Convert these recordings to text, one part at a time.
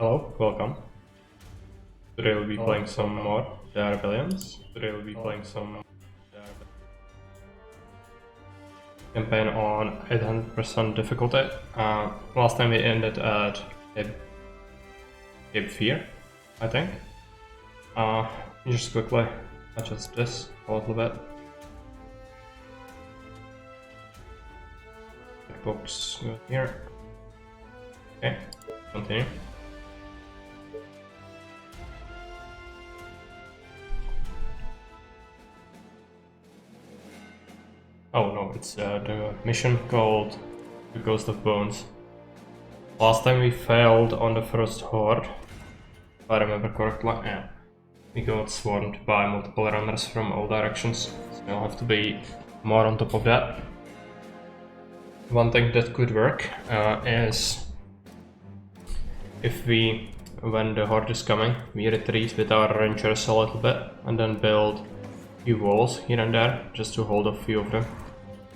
Hello, welcome. Today we'll be playing some more The Rebellions. Today we'll be playing some campaign on 800% difficulty. Last time we ended at Cape Fear, I think. Just quickly adjust this a little bit. Box go here. Okay, continue. Oh no, it's the mission called The Ghost of Bones. Last time we failed on the first horde, if I remember correctly. Yeah. We got swarmed by multiple runners from all directions, so we'll have to be more on top of that. One thing that could work is if we, when the horde is coming, we retreat with our rangers a little bit and then build few walls here and there just to hold a few of them.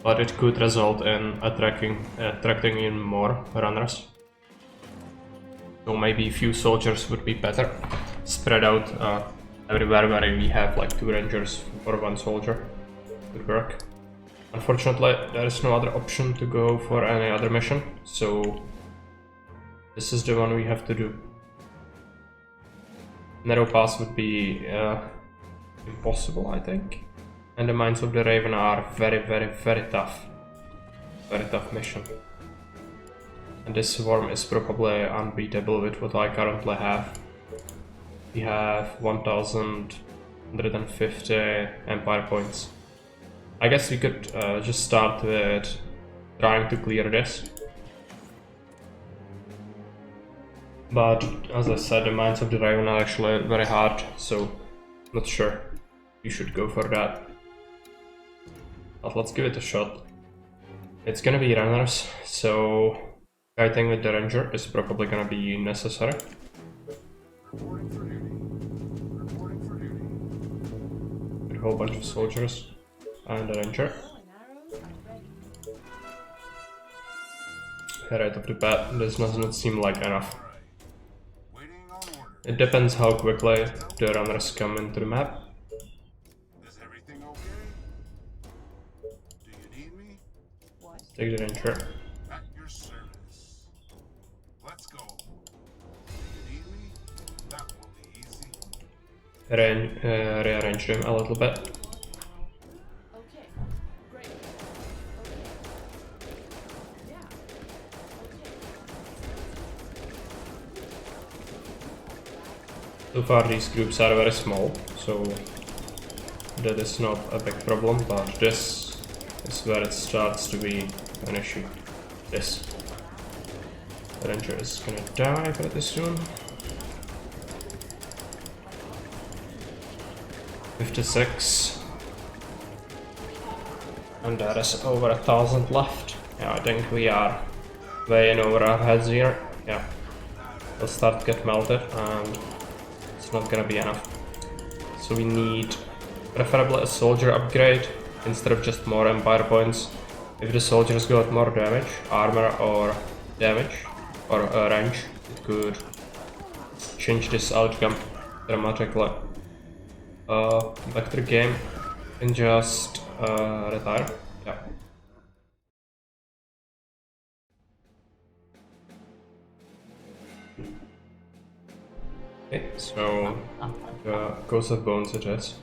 But it could result in attracting in more runners. So maybe a few soldiers would be better spread out everywhere where we have like 2 rangers or 1 soldier. Could work. Unfortunately, there is no other option to go for any other mission, so this is the one we have to do. Narrow pass would be impossible, I think. And the Mines of the Raven are very tough. Very tough mission. And this swarm is probably unbeatable with what I currently have. We have 1150 Empire points. I guess we could just start with trying to clear this. But as I said, the Mines of the Raven are actually very hard, so not sure you should go for that. But let's give it a shot. It's gonna be runners, so fighting with the ranger is probably gonna be necessary. With a whole bunch of soldiers and a ranger. Right off the bat, this does not seem like enough. It depends how quickly the runners come into the map. Take the ranger. At your service. Let's go. Do you need me? That will be easy. Rearrange them a little bit. Okay, great. Okay. Yeah. Okay. So far these groups are very small, so that is not a big problem, but this is where it starts to be an issue. This. The ranger is gonna die pretty soon. 56. And there is over 1,000 left. Yeah, I think we are way in over our heads here. Yeah. They'll start to get melted and it's not gonna be enough. So we need preferably a soldier upgrade instead of just more Empire points. If the soldiers got more damage, armor or damage, or range, it could change this outcome dramatically. Back to the game and just retire. Yeah. Okay, so the Ghost of Bones it is.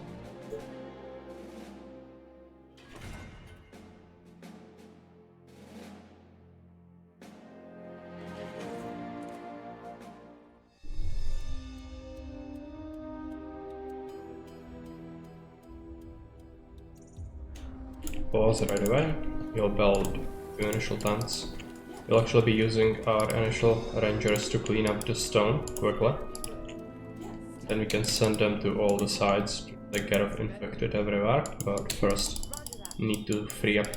Pause right away. We'll build 2 initial tents. We'll actually be using our initial rangers to clean up the stone quickly. Then we can send them to all the sides to take care of infected everywhere, but first need to free up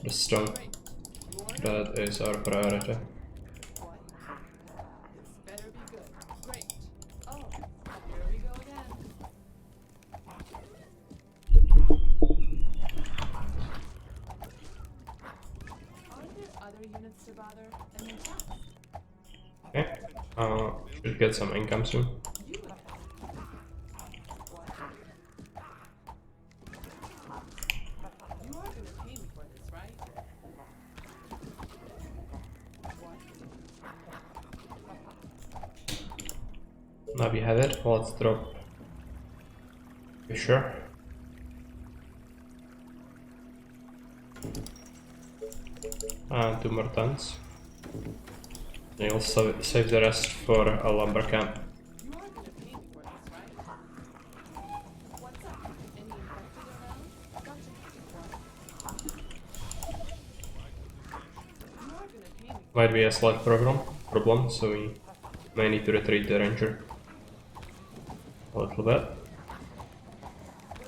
the stone. That is our priority. Other units to bother, and then Okay. Should get some income soon. You again. What? You are gonna pay me for this, right? What? Now we have it. Let's drop Fisher. And 2 more tons. And you'll save the rest for a lumber camp. You are gonna pay me for this, right? What's up? Any infected around? Gotcha. What? You are gonna pay me. Might be a slight problem, so we may need to retreat the ranger a little bit.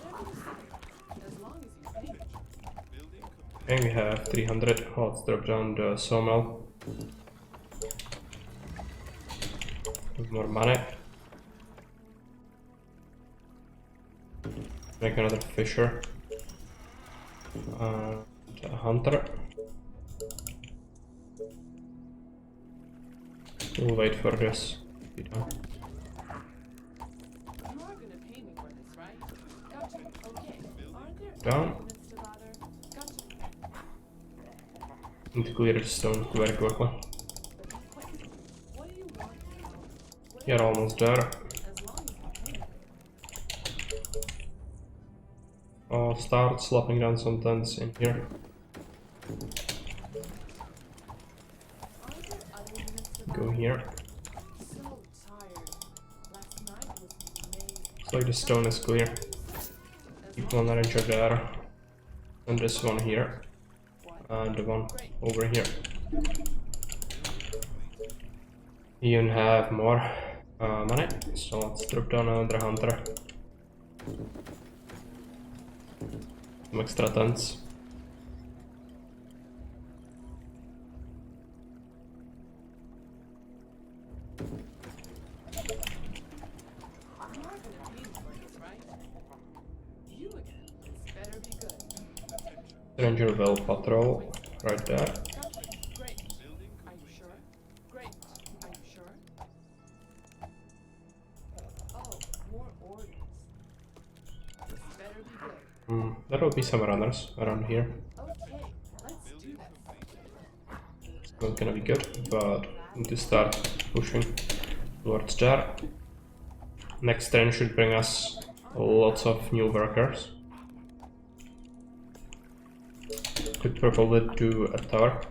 Whatever you say. As long as you pay me. Okay, we have 300. Let's drop down the sawmill. With more money. Make another fisher. And a hunter. We'll wait for this. You are gonna pay me for this, right? Gotcha. Okay. Aren't there Down. any units to bother? Gotcha. Need to clear the stone very quickly. But be quick. What do you want? What You're almost there. as long as you pay me. I'll start slapping down some tents in here. Aren't there other units to Go bother? here. So tired. Last night was amazing. Looks like the stone is clear. As Keep long one ranger there. And this one here. What? And the one over here. You even have more money, so let's drop down another hunter. Some extra tents. You are gonna pay me for this, right? You again. This better be good. Ranger will patrol right there. Gotcha. Great. Are you sure? Great. Are you sure? Oh, more orders. This better be good. There will be some runners around here. Okay, let's do this. It's not gonna be good, but need to start pushing towards there. Next train should bring us lots of new workers. Could probably do a tower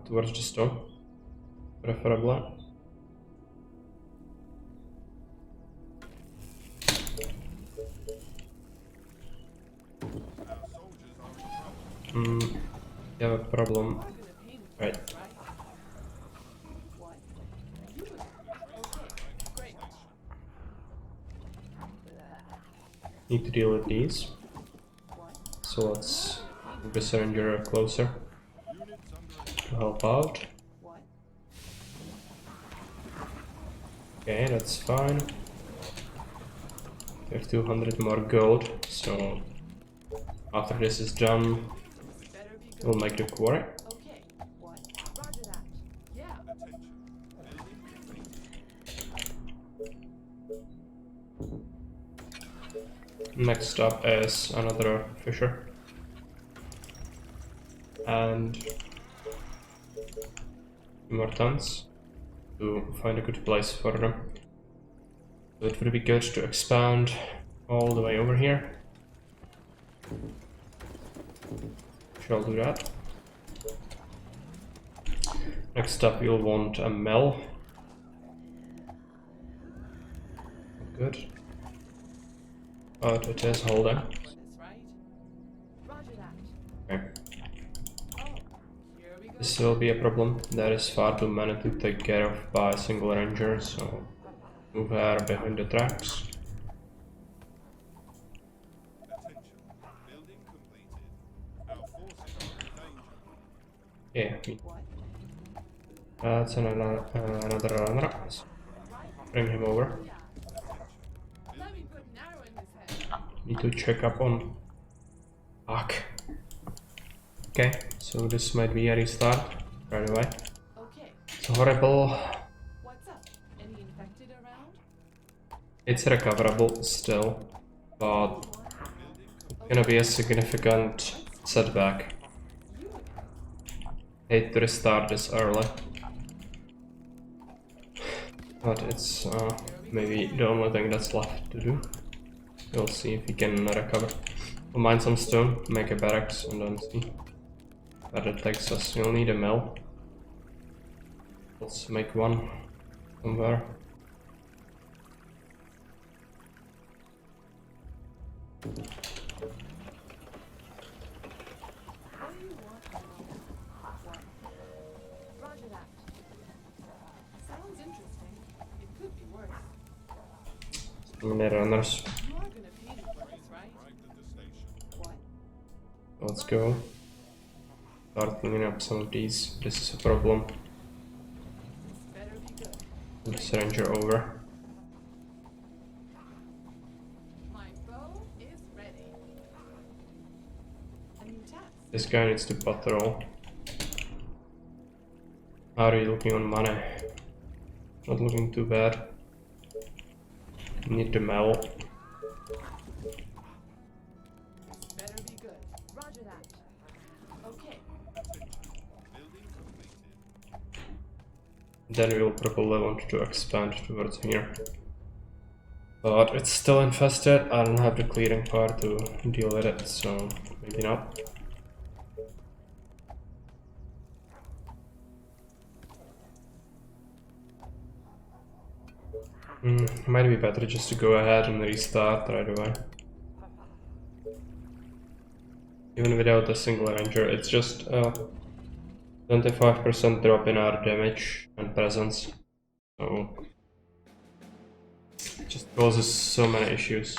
towards the stone, preferably. You have a problem. You are gonna pay me for Right. this, right? What? You again. Okay, great. Need to deal with these. What? So let's move the Ranger closer to help out. What? Okay, that's fine. We have 200 more gold, so after this is done, This better be good. we'll make the quarry. Okay, what? Roger that. Yeah. Next up is another fisher. And more tons to find a good place for them. So it would be good to expand all the way over here. Shall do that. Next up you'll want a mill. Good. But it is holding. For this, right? Roger that. Okay. Oh, here we go. This will be a problem. There is far too many to take care of by a single ranger, so move her behind the tracks. Building completed. Our forces are in danger. Yeah, What? that's another runner. So bring him over. Let me put an arrow in his head. Need to check up on Fuck. Okay, so this might be a restart right away. Okay. horrible. What's up? Any infected around? It's recoverable still, but it's gonna be a significant setback. You again. Hate to restart this early. But it's maybe the only thing that's left to do. We'll see if we can recover. We'll mine some stone, make a barracks, and then see where that takes us. We'll need a mill. Let's make one somewhere. What do you want? What? Roger that. Sounds interesting. It could be worse. Many runners. You are gonna pay me for this, right? What? Let's go. Start cleaning up some of these. This is a problem. This better be good. Let's ranger over. My bow is ready. A new task. This guy needs to patrol. How are you looking on money? Not looking too bad. Need the mill. This better be good. Roger that. Okay. Then we'll probably want to expand towards here. But it's still infested. I don't have the clearing part to deal with it, so maybe not. Might be better just to go ahead and restart right away. Even without a single ranger, it's just a 25% drop in our damage and presence. So it just causes so many issues.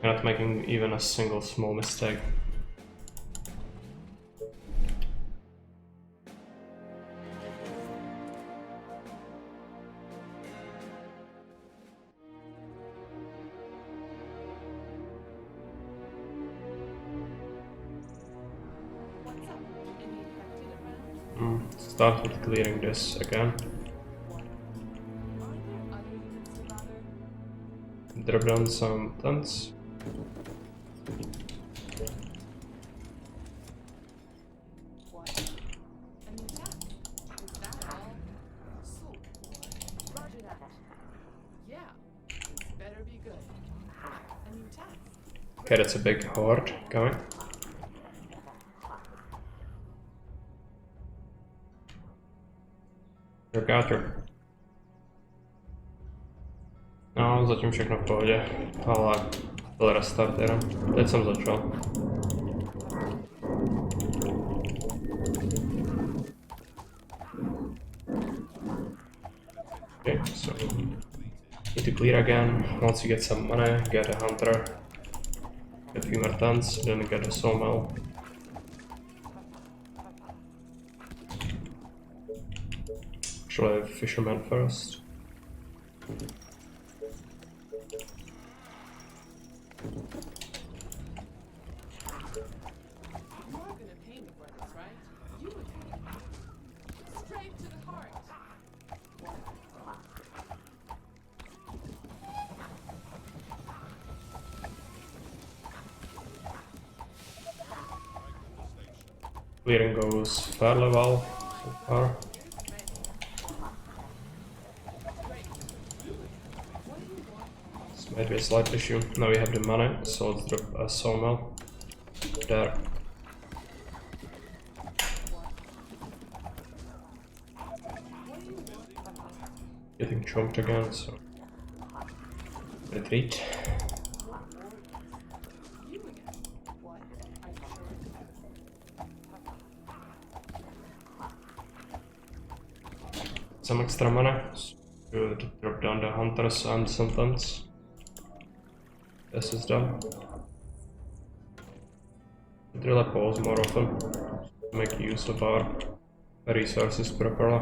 We're not making even a single small mistake. What's up? Any infected around? Start with clearing this again. What? Are there other units to bother? Drop down some tents. What? A new task. Is that all? So, Roger that. Yeah. This better be good. A new task. Okay, that's a big horde coming. Gather. No, zatím všechno v pohodě, ale byl restart jenom. Teď jsem začal. Okay, so need to clear again. Once you get some money, get a hunter, get a few more tents, then get a sawmill. Actually, fisherman first. You are gonna pay me for this, right? You again. Straight to the heart. What? Clearing goes fairly well so far. This might be a slight issue. Now we have the money, so let's drop a sawmill there. Getting chomped again, so retreat. You again. What? Are you sure? Some extra money. Good. Drop down the hunters and some tents. This is done. Drill a pause more often. Make use of our resources properly.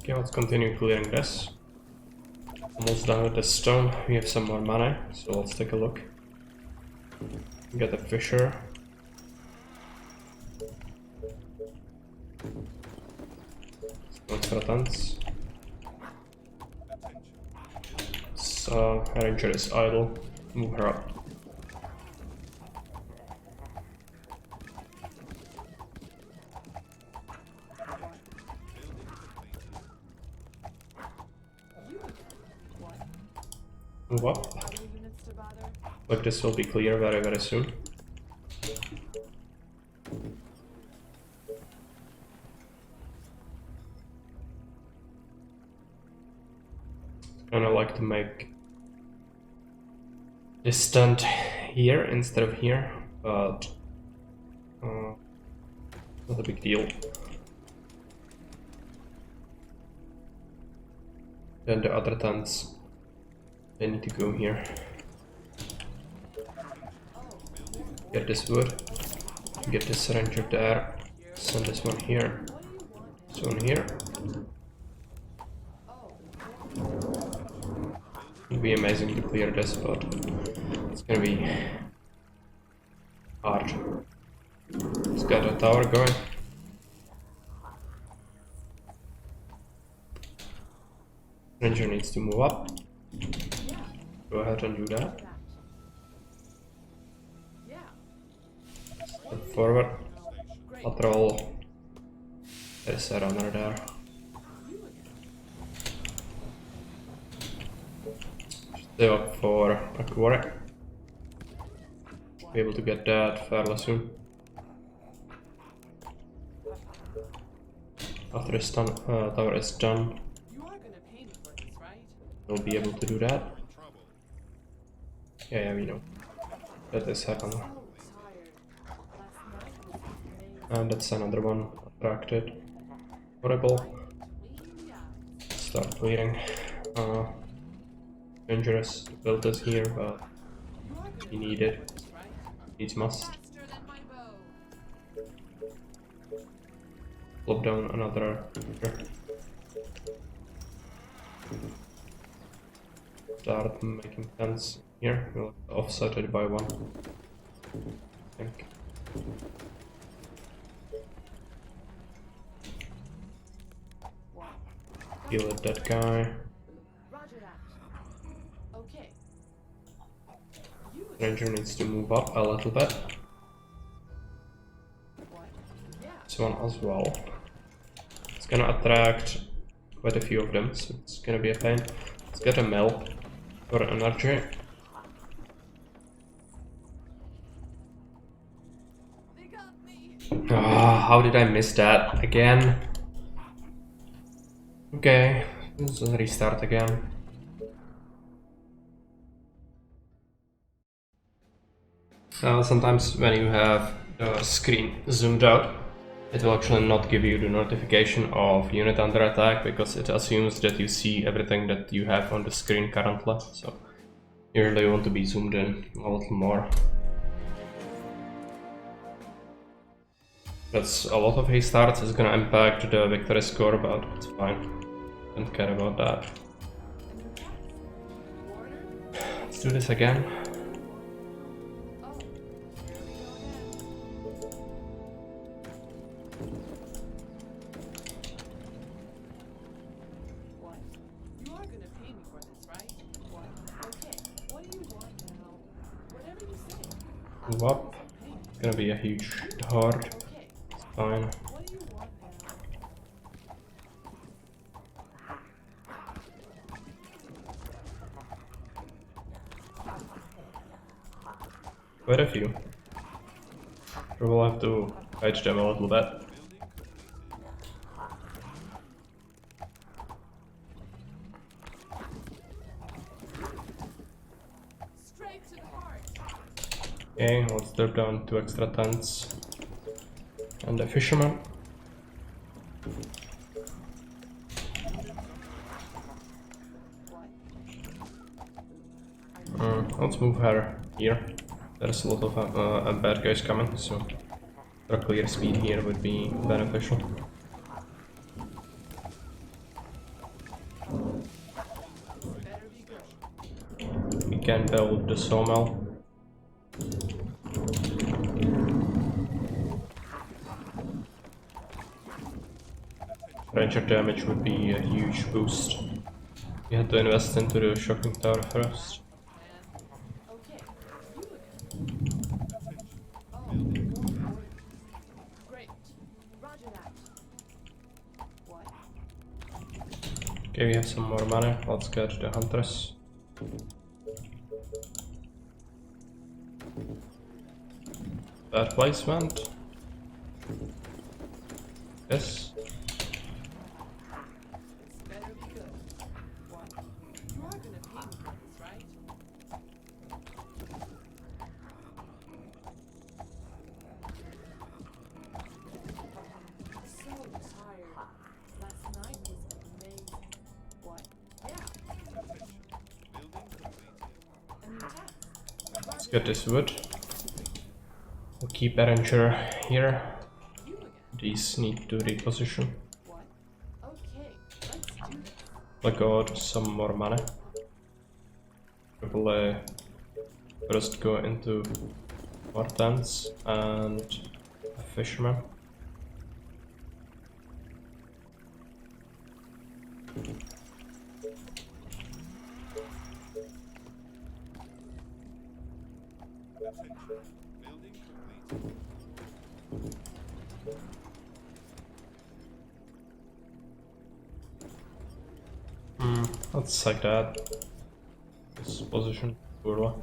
Okay, let's continue clearing this. Almost done with the stone. We have some more money, so let's take a look. Get the fisher. Extra tons. So, Ranger is idle. Move her up. Move up. Other units to bother? Like this will be clear very, very soon. Kinda like to make this stand here instead of here, but not a big deal. Then the other tents, they need to go here. Get this wood, get this ranger there, send this one here, this one here. It'd be amazing to clear this, but it's gonna be hard. Let's get a tower going. Ranger needs to move up. Go ahead and do that. Yeah. Step forward. Patrol. There's a runner there. Stay up for a quarry. Be able to get that fairly soon. After this tower is done, You are gonna pay me for this, right? we'll be able to do that. Yeah, we know. That is happening. So tired. Last night was amazing. And that's another one attracted. Horrible. Between the eyes. Start clearing. Dangerous to build this here, but You are gonna we need it. pay this, right? Needs must. Faster than my bow. Flop down another. Start making tents here. We'll offset it by one. I think. Heal at that guy. Roger that. Okay. You Ranger needs to move up a little bit. what? Yeah. This one as well. It's gonna attract quite a few of them, so it's gonna be a pain. Let's get a mill for energy. They got me. Ah, how did I miss that again? Okay, let's restart again. Sometimes when you have the screen zoomed out, it will actually not give you the notification of unit under attack because it assumes that you see everything that you have on the screen currently. So you really want to be zoomed in a little more. That's a lot of haste starts. It's gonna impact the victory score, but it's fine. Don't care about that. Warner? Let's do this again. Oh, here we go again. What? You are gonna pay me for this, right? What? Okay. What do you want now? Whatever you say. Move up. Pay me. It's gonna be a huge horde. Okay. Fine. What do you want now? Quite a few. We will have to fight them a little bit. Straight to the heart. Okay, let's drop down 2 extra tents. And the fisherman. Let's move her here. There's a lot of bad guys coming, so a clear speed here would be beneficial. can build the sawmill. Ranger damage would be a huge boost. We had to invest into the shocking tower first. Okay, you again. Oh, more orders. Great. Roger that. What? Okay, we have some more money. Let's get the hunters. Bad placement. Yes. This better be good. What? You are gonna pay me for this, right? So tired. Last night was amazing. What? Yeah. A new task. Let's get this wood. We'll keep Erringer here. You again. These need to reposition. What? Okay, let's do this. I got some more money. We'll first go into more tents and a fisherman. Let's like that. This position, Burla.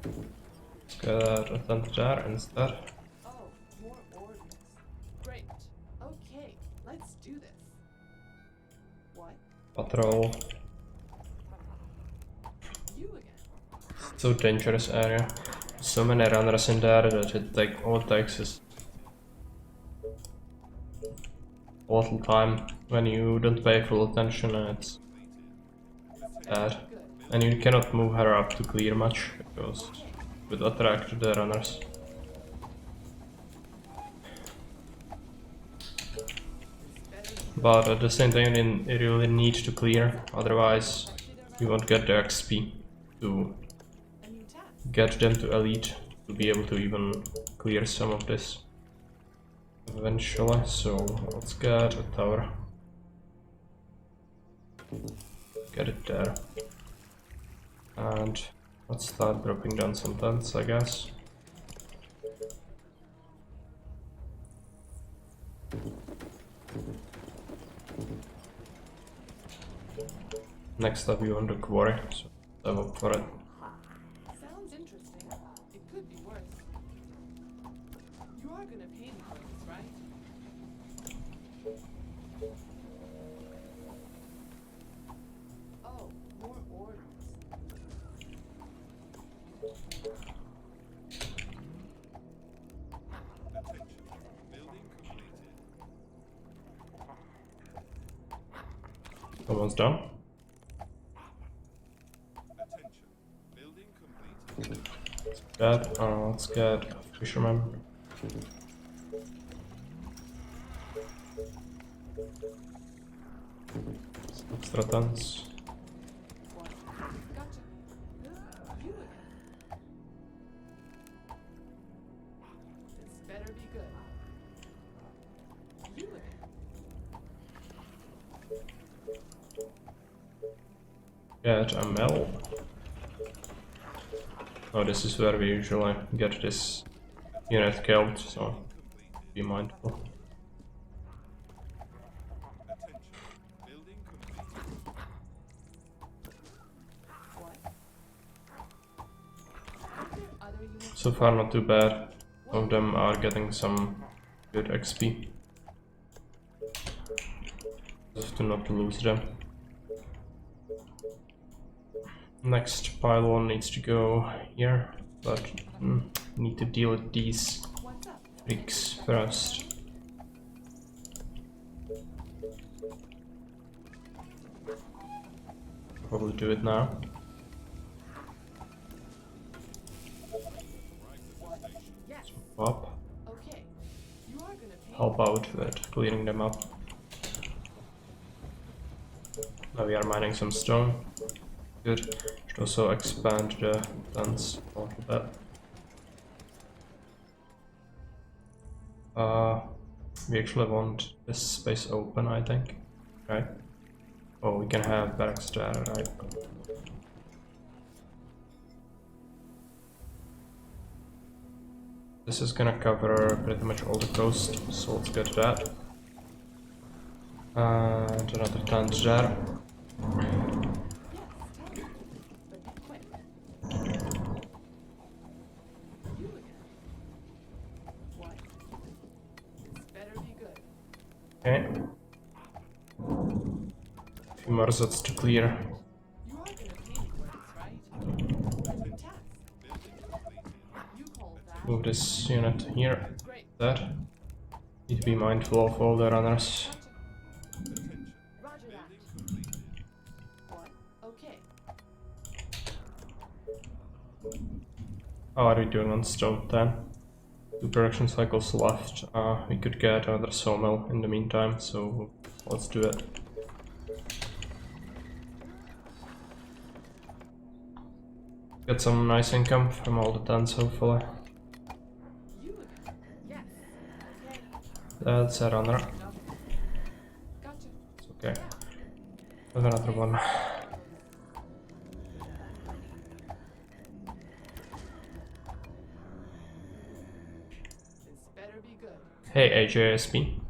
Let's get a tent there instead. Oh, more orders. Great. Okay, let's do this. What? Patrol. You again. So dangerous area. So many runners in there that all it takes is a little time when you don't pay full attention and it's bad. And you cannot move her up to clear much because it would attract the runners. But at the same time you really need to clear, otherwise you won't get the XP to A new task. get them to elite to be able to even clear some of this eventually. So let's get a tower. Get it there. And let's start dropping down some tents, I guess. Next up we want the quarry, so let's have up for it. Sounds interesting. It could be worse. You are gonna pay me for this, right? Oh, more orders. Almost done. Let's get a fisherman. Extra tons. What? Gotcha. You again. This better be good. You again. Get a mill. Oh, this is where we usually get this unit killed, so be mindful. What? Are there other units? So far not too bad. Some of them are getting some good XP. Just to not lose them. Next pylon needs to go here, but need to deal with these What's up? freaks first. Probably do it now. Yes. Up. Okay. You are gonna pay. Help out with clearing them up. Now we are mining some stone. Good. Should also expand the guns a little bit. We actually want this space open, I think. Right? Oh, we can have barracks there, right? This is gonna cover pretty much all the coast, so let's get to that. And another tent there. Okay. Few more zots to clear. You are gonna pay me for this, right? Tax. You call that Move this unit here. great. There. Need to be mindful of all the runners. Roger that. What? Okay. How are we doing on stone 10? 2 production cycles left. We could get another sawmill in the meantime, so let's do it. Get some nice income from all the tents, hopefully. You again. Yes. Okay. That's a runner. Gotcha. It's okay. Have another one. This better be good. Hey AJSP.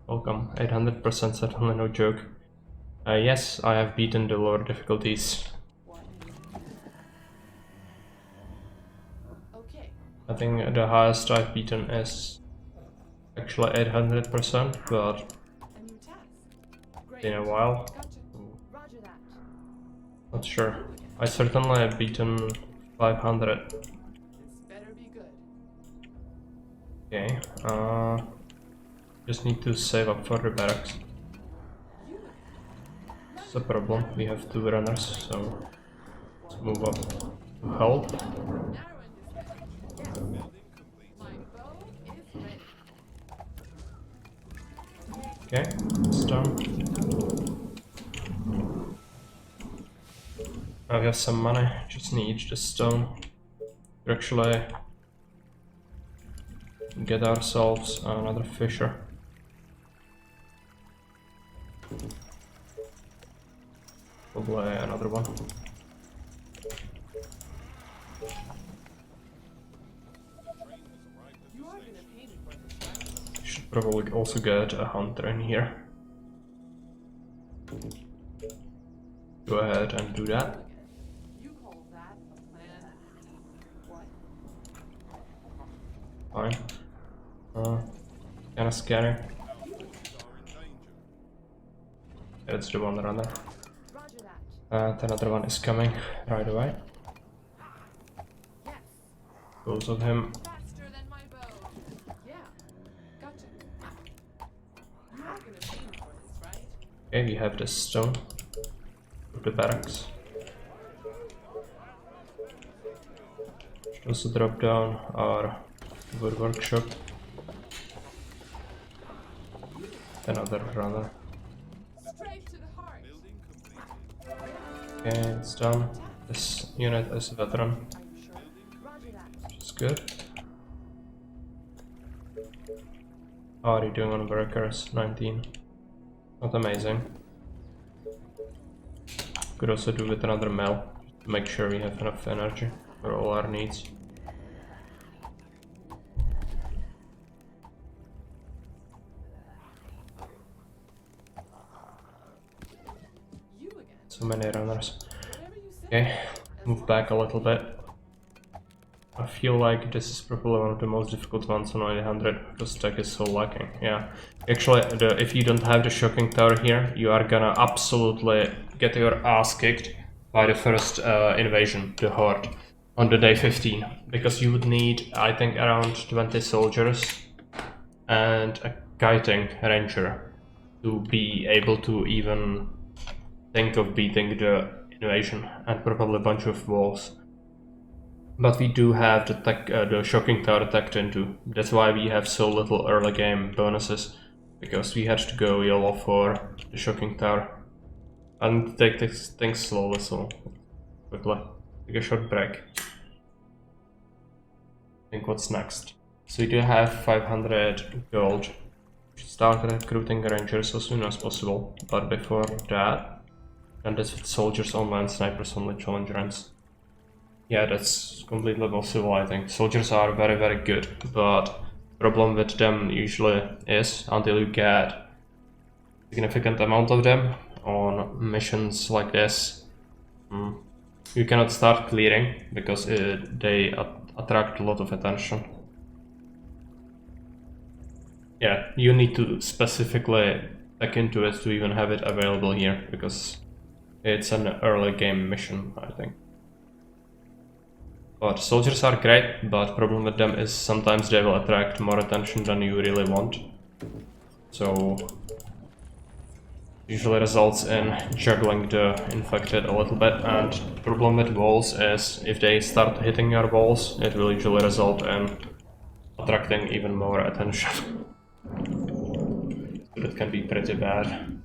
Welcome. 800% certainly no joke. Yes, I have beaten the lower difficulties. What? Okay. I think the highest I've beaten is actually 800%, but A new task. Great. in a while. Gotcha. Roger that. Not sure. I certainly have beaten 500. This better be good. Okay, just need to save up for the barracks. You again. It's a problem. We have 2 runners, so let's move up to help. Narrowing this down. Yes. My bow is ready. Okay, it's done. Now we have some money, just need the stone to actually get ourselves another fisher. Probably another one. You are gonna pay me for this, right? Should probably also get a hunter in here. Go ahead and do that. You call that a plan? What? Fine. Kinda scary. It's the one runner. Roger that. And another one is coming right away. Yes. Goes of him. Faster than my bow. Yeah. Gotcha. You are gonna pay me for this, right? Okay, we have this stone. Of the barracks. Should also drop down our wood workshop. Another runner. Straight to the heart. Okay, it's done. This unit is a veteran, Are you sure? Roger that. which is good. How are you doing on workers? 19. Not amazing. Could also do with another mill to make sure we have enough energy for all our needs. You again. So many runners. Whatever you say. Okay, move back a little bit. I feel like this is probably one of the most difficult ones on 900 because tech is so lacking. Yeah, actually, if you don't have the shocking tower here, you are gonna absolutely get your ass kicked by the first invasion, the Horde, on the day 15. Because you would need, I think, around 20 soldiers and a kiting ranger to be able to even think of beating the invasion, and probably a bunch of walls. But we do have the shocking tower tacked into. That's why we have so little early game bonuses, because we had to go yellow for the shocking tower and take things slowly. So quickly. Take a short break. Think what's next. So we do have 500 gold. Should start recruiting rangers as soon as possible, but before that, and this with soldiers only and snipers only challenge runs. Yeah, that's completely possible, I think. Soldiers are very good, but problem with them usually is until you get significant amount of them on missions like this, you cannot start clearing because they attract a lot of attention. Yeah, you need to specifically look into it to even have it available here because it's an early game mission, I think. But soldiers are great, but problem with them is sometimes they will attract more attention than you really want. So usually results in juggling the infected a little bit, and the problem with walls is if they start hitting your walls, it will usually result in attracting even more attention. So that can be pretty bad.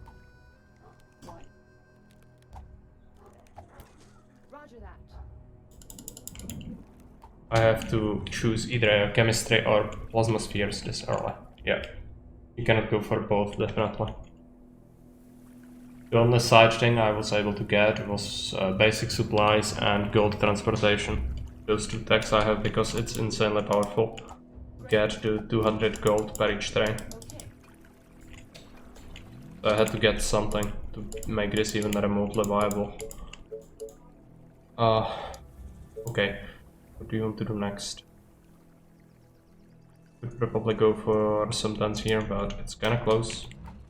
Roger that. I have to choose either chemistry or plasma spheres this early. Yeah, you cannot go for both, definitely. The only side thing I was able to get was basic supplies and gold transportation. Those two techs I have because it's insanely powerful. Get to 200 gold per each train. Okay. So I had to get something to make this even remotely viable. Okay. What do you want to do next? Could probably go for some tents here, but it's kinda close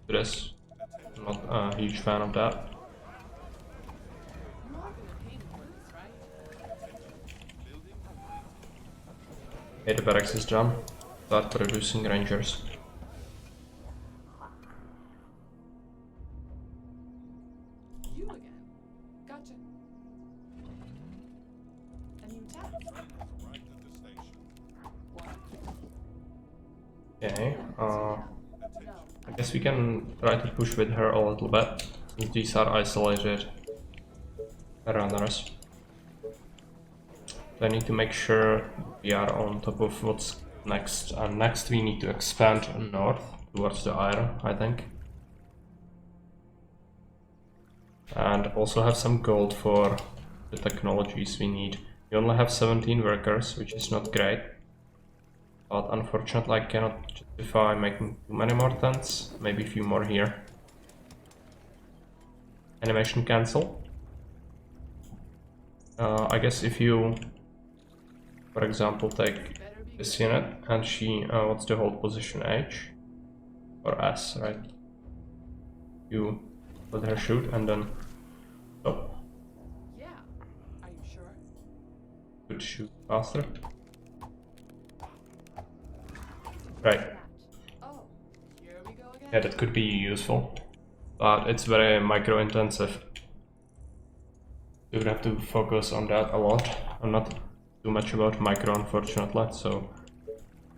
to this. I'm not a huge fan of that. You are gonna pay me for this, right? Okay, the barracks is done. Start producing rangers. You again. Gotcha. A new task? Right at the station. What? Okay, No. I guess we can try to push with her a little bit, since these are isolated runners. So I need to make sure we are on top of what's next, and next we need to expand north towards the iron, I think. And also have some gold for the technologies we need. We only have 17 workers, which is not great. But unfortunately I cannot justify making too many more tents, maybe a few more here. Animation cancel. I guess if you, for example, take Better be this unit and she, what's the hold position, H? Or S, right? You let her shoot and then stop. Yeah. Are you sure? Could shoot faster. Right. Oh, here we go again. Yeah, that could be useful, but it's very micro intensive. You would have to focus on that a lot. I'm not too much about micro, unfortunately, so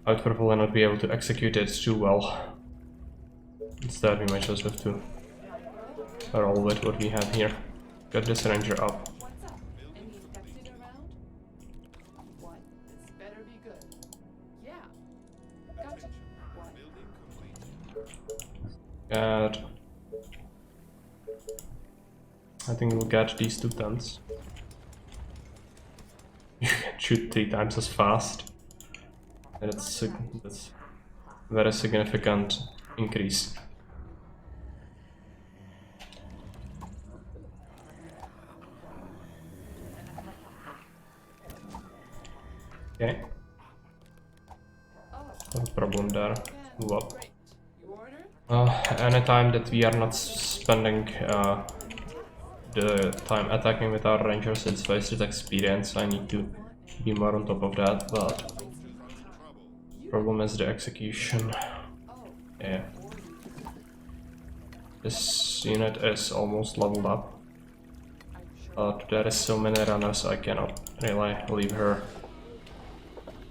I would probably not be able to execute it too well. Instead, we might just have to roll with what we have here. Get this ranger up. What's up? Any infected around? What? This better be good. Yeah. Gotcha. What? Building complete. Get... I think we'll get these two tents. You can shoot 3 times as fast. And that's a very significant increase. Okay, Oh, no problem there. again. Move up. Great. You order? Anytime that we are not spending the time attacking with our rangers, it's wasted experience. I need to be more on top of that, but problem is the execution. Oh, Yeah. This unit is almost leveled up, are you sure? but there is so many runners I cannot really leave her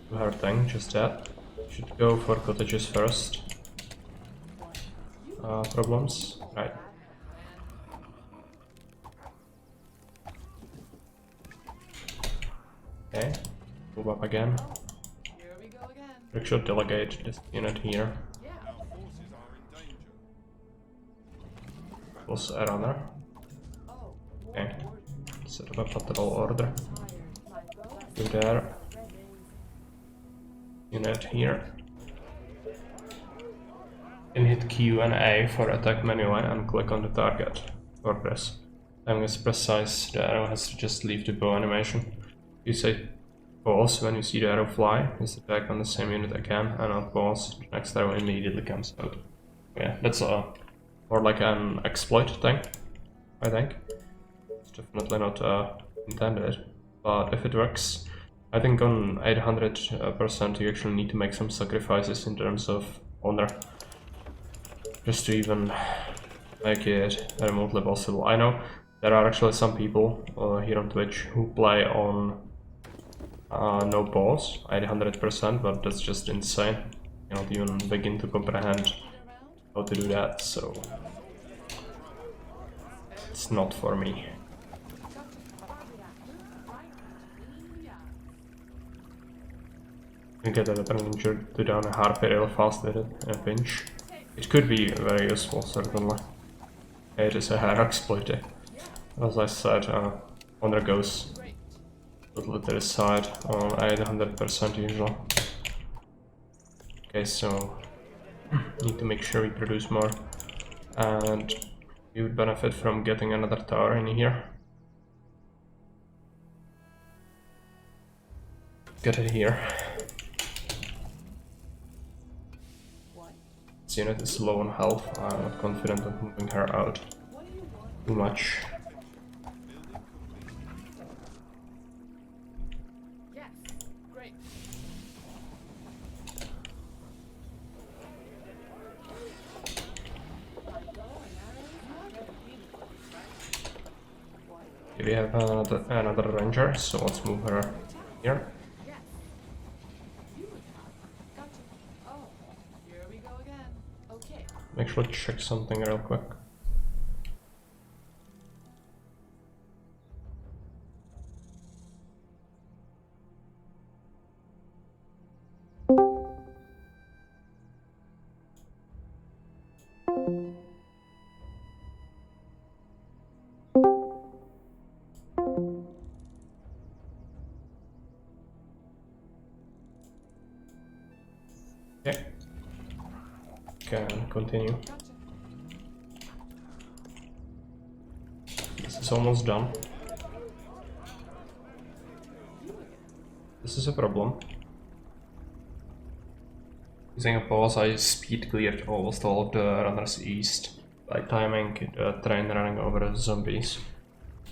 do her thing, just that. Should go for cottages first. Problems? Right. Okay, move up again. Oh, here we go again. We should delegate this unit here. Yeah. Our forces are in danger. Plus a runner. Oh, more Okay. orders. Set up a patrol order. Tired. My bow You there. Unit here. Can hit Q and A for attack melee and click on the target. Or press. Time is precise, the arrow has to just leave the bow animation. You say pause when you see the arrow fly, is attack on the same unit again, and on pause, the next arrow immediately comes out. Yeah, that's more like an exploit thing, I think. It's definitely not intended, but if it works, I think on 800% you actually need to make some sacrifices in terms of honor, just to even make it remotely possible. I know there are actually some people here on Twitch who play on no pause, 800%, but that's just insane. You don't even begin to comprehend how to do that, so it's not for me. You get a weapon ranger to down a harpy real fast with it in a pinch. It could be very useful, certainly. It is a hair exploit. As I said, honor goes totally to the side on 800% usual. Okay, so need to make sure we produce more, and we would benefit from getting another tower in here. Get it here. This unit is low on health. I'm not confident of moving her out too much. Yes. Great. We have another ranger, so let's move her here. Yes. You attack. Gotcha. Oh, here we go again. Okay. Make sure to check something real quick. Okay. Can continue. Gotcha. This is almost done. This is a problem. Using a pause, I speed cleared almost all of the runners east by timing the train running over the zombies.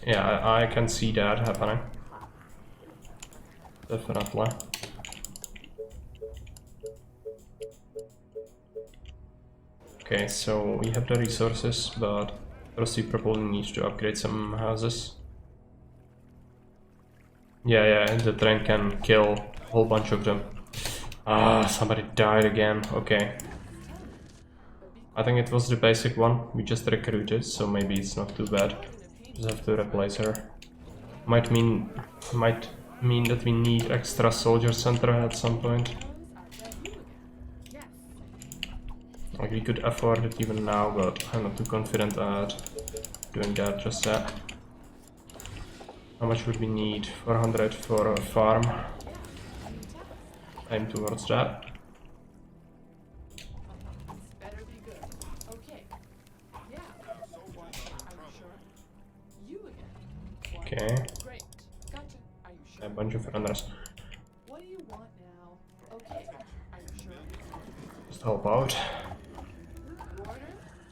Yeah, I can see that happening. Definitely. Okay, so we have the resources, but first we probably need to upgrade some houses. Yeah, the train can kill a whole bunch of them. Ah, somebody died again. Okay. I think it was the basic one we just recruited, so maybe it's not too bad. Just have to replace her. Might mean that we need extra soldier center at some point. Like we could afford it even now, but I'm not too confident at doing that just yet. How much would we need? 400 for a farm. Aim towards that. Better be good. Okay. Yeah. Are you sure? You again. Okay, Great. Gotcha. Are you sure? a bunch of runners. What do you want now? Okay. Are you sure? Just help out. Order?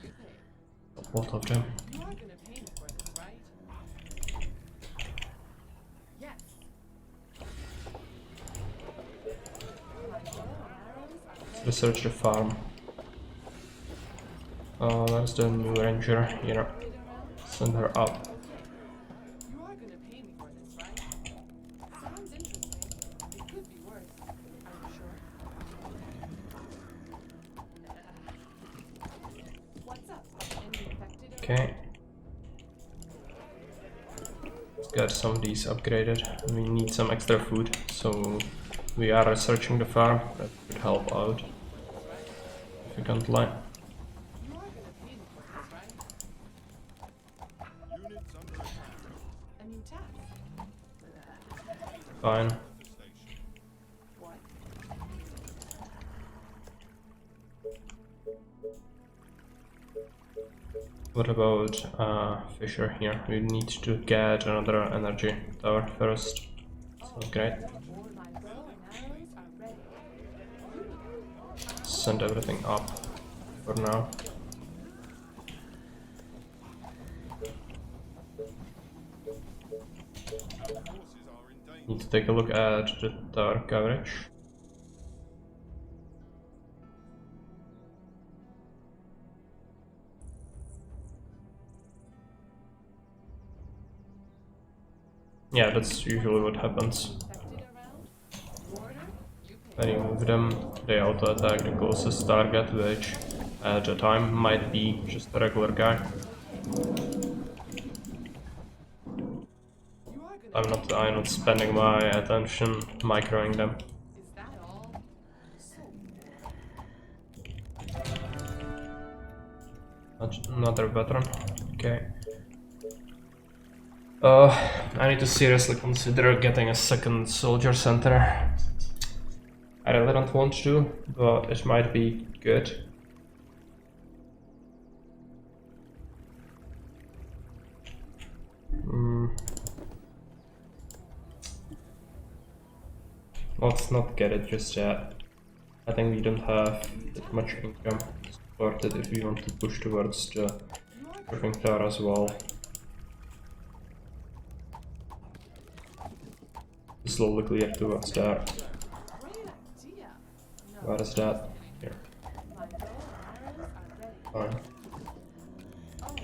You pay. Both of them. You are gonna pay me for this, right? Yes. My bow and arrows are Let's research the farm. There's the new ranger here. Send her up. You are gonna pay me for this, right? Sounds interesting. It could be worse. Are you sure? What's up? Any infected? Okay. Let's get some of these upgraded. We need some extra food, so we are researching the farm. That could help out significantly. You are gonna pay me for this, right? Units under attack. A new task. Fine. Station. What? What about Fisher here? We need to get another energy tower first. So great. All my bow and arrows are ready. Send everything up for now. Our forces are in danger. Need to take a look at the tower coverage. Yeah, that's usually what happens. Infected around? Warder, you pay. When you move them, they auto attack the closest target, which at the time might be just a regular guy. You are gonna I'm not spending my attention microing them. Is that all? So Another veteran. Okay. I need to seriously consider getting a second soldier center. I really don't want to, but it might be good. Let's not get it just yet. I think we don't have that much income to support it if we want to push towards the working tower as well. Slowly clear towards there. great idea. No, Where is that? Here. my bow and arrows are ready. Fine. Oh,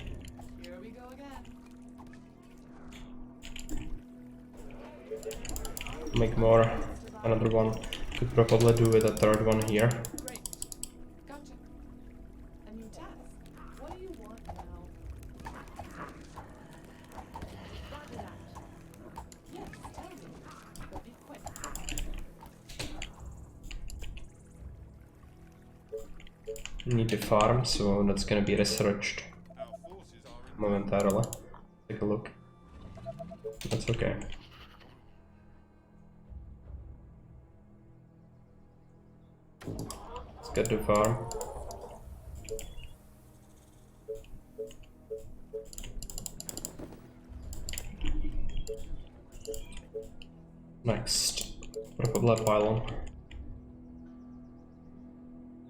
here we go again. Make more. Another one. Could probably do with a third one here. Great. Gotcha. A new task. What do you want now? Roger that. Yes, tell me. But be quick. Need the farm, so that's gonna be researched Our forces are in momentarily. Take a look. That's okay. Let's get the farm. Next, probably pylon.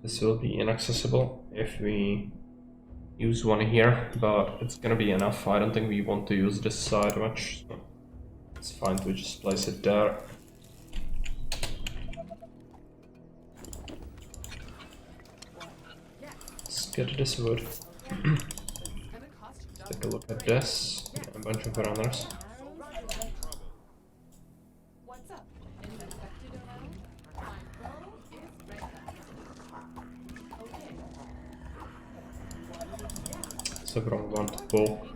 This will be inaccessible if we use one here, but it's gonna be enough. I don't think we want to use this side much, so it's fine to just place it there. Let's get this wood. It's gonna cost you double. Take a look at this. Yeah, a bunch of runners. What's up? Any infected around? My bow is ready. Okay. It's a wrong one to pull. For this,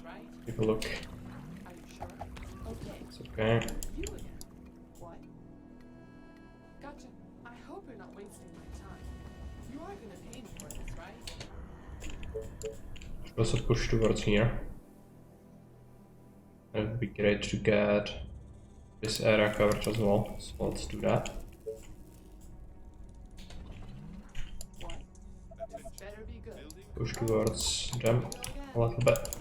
right? Take a look. Are you sure? Okay. It's okay. You again. What? Gotcha. I hope you're not wasting my time. You are gonna pay me for this, right? Should also push towards here. It would be great to get this area covered as well, so let's do that. What? This better be good. Push towards them a little bit.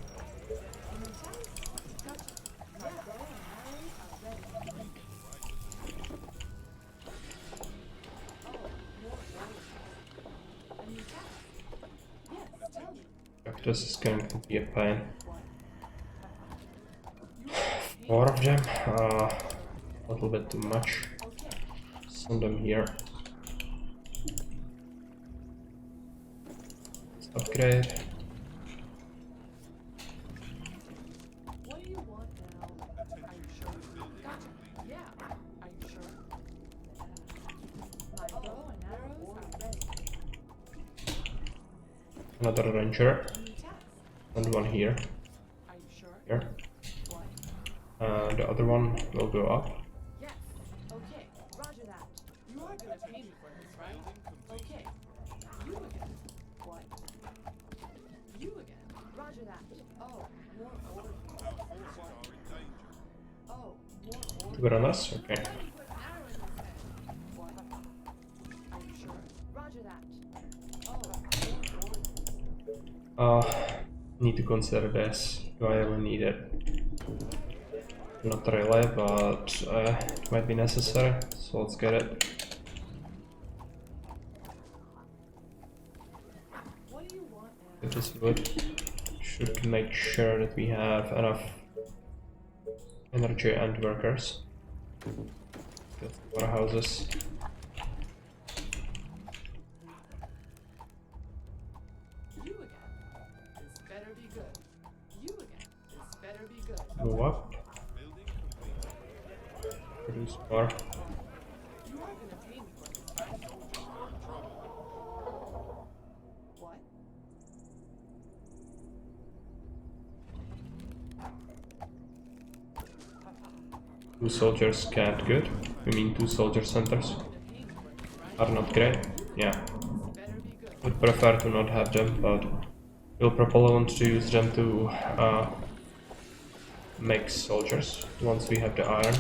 Gotcha. My bow and arrows are ready. Oh, more warriors. A new task. Yes, tell me. This is going to be a pain. What? 4 of them, a little bit too much. Okay. Send them here. Let's upgrade. What do you want now? Are you sure? Gotcha. Yeah. Are you sure? My bow and arrows are ready. Another ranger New task. and one here. Are you sure? Here. What? The other one will go up. Yes. Okay. Roger that. You are gonna pay me for this, right? Okay. You again. What? You again. Roger that. Oh, more orders. Our forces are in danger. Oh, more orders. To go on us? Okay. Let me put an arrow in his head. What? Are you sure? Roger that. Oh, more orders. Need to consider this. Do I really need it? Not really, but it might be necessary, so let's get it. What do you want now? Get this wood. Should make sure that we have enough energy and workers. Get warehouses. You again. This better be good. You again. This better be good. Go up. Building complete. Produce more. You are gonna pay me for this, right? What? Two soldiers can't good. We mean two soldier centers Gonna pay me for this, right? are not great. Yeah. Better be good. Would prefer to not have them, but we'll probably want to use them to make soldiers once we have the iron.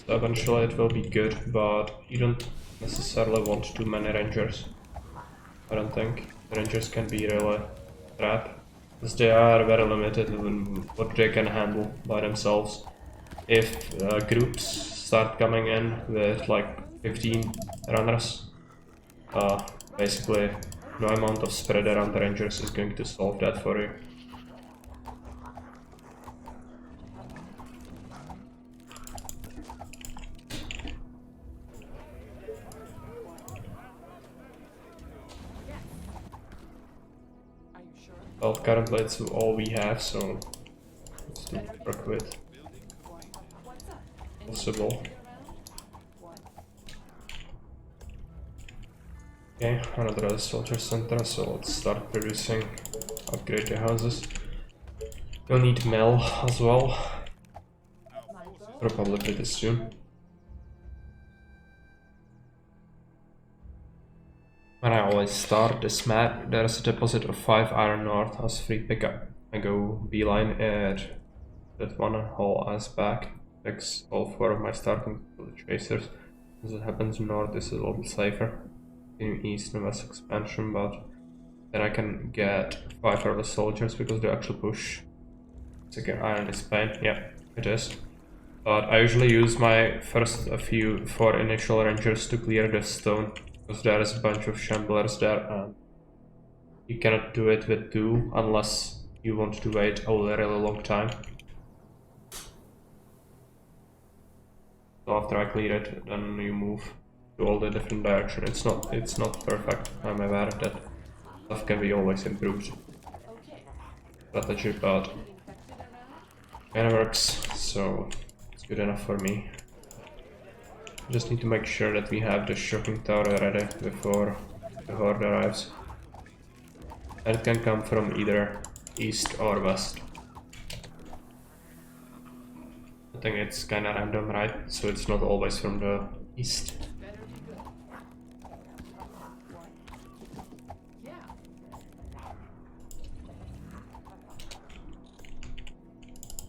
So eventually it will be good, but you don't necessarily want too many rangers. I don't think. Rangers can be really trap, because they are very limited in what they can handle by themselves. If groups start coming in with like 15 runners, basically no amount of spread around the rangers is going to solve that for you. Are you sure? Well, currently it's all we have, so let's do work with What's up? Any possible. around? What? Okay, another soldier center, so let's start producing, upgrade the houses. We'll need mill as well, My bow? probably pretty soon. When I always start this map, there's a deposit of 5 iron north as free pickup. I go beeline at that one whole ass back, fix all 4 of my starting chasers. As it happens, north is a little safer. In east and west expansion, but then I can get 5 early soldiers because they actually push. Second iron is pain, yeah, it is. But I usually use my first few 4 initial rangers to clear the stone, because there is a bunch of shamblers there and you cannot do it with 2 unless you want to wait a really long time. So after I clear it, then you move to all the different directions. It's not perfect. I'm aware that stuff can be always improved. Okay. Strategy, but Get infected around? kinda works, so it's good enough for me. Just need to make sure that we have the shocking tower ready before the horde arrives. And it can come from either east or west. I think it's kinda random, right? So it's not always from the east. Better be good. What? Yeah.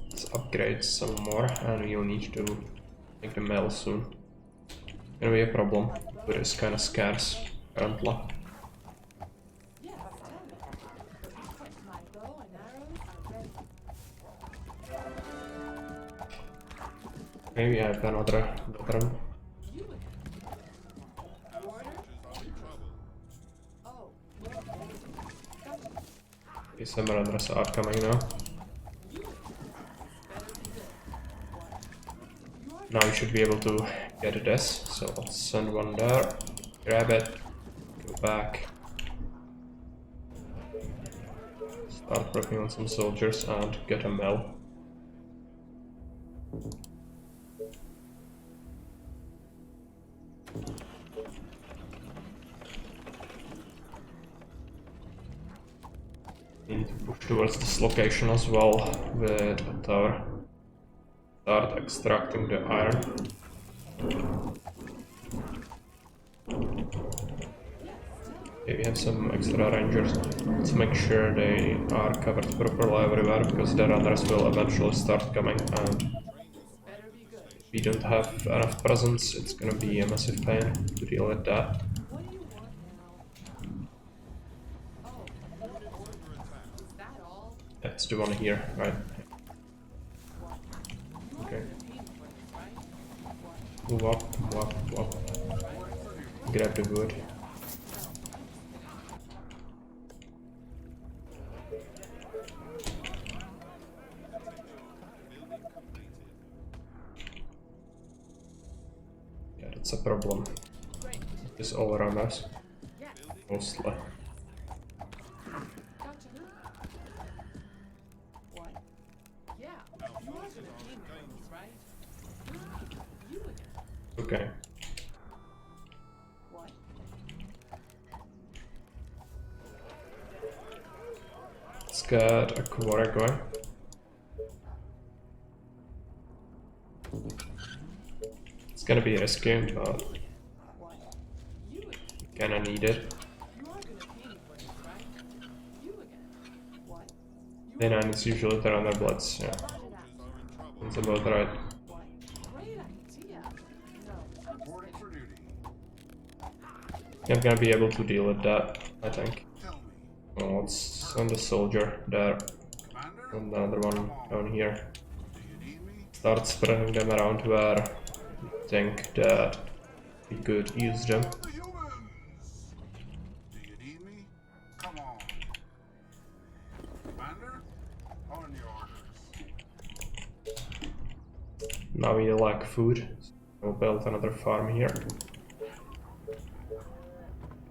Let's upgrade some more, and we'll need to make the mill soon. Gonna be a problem, but it's kinda scarce currently. Yes, tell me. My bow and arrows are ready. Maybe I have another veteran. You again. Order? Soldiers are in trouble. Oh, more orders. Gotcha. These some runners are coming now. You again. This better be good. What? You are Now we should be able to get this, so let's send one there, grab it, go back, start working on some soldiers and get a mill. Need to push towards this location as well with a tower. Start extracting the iron. Okay, we have some extra rangers. Let's make sure they are covered properly everywhere, because the runners will eventually start coming, and Better be good. if we don't have enough presence, it's gonna be a massive pain to deal with that. What do you want now? Oh, is that all? That's the one here, right? Okay. Paying for this, right? Move up, move up, move up. Grab the wood. Yeah, that's a problem. Great. It's all around us, Yes. mostly. Gotcha. What? Yeah. You are gonna pay me for this, right? You again. Okay. What? Let's get a quarry going. It's gonna be risky, but What? You again. kinda need it. You are gonna pay me for this, right? You again. What? D9 is usually the runner bloods, yeah. That's about right. What? Great idea. No. Reporting for duty. I'm gonna be able to deal with that, I think. Tell me, Well, let's send a soldier there, Commander? and the other one down here. Do you need me? Start spreading them around where you think that we could use them. The humans! Do you need me? Come on. Commander? On your orders. Now we lack food, so we'll build another farm here.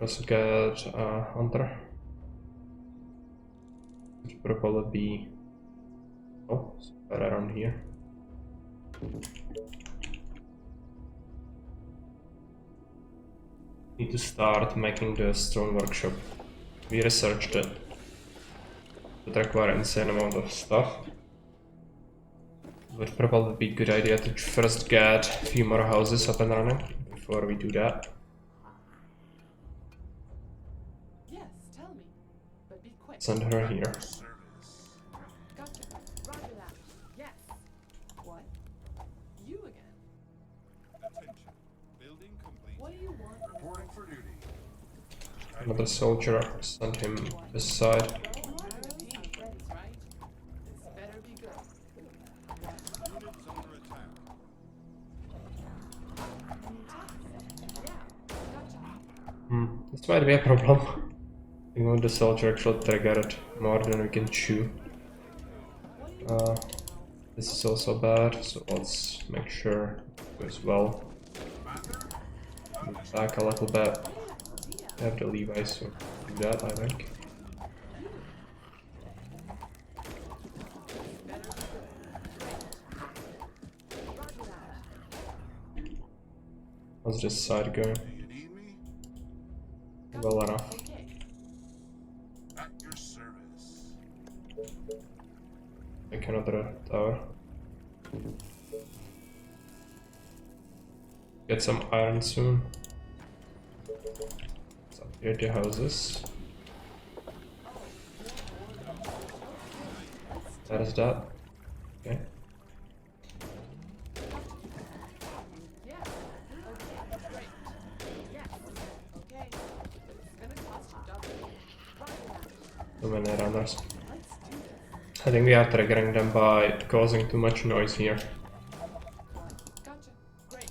Also get a hunter. Which would probably be somewhere around here. Need to start making the stone workshop. We researched it. It would require insane amount of stuff. Would probably be a good idea to first get a few more houses up and running before we do that. Yes, tell me. But be quick. Send her here. Service. Gotcha. Roger that. Yes. What? You again. Attention. Building complete. What do you want? Reporting for duty. Another soldier, send him this side. You are gonna pay me for this, right? This better be good. Units under attack. Yeah. Gotcha. This might be a problem. I think when the soldier actually triggered more than we can chew. This is also bad, so let's make sure it goes well. Move back a little bit. I have the Levi's, so do that, I think. How's this side going? Do you need me? Well enough. Okay. At your service. Make another tower. Get some iron soon. Let's upgrade the houses. That is that. Okay. Yeah. Okay. Great. Yes. Okay. It's gonna cost you double. Roger that. Too many runners. Let's do this. I think we are triggering them by causing too much noise here. Gotcha. Great.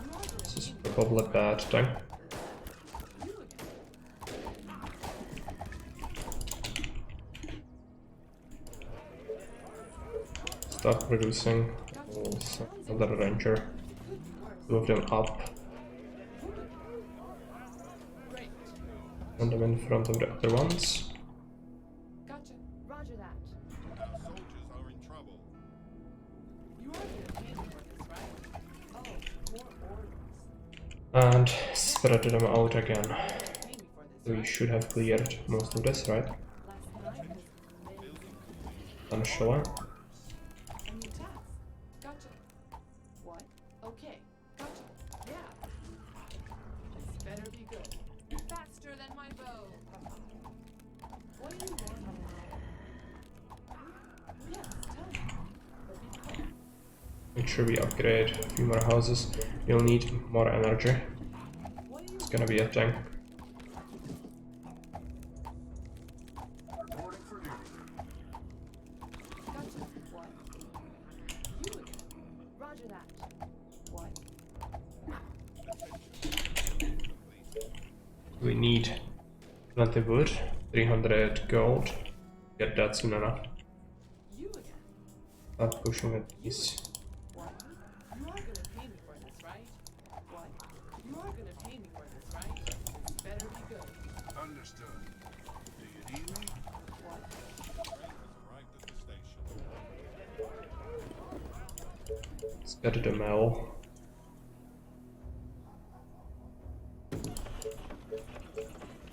You are gonna This is probably a bad thing. you again. Start producing. We'll send another ranger. Two of them up. Great. Send them in front of the other ones. Gotcha. Roger that. Our soldiers are in trouble. You are gonna pay me for this, right? Oh, more orders. And spread them out again. Pay me for this, We right? should have cleared most of this, right? Last night? Nonchalant. A new task. Gotcha. What? Okay. Gotcha. Yeah. This better be good. Faster than my bow. What do you want? Yes, tell me. But be quick. Make sure we upgrade a few more houses. You'll need more energy. What do you It's gonna be a tank. Reporting for duty. Gotcha. What? You again. Roger that. What? We need plenty wood, 300 gold. Get that soon enough. You again. Start pushing at these. What? You are gonna pay me for this, right? What? You are gonna pay me for this, right? This better be good. Understood. Do you need me? What? Let's get the mill.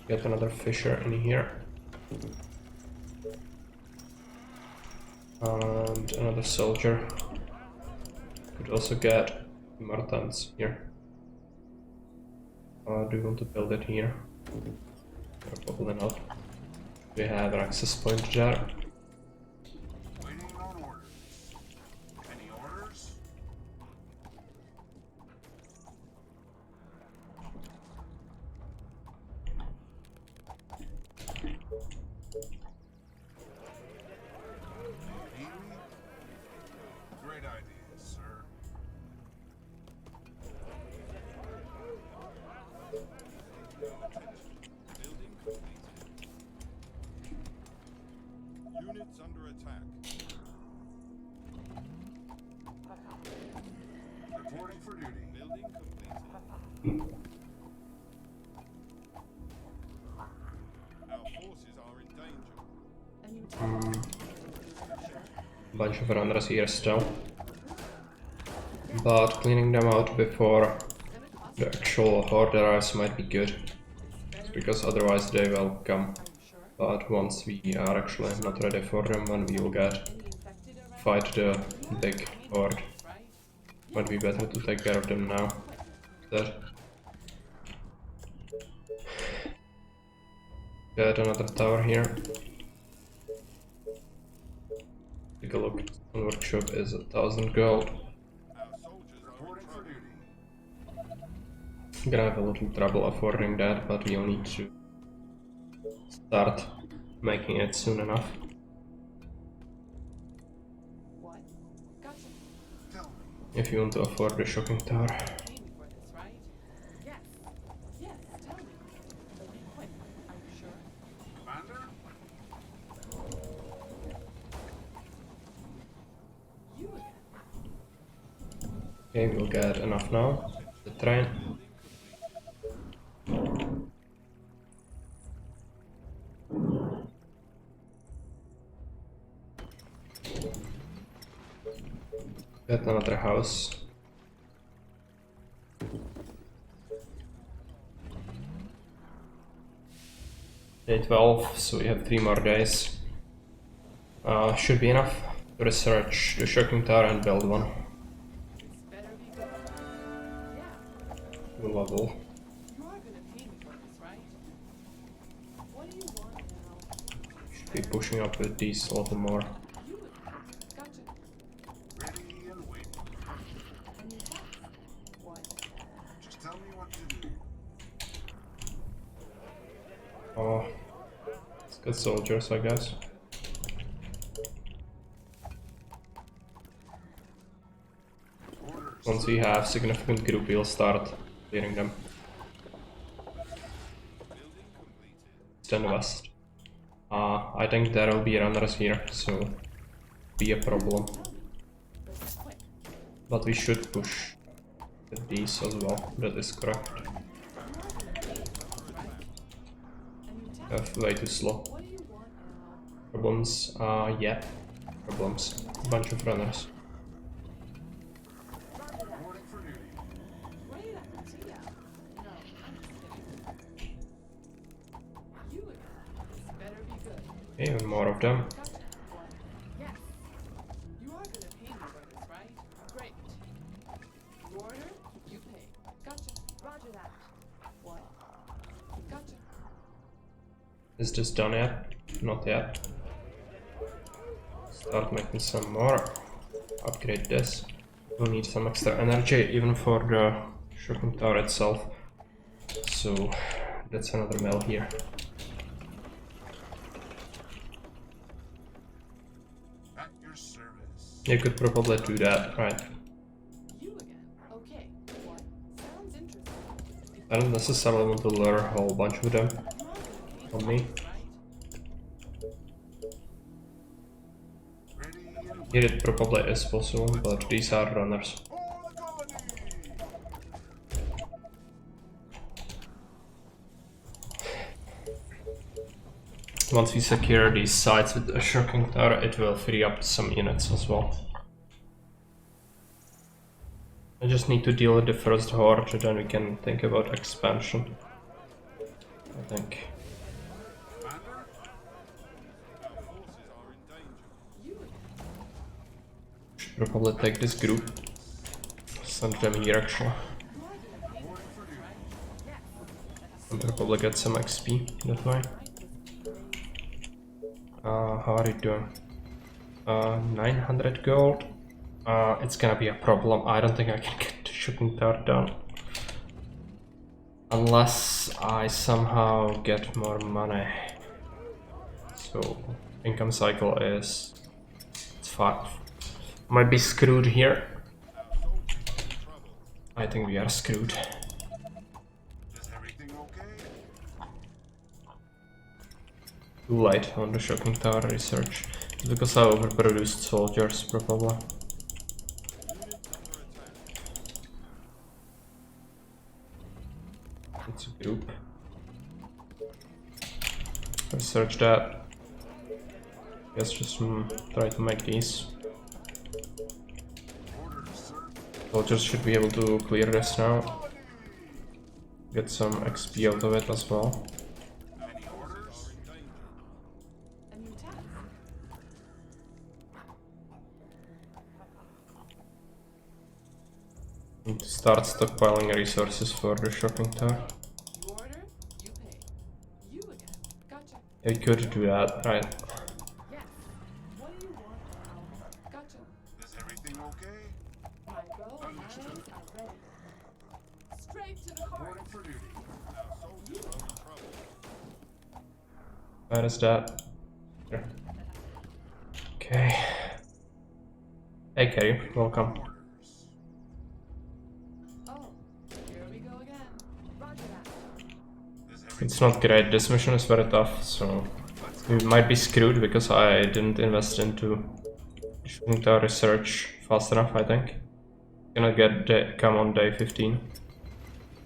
Get another fisher in here. And another soldier. Could also get more tents here. Do you want to build it here? Probably not. We have an access point there. Waiting on orders. Any orders? Do you need me? Great idea, sir. Units under attack. Reporting for duty. Building completed. Our forces are in danger. A new task. Bunch of runners here still. But cleaning them out before the actual horde arrives might be good. Because otherwise they will come. But once we are actually not ready for them, when we will get fight the big horde, might be better to take care of them now. Get another tower here. Take a look. One workshop is 1,000 gold. Our soldiers are in Reporting for trouble. duty. Gonna have a little trouble affording that, but we'll need to start making it soon enough. What? Gotcha. Tell me. If you want to afford the shocking tower. Pay me for this, right? Yes. Yes, tell me. But be quick. Are you sure? Commander? You again. Okay, we'll get enough now. The train. Get another house. Day 12, so we have 3 more days. Should be enough to research the shocking tower and build one. This better be good. Yeah. New level. You are gonna pay me for this, right? What do you want now? Should be pushing up with these a little more. You again. Gotcha. Ready and waiting. A new task. What? Just tell me what to do. Oh, let's get soldiers, I guess. Orders. Once we have significant group, we'll start clearing them. Building completed. East and west. I think there will be runners here, so be a problem. Tell me. But be quick. But we should push with these as well. That is correct. You are gonna pay me for this, right? A new task. Way too slow. What do you want now? Problems. Yeah. Problems. Bunch of runners. Reporting for duty. Great idea. No, I'm just kidding. You again. This better be good. Even more of them. Gotcha. What? Yes. Is this done yet? Not yet. Start making some more. Upgrade this. We'll need some extra energy even for the shocking tower itself. So that's another mill here. At your service. You could probably do that, right? You again. Okay. What? Sounds interesting. I don't necessarily want to lure a whole bunch of them on me. Ready and Here it probably is possible, but these are runners. for the colony. Once we secure these sites with a shocking tower, it will free up some units as well. I just need to deal with the first horde, then we can think about expansion. I think. Commander, Our forces are in danger. You again. Should probably take this group. Send them here actually. And probably get some XP that way. How are you doing? 900 gold. It's gonna be a problem. I don't think I can get the shooting tower done. Unless I somehow get more money. So, income cycle is... it's 5. Might be screwed here. I think we are screwed. is everything okay? Too late on the shocking tower research. It's because I overproduced soldiers, probably. It's a group. Research that. Guess just try to make these. Orders, sir. Soldiers should be able to clear this now. Get some XP out of it as well. Any orders? A new task. Need to start stockpiling resources for the shocking tower. You order, you pay. You again. Gotcha. I could do that, right? Yes. What do you want now? Gotcha. Is everything okay? My bow and arrows are ready. Straight to the heart. Reporting for duty. Our soldiers are in trouble. Where is that? Here. Okay. Hey Kerry, welcome. Orders. Oh, here we go again. Roger that. Is everything It's not great, this mission is very tough, so we might be screwed because I didn't invest into shooting tower research fast enough, I think. Gonna come on day 15.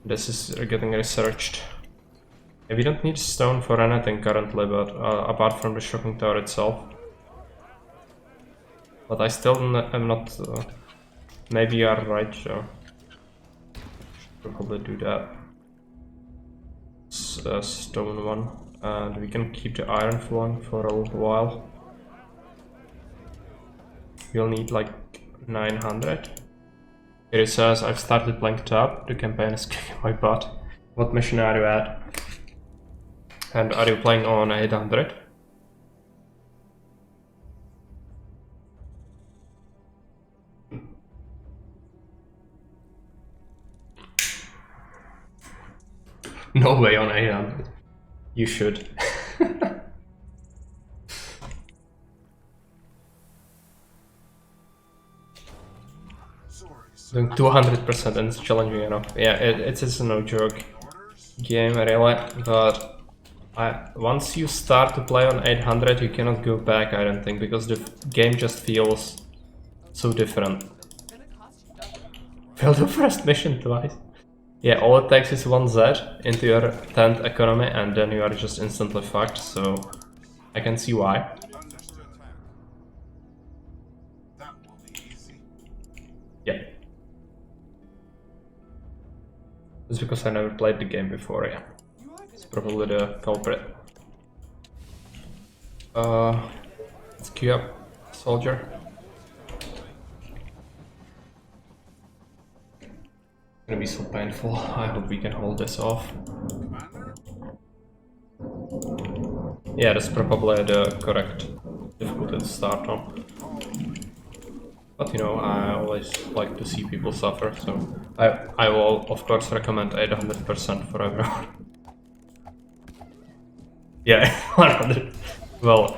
This is getting researched. Yeah, we don't need stone for anything currently, but apart from the shocking tower itself. But I still am not... maybe you are right, so... should probably do that. Stone one, and we can keep the iron flowing for a little while. We'll need like 900. Here it says I've started playing tab. The campaign is kicking my butt. What mission are you at? And are you playing on 800? No way on 800. You should. sorry, sir. Doing 200% and it's challenging enough. Yeah, it is no joke Orders? game really, but once you start to play on 800 you cannot go back, I don't think, because the game just feels so different. It's gonna cost you double. Failed the first mission twice. Yeah, all it takes is 1Z into your tent economy and then you are just instantly fucked, so I can see why. Understood. That will be easy. Yeah. It's because I never played the game before, yeah. You are gonna It's probably the culprit. Let's queue up, soldier. It's gonna be so painful. I hope we can hold this off. Commander? Yeah, that's probably the correct difficulty to start on. But you know, I always like to see people suffer, so I will of course recommend 800% for everyone. Yeah, 100. Well,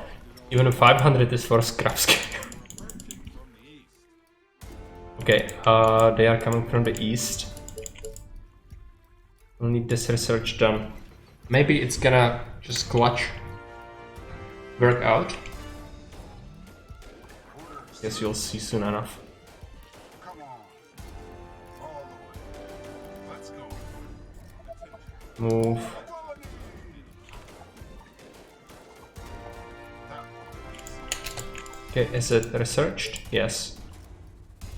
even 500 is for scrap scale. Okay, they are coming from the east. We'll need this research done. Maybe it's gonna just clutch work out. Guess you'll see soon enough. Come on. All the way. Let's go. Move. Colony! That one. Okay, is it researched? Yes.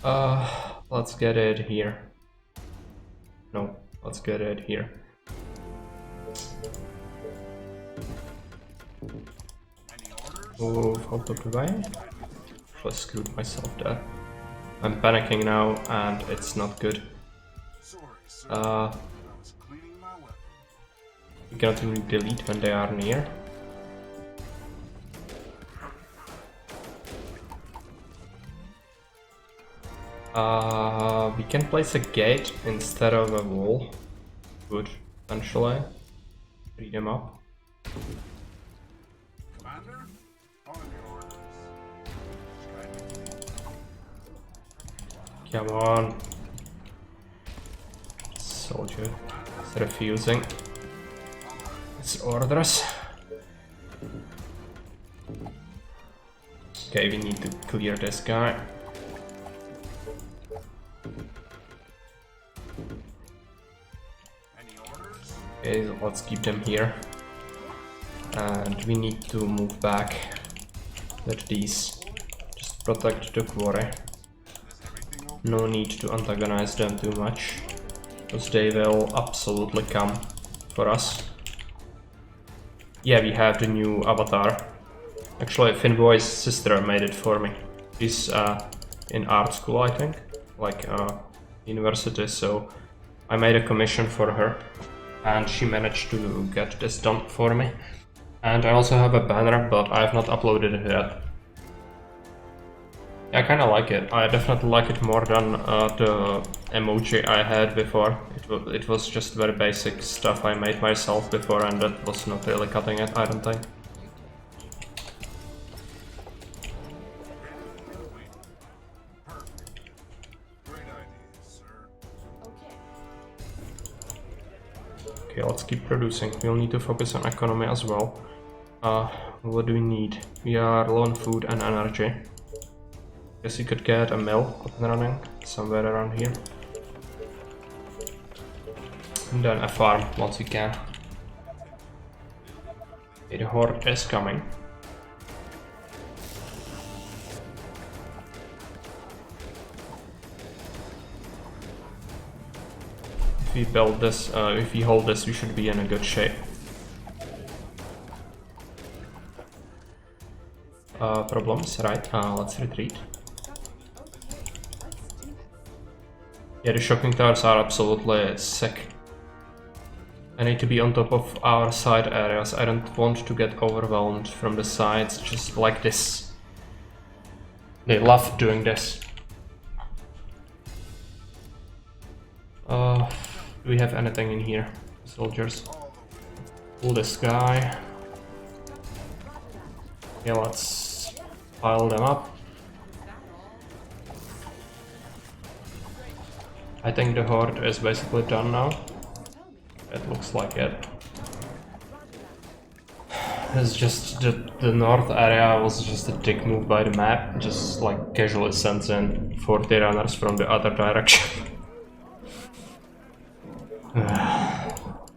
Let's get it here. No, let's get it here. Any orders? Move out of the way. I screwed myself there. I'm panicking now, and it's not good. Sorry, sir. Uh, I was cleaning my weapon. you cannot even delete when they are near. We can place a gate instead of a wall. Good, eventually. Free them up. Commander, on your orders. Come on. Soldier is refusing his orders. Okay, we need to clear this guy. Any orders? Okay, let's keep them here. And we need to move back with these. Just protect the quarry. Is everything okay? No need to antagonize them too much, because they will absolutely come for us. Yeah, we have the new avatar. Actually, Finboy's sister made it for me. She's in art school, I think, like university, so I made a commission for her, and she managed to get this done for me. And I also have a banner, but I have not uploaded it yet. I kinda like it. I definitely like it more than the emoji I had before. It was just very basic stuff I made myself before, and that was not really cutting it, I don't think. Great idea, sir. Okay. Okay, let's keep producing. We'll need to focus on economy as well. What do we need? We are low on food and energy. Guess you could get a mill up and running somewhere around here. And then a farm once you can. Okay, the horde is coming. If we build this, if we hold this, we should be in a good shape. Problems, right? Let's retreat. Yeah, the shocking towers are absolutely sick. I need to be on top of our side areas. I don't want to get overwhelmed from the sides, just like this. They love doing this. Do we have anything in here? Soldiers. Pull this guy. Yeah, let's pile them up. I think the horde is basically done now. It looks like it. It's just the north area was just a dick move by the map, just like casually sends in 40 runners from the other direction.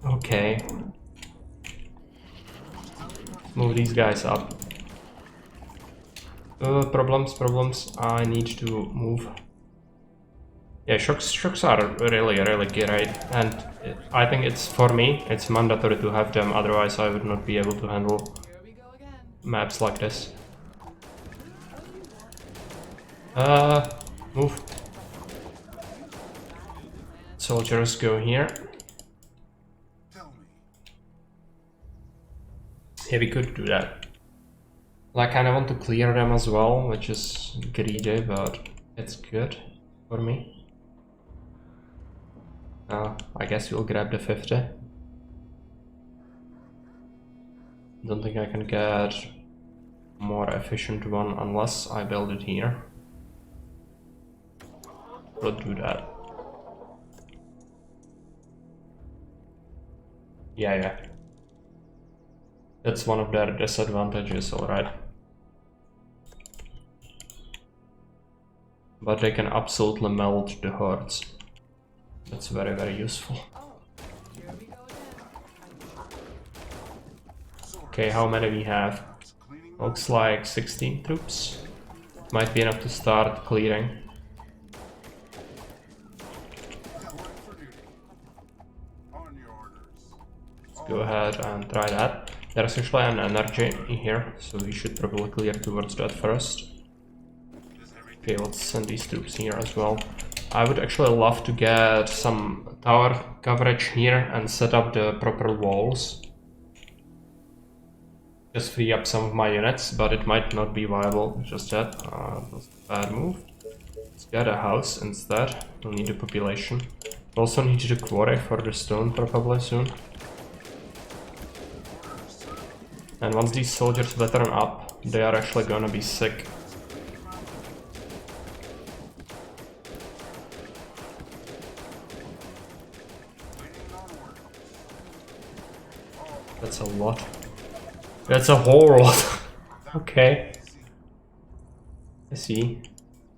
Okay. Move these guys up. Problems. I need to move. Yeah, shocks are really great, and I think it's, for me, it's mandatory to have them, otherwise I would not be able to handle Here we go again. maps like this. Move. Soldiers go here. Tell me. Yeah, we could do that. Like, I kind of want to clear them as well, which is greedy, but it's good for me. I guess we'll grab the 50. Don't think I can get more efficient one unless I build it here. We'll do that. Yeah. That's one of their disadvantages, alright. But they can absolutely melt the hordes. That's very, very useful. Oh, here we go again. Okay, how many we have? Looks like 16 troops. Might be enough to start clearing. Let's go ahead and try that. There's actually an energy in here, so we should probably clear towards that first. Okay, let's send these troops here as well. I would actually love to get some tower coverage here and set up the proper walls. Just free up some of my units, but it might not be viable just yet. That's a bad move. Let's get a house instead. We'll need a population. Also need the quarry for the stone probably soon. And once these soldiers veteran up, they are actually gonna be sick. That's a lot. That's a whole lot. Okay. I see.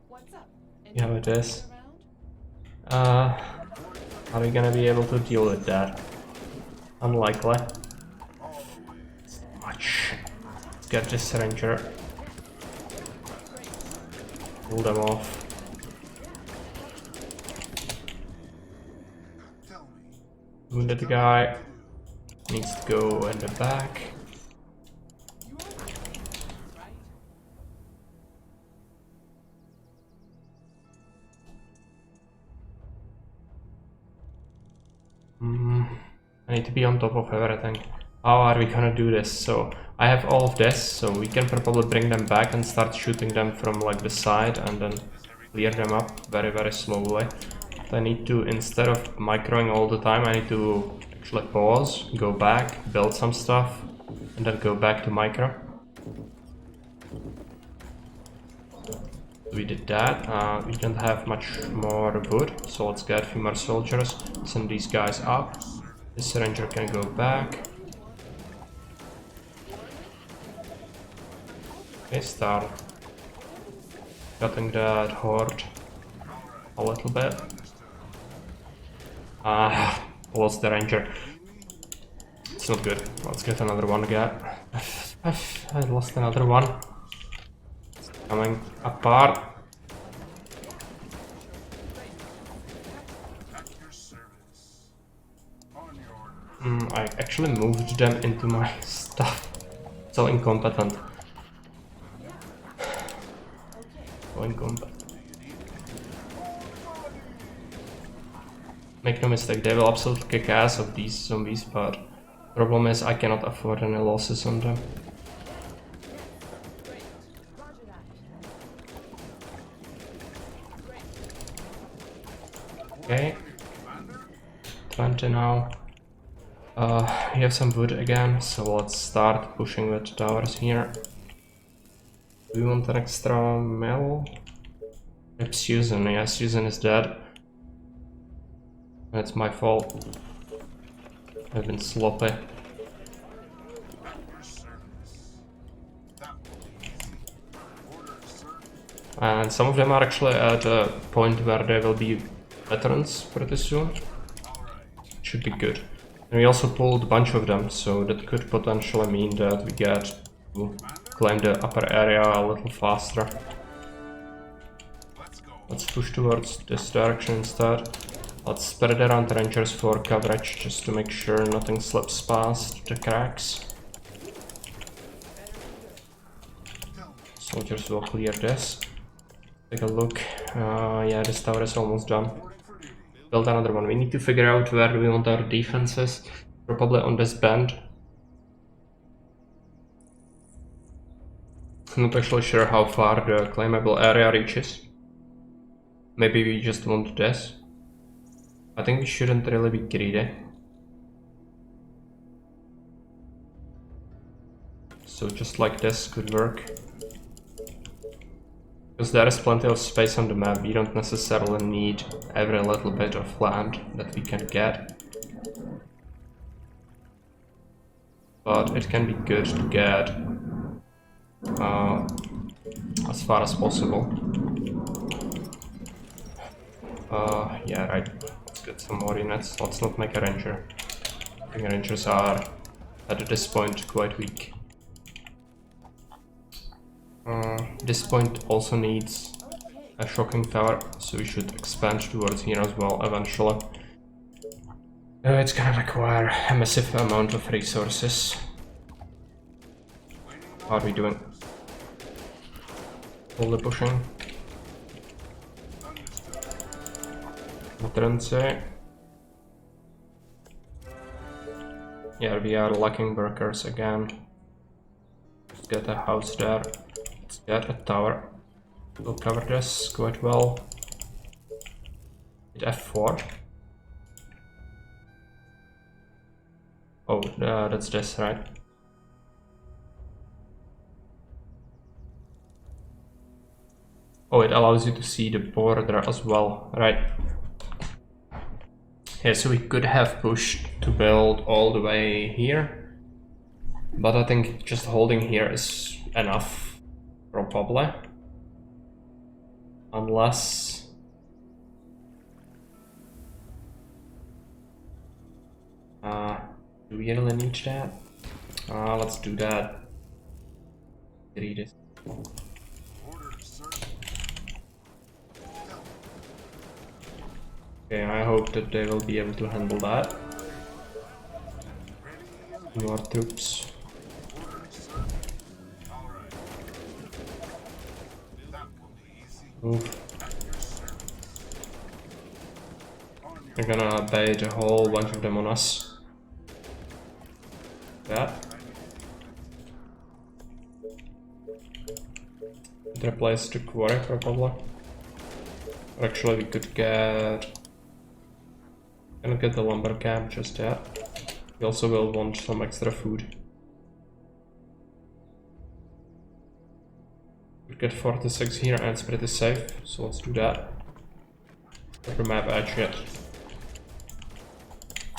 What's up? Yeah, how it is. Around? Are we gonna be able to deal with that? Unlikely. Much. Let's get this ranger. Pull them off. Wounded guy. Needs to go in the back. I need to be on top of everything. How are we gonna do this? So I have all of this, so we can probably bring them back and start shooting them from like the side and then clear them up very, very slowly. I need to, instead of microing all the time, I need to actually pause, go back, build some stuff, and then go back to micro. We did that. We don't have much more wood, so let's get a few more soldiers, send these guys up. This ranger can go back. Okay, start cutting that horde a little bit. Lost the ranger. It's not good. Let's get another one again. I lost another one. It's coming apart. I actually moved them into my stuff. So incompetent. So incompetent. Make no mistake, they will absolutely kick ass of these zombies, but problem is I cannot afford any losses on them. Okay. 20 now. We have some wood again, so let's start pushing with towers here. Do we want an extra mill? It's Susan, yeah, Susan is dead. That's my fault. I've been sloppy. And some of them are actually at a point where they will be veterans pretty soon. Should be good. And we also pulled a bunch of them, so that could potentially mean that we get to claim the upper area a little faster. Let's push towards this direction instead. Let's spread around rangers for coverage, just to make sure nothing slips past the cracks. Soldiers will clear this. Take a look. Yeah, this tower is almost done. Build another one. We need to figure out where we want our defenses. Probably on this bend. not actually sure how far the claimable area reaches. Maybe we just want this. I think we shouldn't really be greedy. So just like this could work. Because there is plenty of space on the map, we don't necessarily need every little bit of land that we can get. But it can be good to get as far as possible. Yeah, right. Let's get some more units. Let's not make a ranger. I think rangers are at this point quite weak. This point also needs a shocking tower, so we should expand towards here as well eventually. It's gonna require a massive amount of resources. How are we doing? Fully pushing. Veterancy. Yeah, we are lacking workers again. Let's get a house there. Let's get a tower. We'll cover this quite well. Hit F4. Oh, that's this, right? Oh, it allows you to see the border as well, right? Yeah, so we could have pushed to build all the way here, but I think just holding here is enough, probably. Unless... do we really need that? Let's do that. Read it. Okay, I hope that they will be able to handle that. More troops. Move. They're gonna bait a whole bunch of them on us. Yeah. Replace the quarry probably. Or actually we could get... Gonna get the lumber camp just yet. We also will want some extra food. We get 46 here and it's pretty safe, so let's do that. Get the map edge yet.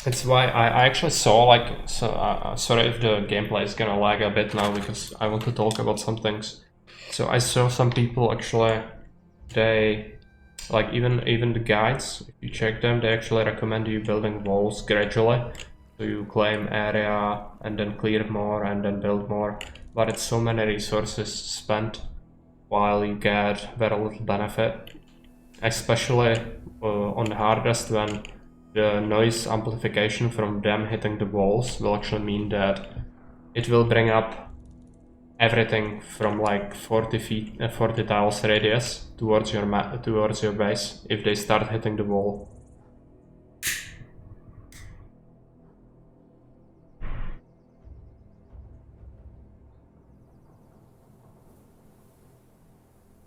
It's why I actually saw like, sorry if the gameplay is gonna lag a bit now because I want to talk about some things. So I saw some people actually, they, like even the guides, if you check them, they actually recommend you building walls gradually. So you claim area and then clear more and then build more. But it's so many resources spent while you get very little benefit. Especially on the hardest when the noise amplification from them hitting the walls will actually mean that it will bring up everything from like 40 tiles radius towards your base if they start hitting the wall.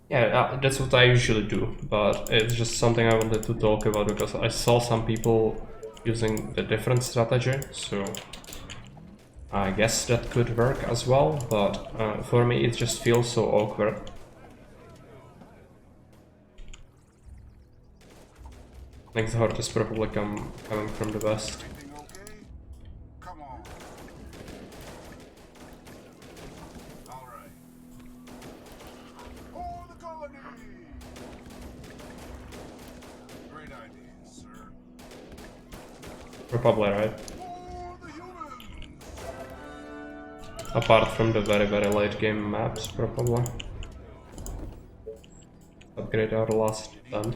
Yeah, that's what I usually do, but it's just something I wanted to talk about because I saw some people using the different strategy, so I guess that could work as well, but for me it just feels so awkward. Next horde is probably coming from the west. Probably right. Apart from the very late game maps, probably. Upgrade our last done.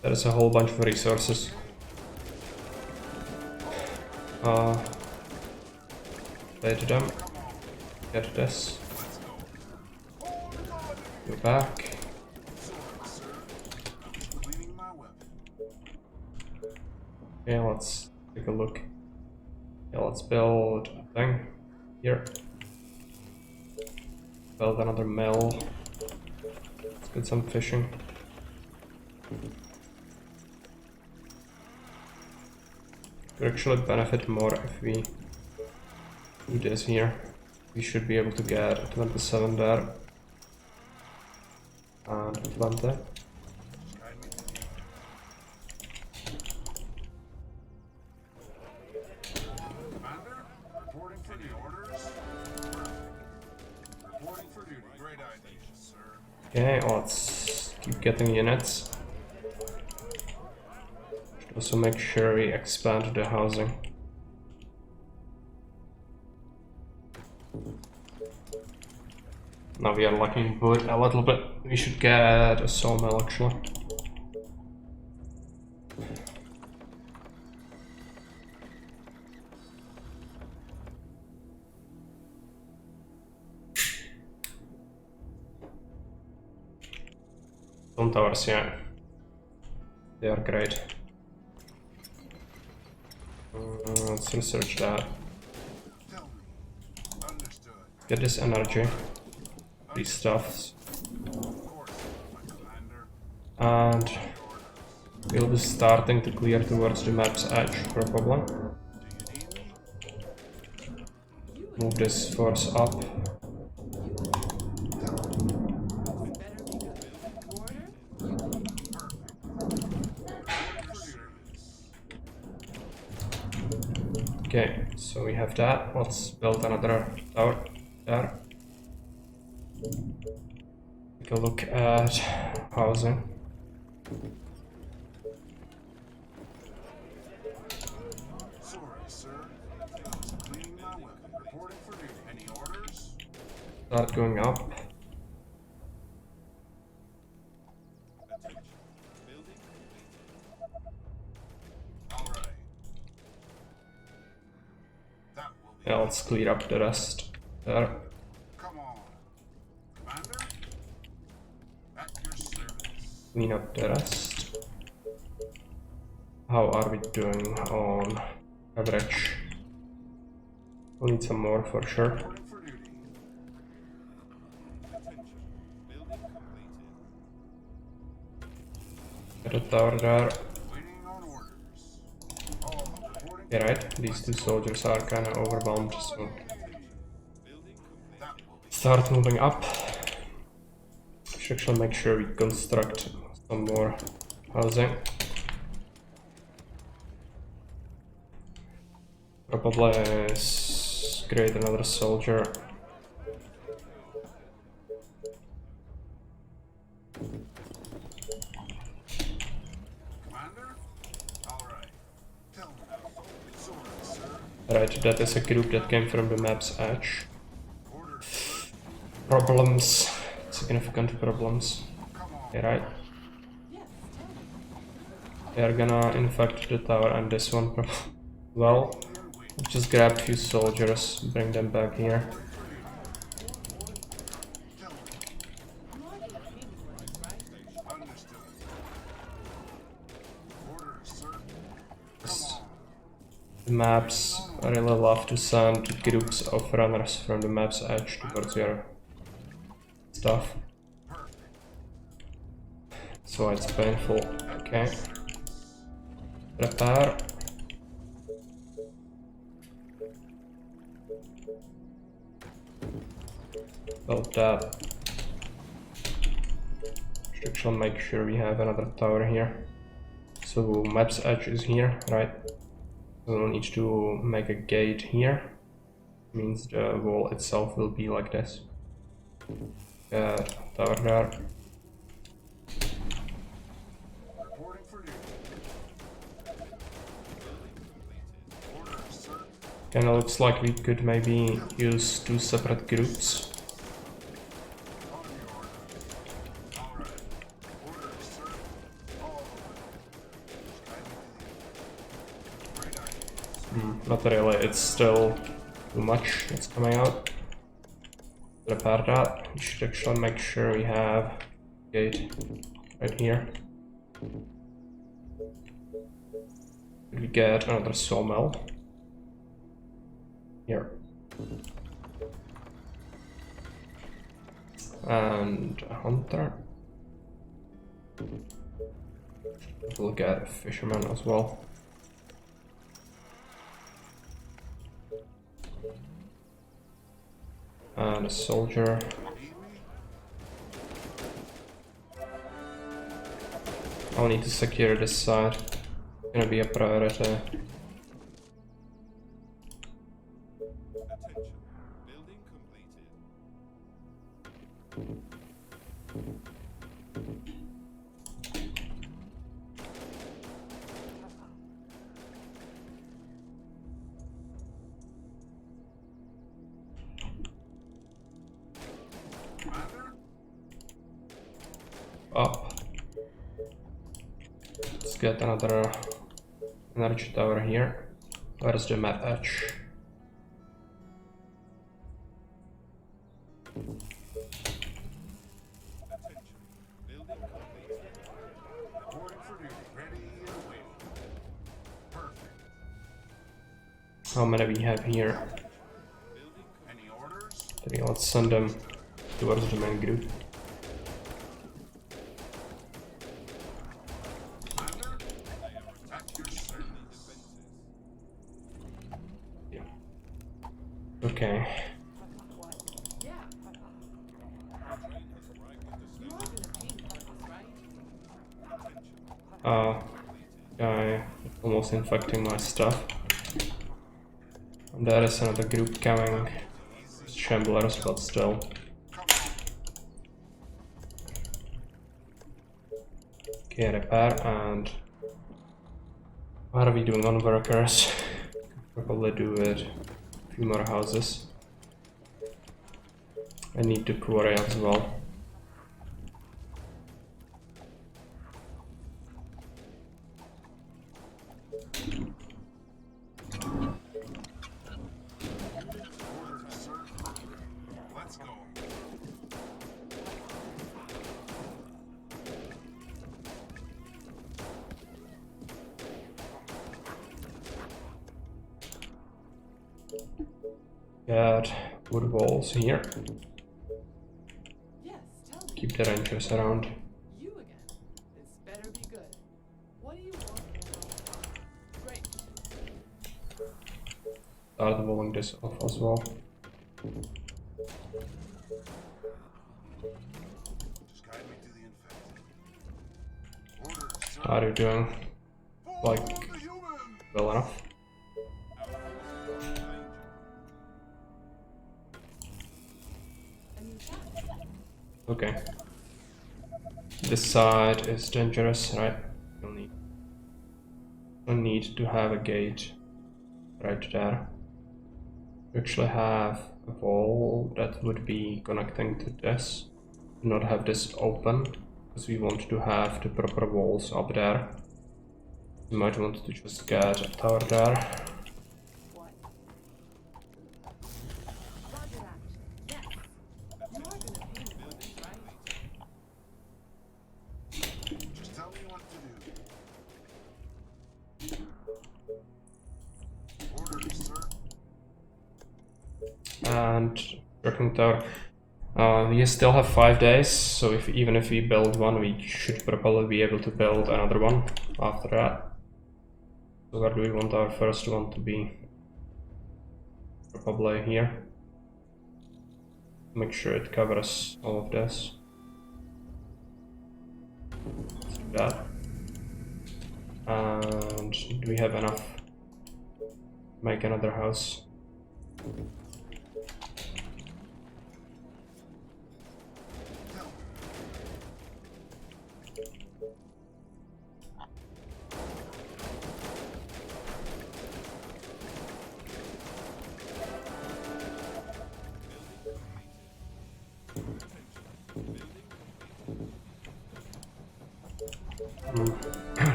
There is a whole bunch of resources. Bait them. Get this. Go back. Sorry, sir. I was cleaning my weapon. Okay, let's take a look. Yeah, let's build a thing here. Build another mill. Let's get some fishing. Could actually benefit more if we do this here. We should be able to get 27 there. And 20. Guide me to the Commander, reporting for the orders. Perfect. Reporting for duty. Great idea, sir. Okay, let's keep getting units. Should also make sure we expand the housing. Now we are lacking wood a little bit. We should get a sawmill actually. Stone towers, yeah. They are great. Let's research that. Tell me. Understood. Get this energy. These stuffs. Of course, my commander. And Orders. we'll be starting to clear towards the map's edge, probably. Do you need me? Move this force up. Better be good. Order? Okay, so we have that. Let's build another tower there. Take a look at housing. Sorry, sir. I was cleaning my weapon. Reporting for duty. Any orders? Start going up. Attention. Building completed. All right. That will be. Yeah, let's clear up the rest there. Come on, commander. At your service. Clean up the rest. How are we doing on average? We'll need some more for sure. Reporting for duty. Attention. Building completed. Get a tower there. Waiting on orders. All reporting. Yeah, right. These two soldiers are kind of overwhelmed, so Building complete. That will be. start moving up. Should actually make sure we construct some more housing. Probably create another soldier. Commander? Alright. Tell me. Sorry, sir. Right, that is a group that came from the map's edge. Orders, sir. Problems. Significant problems. Come on. Okay, right. Yes, tell me. They are gonna infect the tower and this one. Well, just grab a few soldiers, bring them back here. Tell me. You are the opinion ones, right? Understood. Orders, sir. Come on. The maps really love to send groups of runners from the map's edge towards your stuff. Perfect. So it's painful. Okay. Prepare. Build that. Should actually make sure we have another tower here. So map's edge is here, right? So we'll need to make a gate here. Means the wall itself will be like this. Tower there. Reporting for duty. Orders, sir. Kinda looks like we could maybe use two separate groups. On your orders. Alright. Orders, sir. All over. Great idea. Not really, it's still too much that's coming out. repair that. We should actually make sure we have gate right here. Could we get another sawmill? Here. And a hunter. We'll get a fisherman as well. And a soldier. I'll need to secure this side. It's gonna be a priority. Attention. Building completed. Commander? Up. Let's get another energy tower here. Where's the map edge? Attention. Building completed. Reporting for duty. Ready and waiting. Perfect. How many we have here? Building Any orders? Okay, let's send them towards the main group. Commander? They are At your attacking service. defenses. Okay. Yeah, Train has arrived at the you are station. gonna paint this, right? Attention. Guy almost infecting my stuff. And there is another group coming. Shamblers, but still. Come Okay, repair and what are we doing on workers? Probably do it. A few more houses. I need to quarry as well. Orders, sir. Let's go. Got wood walls here. Yes, tell me. Keep the rangers around. You again. This better be good. What do you want? Great. Start walling this off as well. Just guide me to the infected. Orders, sir. How are you doing? For Like, the human! well enough. A new task. Okay. This side is dangerous, right? We'll need to have a gate right there. We actually have a wall that would be connecting to this. Not have this open, because we want to have the proper walls up there. We might want to just get a tower there. What? Roger that. Yes. You are gonna paint this, right? Just tell me what to do. Orders, sir. And working tower. We still have 5 days, so even if we build one, we should probably be able to build another one after that. So where do we want our first one to be? Probably here. Make sure it covers all of this. Let's do that. And do we have enough? Make another house.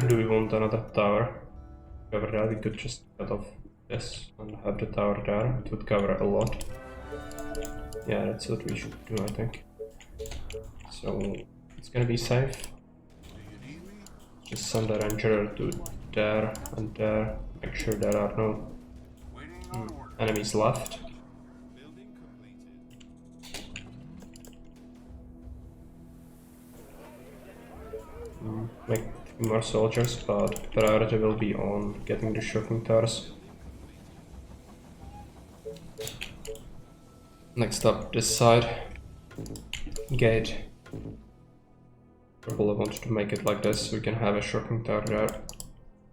Do we want another tower? Cover that, we could just cut off this and have the tower there. It would cover a lot. Yeah, that's what we should do, I think. So it's gonna be safe. Do you need me? Just send the ranger to there and there. Make sure there are no Waiting on order. enemies left. Building completed. Make more soldiers, but priority will be on getting the shocking towers. Next up, this side. Gate. Probably wanted to make it like this so we can have a shocking tower there.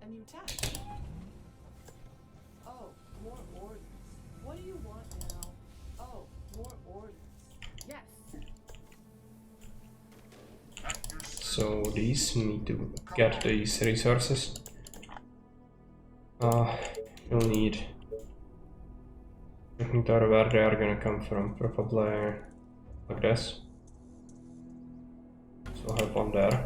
A new task. Oh, more orders. What do you want now? Oh, more orders. Yes. At your service. So these need to get these resources. You'll need shocking tower where they are gonna come from, probably like this. So have one there.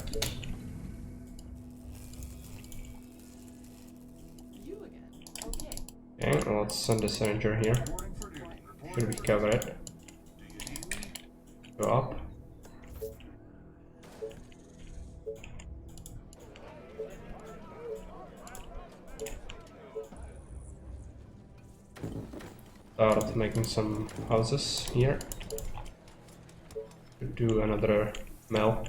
You again. Okay. Okay, let's send this ranger here. Reporting for duty. Should Reporting we for cover duty. it? Do you need me? Go up. Start making some houses here. Do another mill.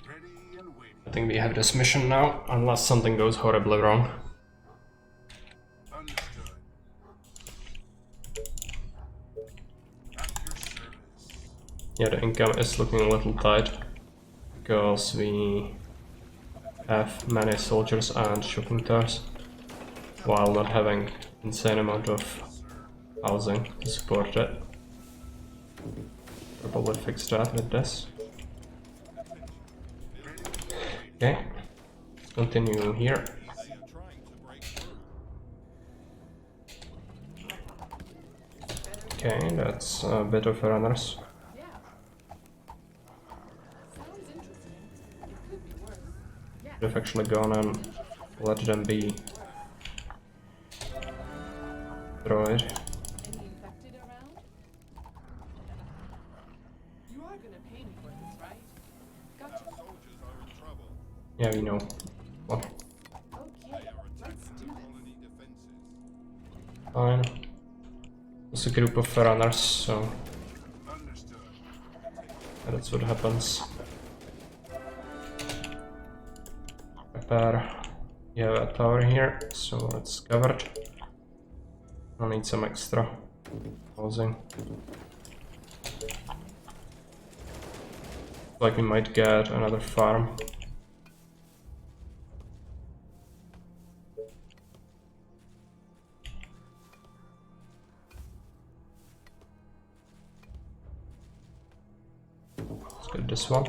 Ready and waiting. I think we have this mission now, unless something goes horribly wrong. Understood. At your service. Yeah, the income is looking a little tight because we have many soldiers and shooting towers while not having insane amount of housing to support it. Probably fix that with this. Okay, let's continue here. They are trying to break through. Okay, that's a bit of runners. Yeah. Sounds interesting. It could be worse. Yes. We've actually gone and let them be destroyed. Any infected around? You are gonna pay me for this, right? Gotcha. Soldiers are in trouble. Yeah, we know. Well, Okay, They are let's attacking do the this. colony defenses. fine. It's a group of runners, so Understood. that's what happens. Prepare. You have a tower here, so it's covered. I'll need some extra housing. Like we might get another farm. Let's get this one.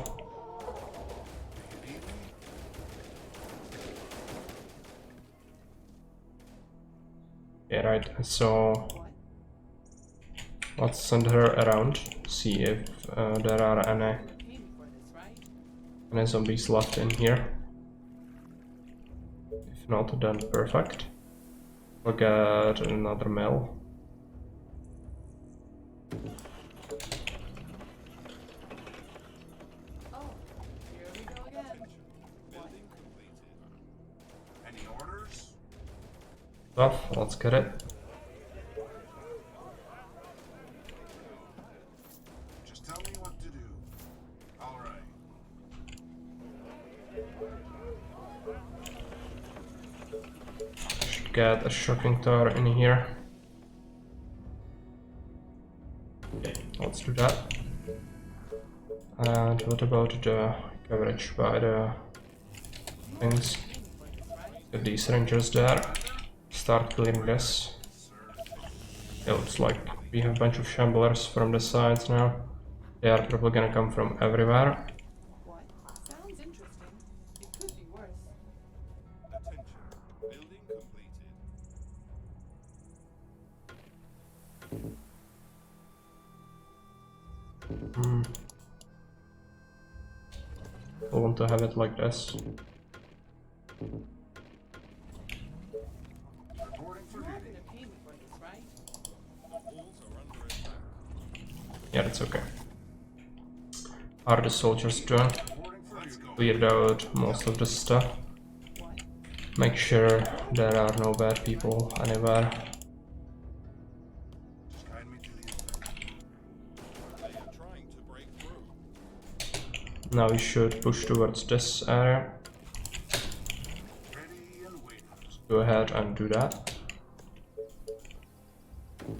Yeah, right. So let's send her around, see if there are any You're gonna pay me for this, right? any zombies left in here. If not, then perfect. We'll get another mill. Oh, here we go again. Building completed. Any orders? Stuff, let's get it. Just tell me what to do. All right. Should get a shocking tower in here. Okay, let's do that. And what about the coverage by the things? Get these rangers there. Start clearing this. It looks like we have a bunch of shamblers from the sides now. They are probably gonna come from everywhere. What? Sounds interesting. It could be worse. Attention. Building completed. I want to have it like this. Reporting for You are duty. gonna pay me for this, right? walls are under attack. Yeah, that's okay. Are the soldiers done? Reporting for duty. Cleared out most of the stuff. Make sure there are no bad people anywhere. Just guide me to the infected. They are trying to break through. Now we should push towards this area. Ready and waiting. Go ahead and do that. Do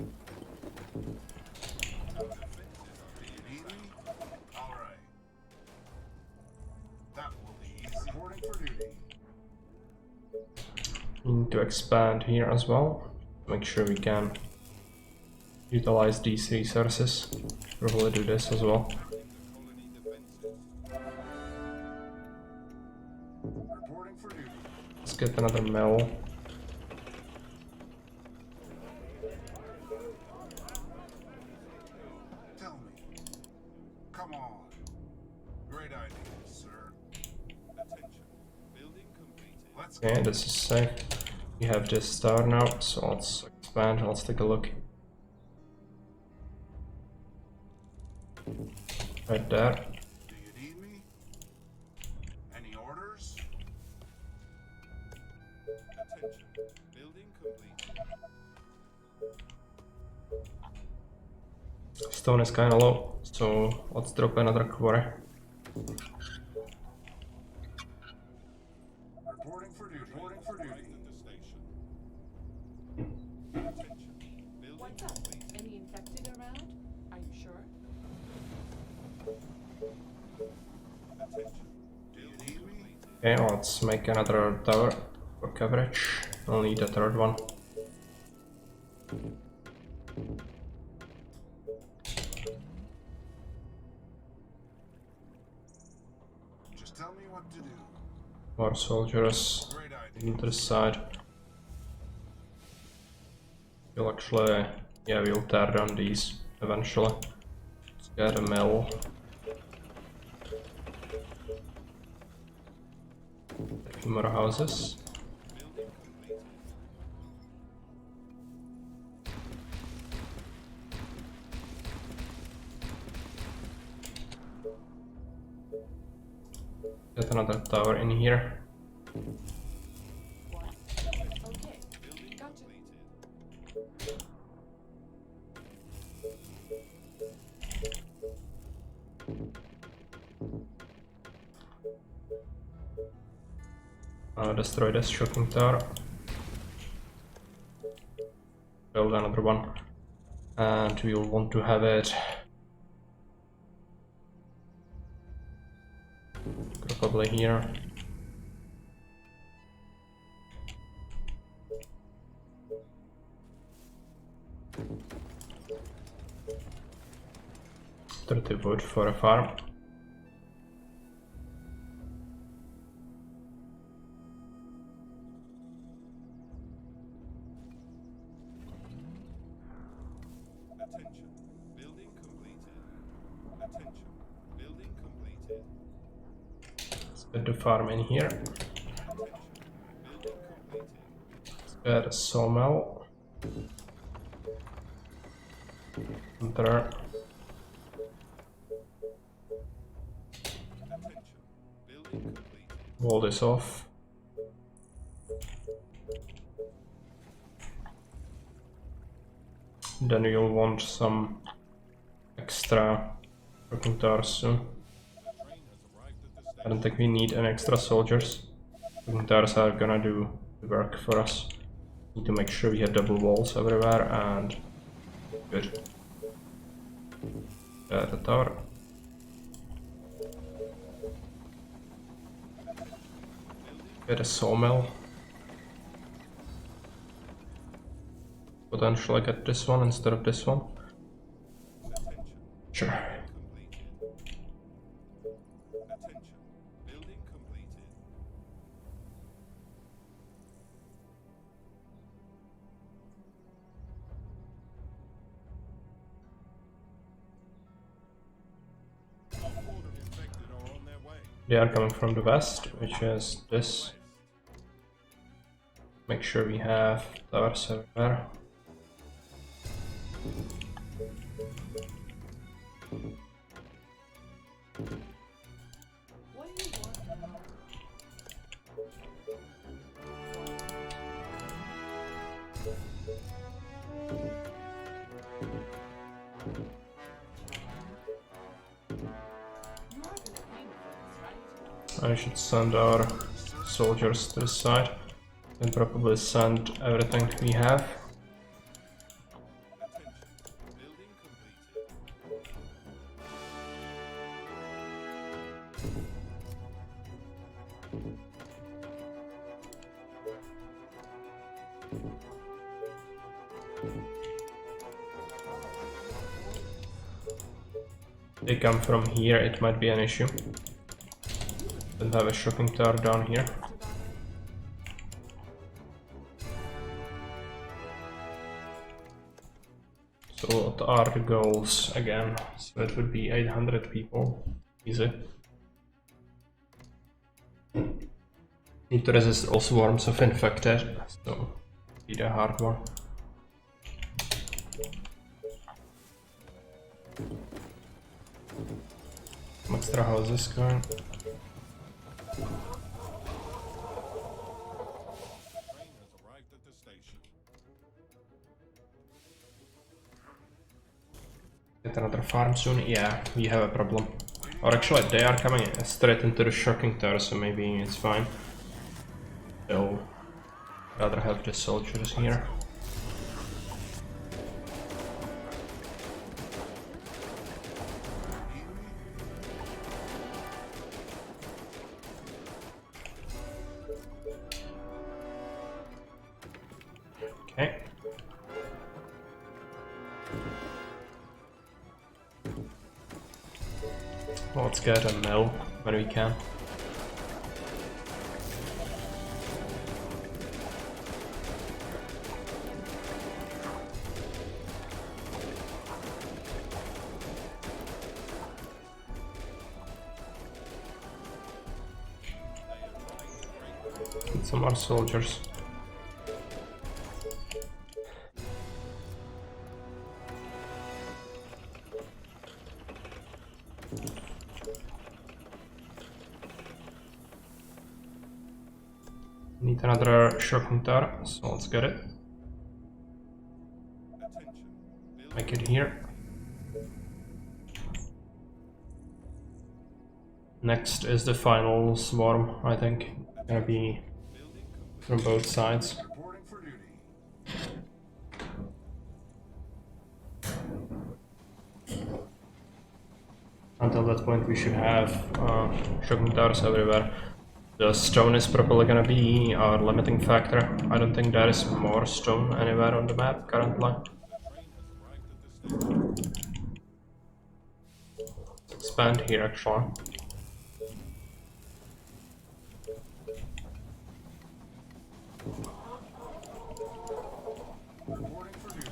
you need me? Alright. That will be easy. Reporting for duty. We need to expand here as well. Make sure we can utilize these resources. Probably do this as well. Colony defenses. Reporting for duty. Let's get another mill. Tell me. Come on. Great idea, sir. Attention. Building completed. Let's go. Okay, this is safe. We have this star now, so let's expand. Let's take a look. Right there. Do you need me? Any orders? Attention. Building completed. Stone is kinda low, so let's drop another quarry. Reporting for duty. Reporting for duty. Arrived at the station. Attention. Building What's up? completed. Any infected around? Are you sure? Attention. Do you need me? Okay, let's make another tower for coverage. We'll need a third one. Just tell me what to do. More soldiers Great idea. into this side. We'll actually, yeah, we'll tear down these eventually. Let's get a mill. A few more houses. Building completed. Get another tower in here. Okay. Building Gotcha. completed. Destroy this shocking tower. Build another one. And we will want to have it probably here. Dirty wood for a farm. Attention. Building completed. Attention. Building completed. Let's get the farm in here. Attention. Building completed. Let's get a sawmill. There. Attention. Building completed. Wall this off. Then you'll want some extra working towers soon. The train has arrived at the I station. don't think we need any extra soldiers. Working towers are gonna do the work for us. Need to make sure we have double walls everywhere and good. The tower. Get a sawmill. Potentially get this one instead of this one. Attention. Sure. Completed. Attention. Building completed. A horde of infected are on their way. They are coming from the west, which is this. Make sure we have towers everywhere. What do you want? You are gonna pay me for this, right? I should send our soldiers to the side and probably send everything we have. Attention. Building completed. They come from here, it might be an issue. Don't have a shopping tower down here. So what are the goals again? So it would be 800 people. Easy. Need to resist all swarms of infected, so be the hard one. Some extra houses going. Train has arrived at the station. Get another farm soon? Yeah, we have a problem. Or actually, they are coming straight into the shocking tower, so maybe it's fine. They'll rather have the soldiers here. Okay. Let's get a mill when we can. Get some more soldiers. Need another shocking tower, so let's get it. Attention. Building Make it here. Next is the final swarm, I think. Gonna be building complete. from both sides. Reporting for duty. Until that point we should have shocking towers everywhere. The stone is probably gonna be our limiting factor. I don't think there is more stone anywhere on the map currently. The train has arrived at the station. Expand here actually. Reporting for duty.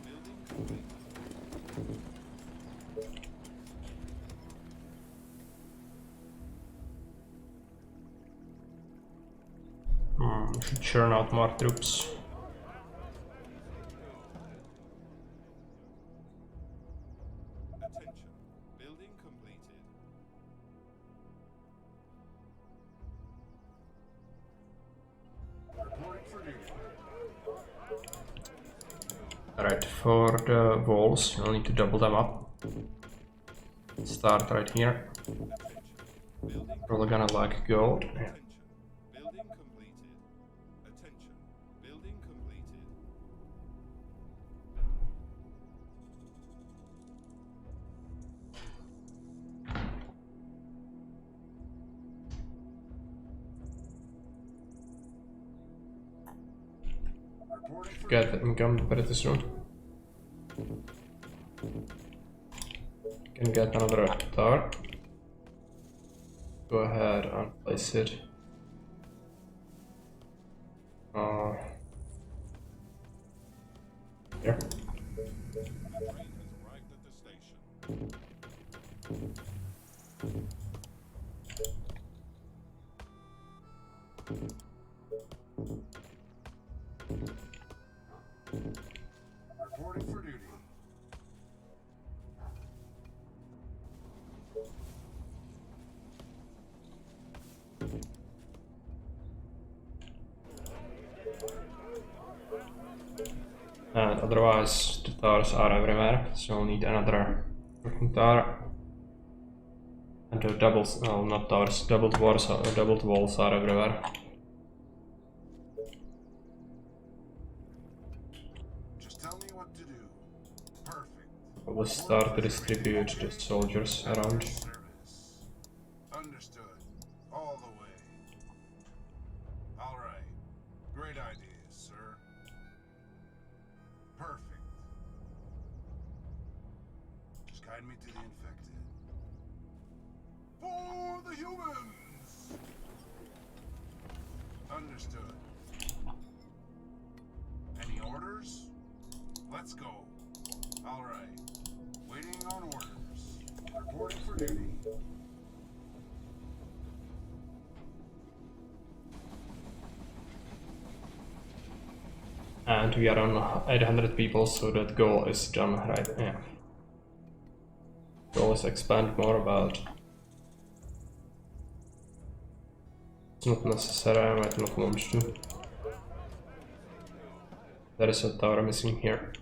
Building complete. We should churn out more troops. Attention. Building completed. Reporting for duty. Alright, for the walls, you'll need to double them up. Start right here. Building Probably gonna lack gold. Yeah. attention. Building completed. Attention. Building completed. Reporting for Get income pretty soon. Can get another tower. Go ahead and place it. Here. The train has arrived at the station. Reporting for duty. And otherwise, the towers are everywhere, so we'll need another working tower. And the doubles, well, not towers, doubled walls are everywhere. Just tell me what to do. Perfect. We'll start to distribute the soldiers around. Service. Understood. All the way. All right. Great ideas, sir. Perfect. Just guide me to the infected. For the humans! Understood. Any orders? Let's go. All right. Waiting on orders. Reporting for duty. And we are on 800 people, so that goal is done, right? Yeah. Goal is expand more, but it's not necessary, I might not want to. There is a tower missing here.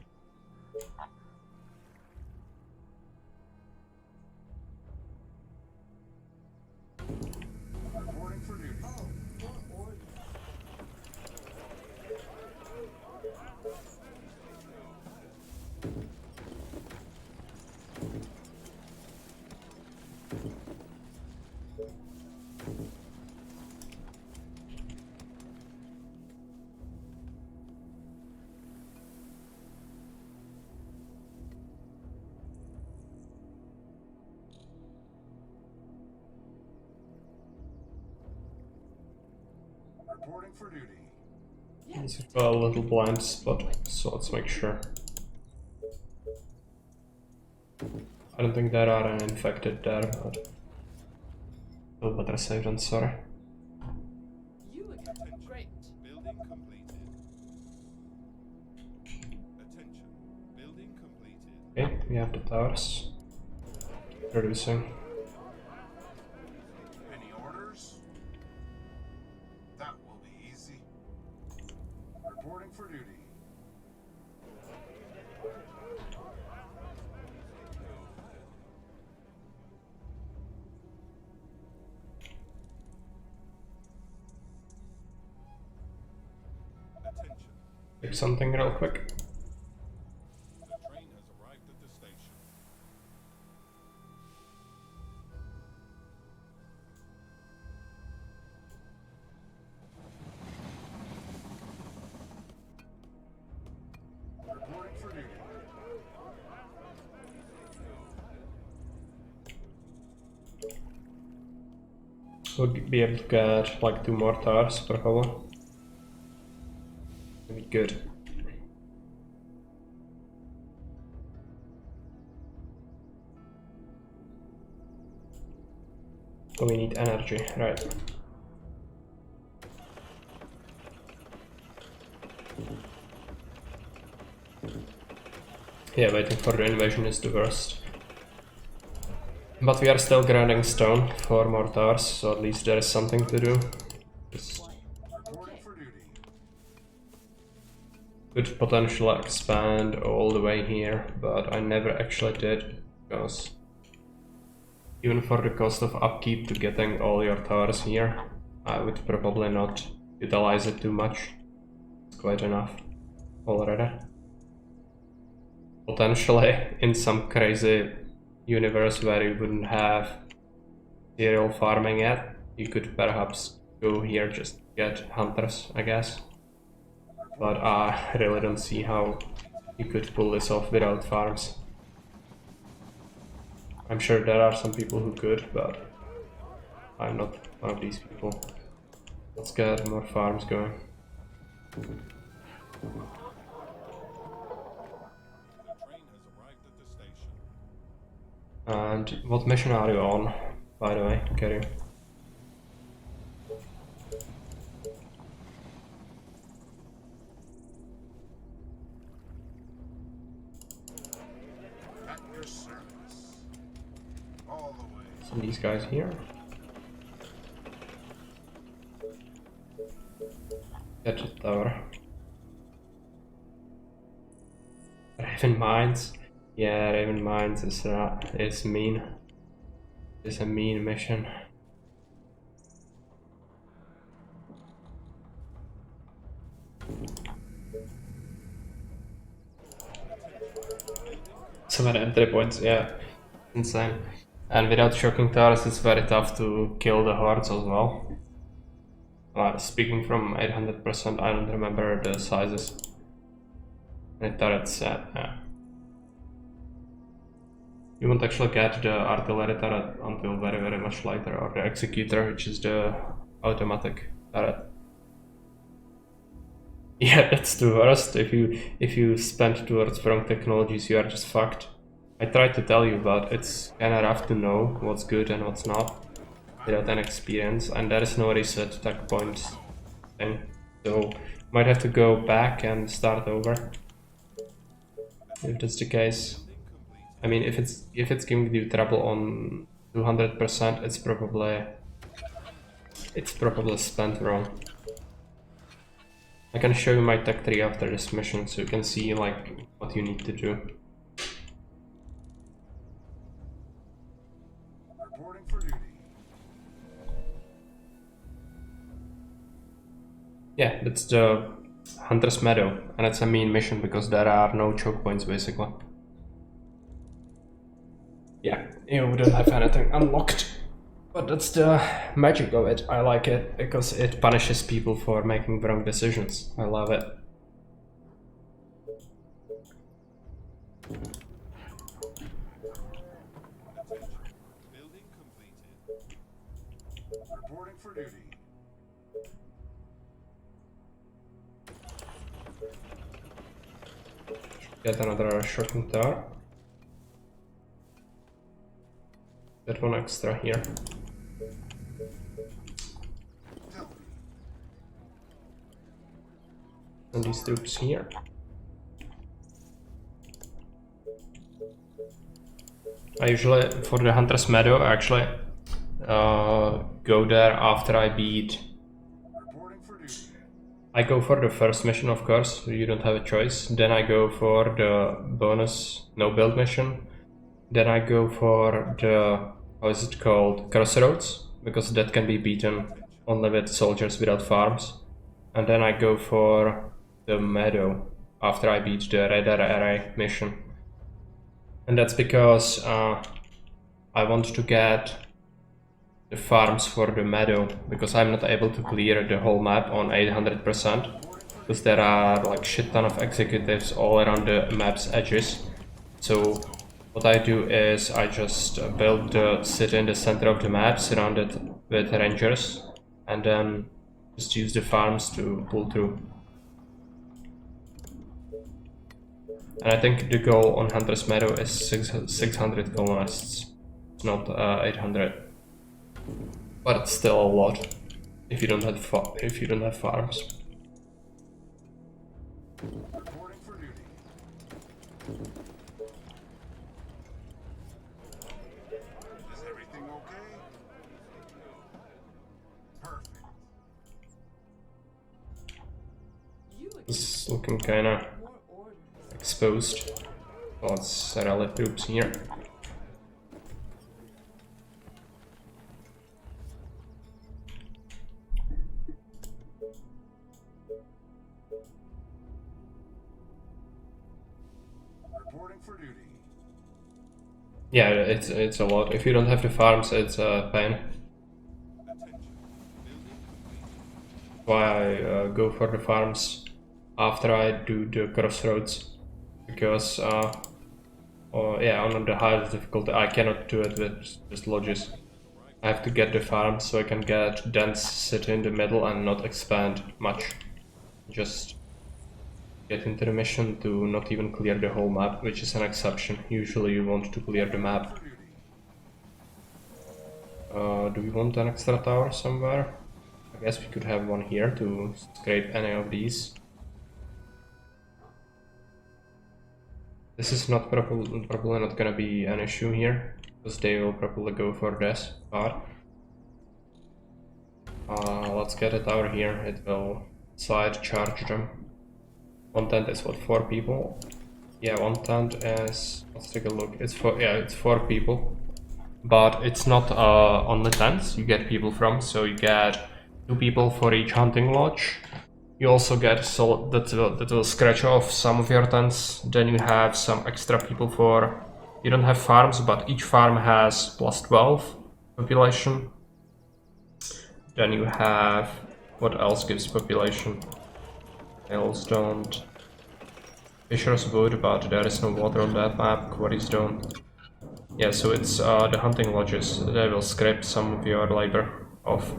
Reporting for duty. Reporting for duty. This is a little blind spot, so let's make sure. I don't think there are any infected there, but still better safe than sorry. You again. Great. Building completed. Attention. Building completed. Okay, we have the towers. Producing. Any orders? That will be easy. Reporting for duty. Attention. Pick something real quick. The train has arrived at the station. Reporting for duty. We'll be able to get like 2 more towers per hour. Maybe good. So we need energy, right? Yeah, waiting for the invasion is the worst. But we are still grinding stone for more towers, so at least there is something to do. Just Reporting for duty. could potentially expand all the way here, but I never actually did, because even for the cost of upkeep to getting all your towers here, I would probably not utilize it too much. It's quite enough already. Potentially in some crazy universe where you wouldn't have serial farming yet, you could perhaps go here just to get hunters, I guess. But I really don't see how you could pull this off without farms. I'm sure there are some people who could, but I'm not one of these people. Let's get more farms going. The train has arrived at the station. And what mission are you on, by the way, Kerry? Send these guys here. Get the tower. Raven Mines. Yeah, Raven Mines is mean. It's a mean mission. So many entry points, yeah. Insane. And without shocking towers, it's very tough to kill the hordes as well. Speaking from 800%, I don't remember the sizes. The turrets, yeah. You won't actually get the artillery turret until very much later, or the executor, which is the automatic turret. Yeah, that's the worst. If you spend towards wrong technologies, you are just fucked. I tried to tell you, but it's kinda rough to know what's good and what's not without an experience, and there is no reset tech point thing. So might have to go back and start over if that's the case. I mean, if it's giving you trouble on 200%, it's probably spent wrong. I can show you my tech tree after this mission, so you can see like what you need to do. Reporting for duty. Yeah, that's the Hunter's Meadow, and it's a mean mission because there are no choke points basically. Yeah, you don't have anything unlocked. But that's the magic of it. I like it because it punishes people for making wrong decisions. I love it. Building completed. Reporting for duty. Get another shocking tower. Get one extra here. Tell me. And these troops here. I usually, for the Hunter's Meadow, I actually go there after I beat. Reporting for duty. I go for the first mission, of course, you don't have a choice. Then I go for the bonus no build mission. Then I go for the, how is it called, Crossroads, because that can be beaten only with soldiers without farms. And then I go for the Meadow after I beat the Radar Array mission. And that's because I want to get the farms for the Meadow, because I'm not able to clear the whole map on 800%, because there are like shit ton of executives all around the map's edges. So what I do is I just build the city in the center of the map, surrounded with rangers, and then just use the farms to pull through. And I think the goal on Hunter's Meadow is 600 colonists, not 800. But it's still a lot if you don't have farms. Reporting for duty. Is everything okay? Perfect. You This is looking kinda more orders. exposed. Let's set all the troops here. Reporting for duty. Yeah, it's a lot. If you don't have the farms, it's a pain. Why I go for the farms after I do the crossroads, because yeah, on the highest difficulty I cannot do it with just lodges. I have to get the farms so I can get dense city in the middle and not expand much. Just get into the mission to not even clear the whole map, which is an exception. Usually you want to clear the map. For duty. Do we want an extra tower somewhere? I guess we could have one here to scrape any of these. This is not probably not gonna be an issue here. because they will probably go for this part. Let's get it out here. It will side charge them. 1 tent is what, 4 people? Yeah, 1 tent is, let's take a look. It's 4 people. But it's not only tents you get people from, so you get 2 people for each hunting lodge. You also get that will scratch off some of your tents. Then you have some extra people for, you don't have farms, but each farm has plus 12 population. Then you have, what else gives population? Hills don't. Fishers wood, but there is no water on that map. Quarries don't. Yeah, so it's the hunting lodges. They will scrape some of your labor off.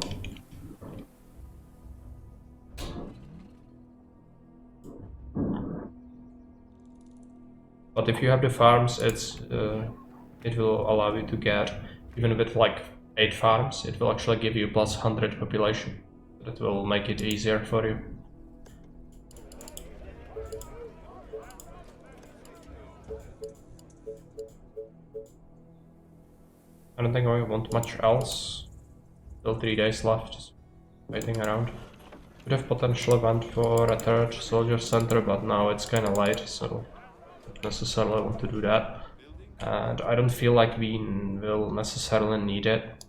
But if you have the farms, it will allow you to get, even with like 8 farms, it will actually give you plus 100 population. That will make it easier for you. I don't think I want much else. Still 3 days left, just waiting around. Could have potentially went for a 3rd soldier center, but now it's kinda late, so don't necessarily want to do that. And I don't feel like we will necessarily need it.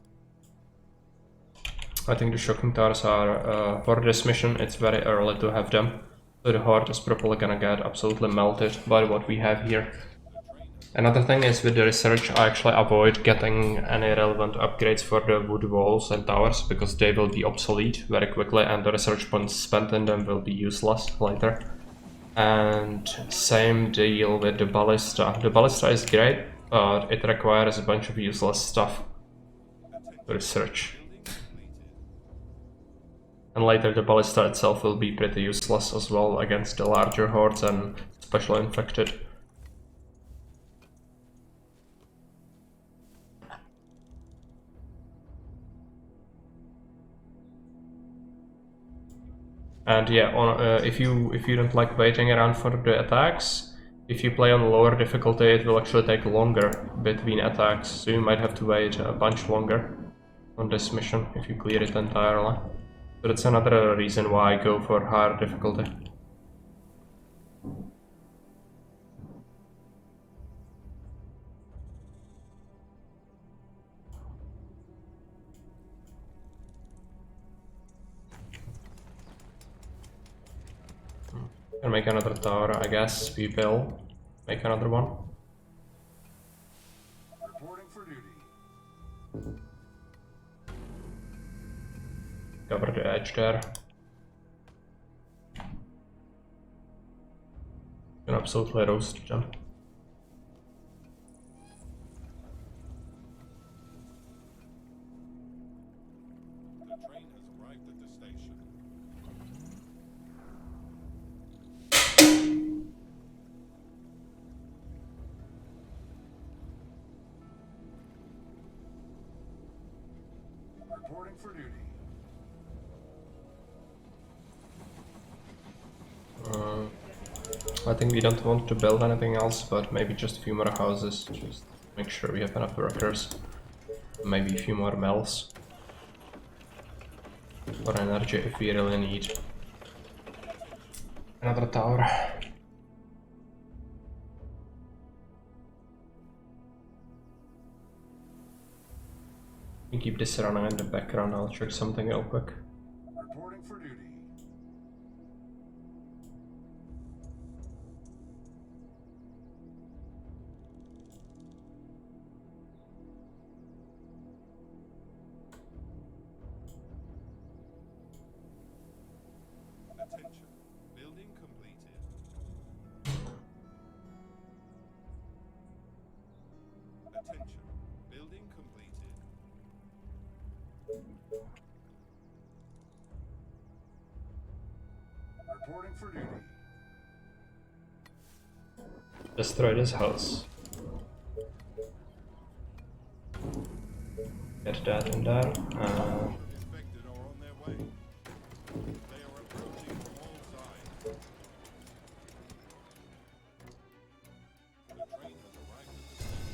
I think the shocking towers are, for this mission, it's very early to have them. So the horde is probably gonna get absolutely melted by what we have here. Another thing is with the research, I actually avoid getting any relevant upgrades for the wood walls and towers, because they will be obsolete very quickly and the research points spent in them will be useless later. And same deal with the ballista. The ballista is great, but it requires a bunch of useless stuff to research. And later the ballista itself will be pretty useless as well against the larger hordes and special infected. And yeah, if you don't like waiting around for the attacks, if you play on lower difficulty, it will actually take longer between attacks, so you might have to wait a bunch longer on this mission if you clear it entirely. So that's another reason why I go for higher difficulty. Can make another tower, I guess. We will make another one. Reporting for duty. Cover the edge there. Can absolutely roast them. The train has arrived at the station. Reporting for duty. I think we don't want to build anything else, but maybe just a few more houses, just make sure we have enough workers. Maybe a few more mills. For energy if we really need. Another tower. You keep this running in the background, I'll check something real quick. Reporting for duty. Attention. Building completed. Attention. Building completed. Reporting for duty. Destroy this house. Get that in there. Infected are on their way. They are approaching from all sides. The train has arrived at the station.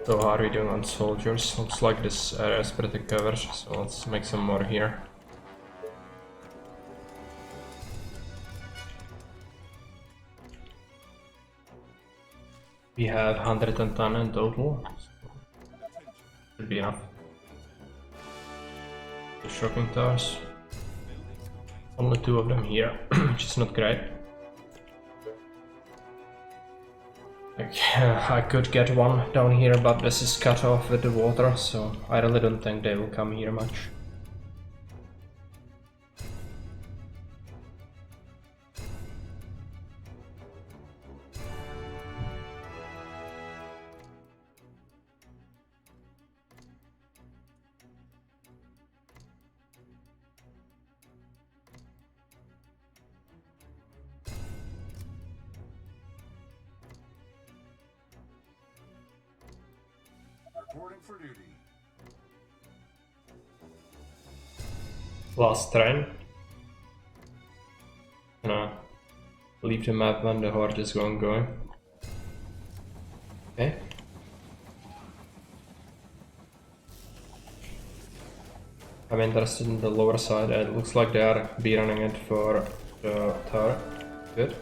So how are we doing on soldiers? Looks like this area is pretty covered, so let's make some more here. We have 110 in total. Should be enough. The shocking towers. Only 2 of them here, which is not great. I could get one down here, but this is cut off with the water, so I really don't think they will come here much. Reporting for duty. Last train. Leave the map when the horde is going. Okay. I'm interested in the lower side. It looks like they are running it for the tower. Good.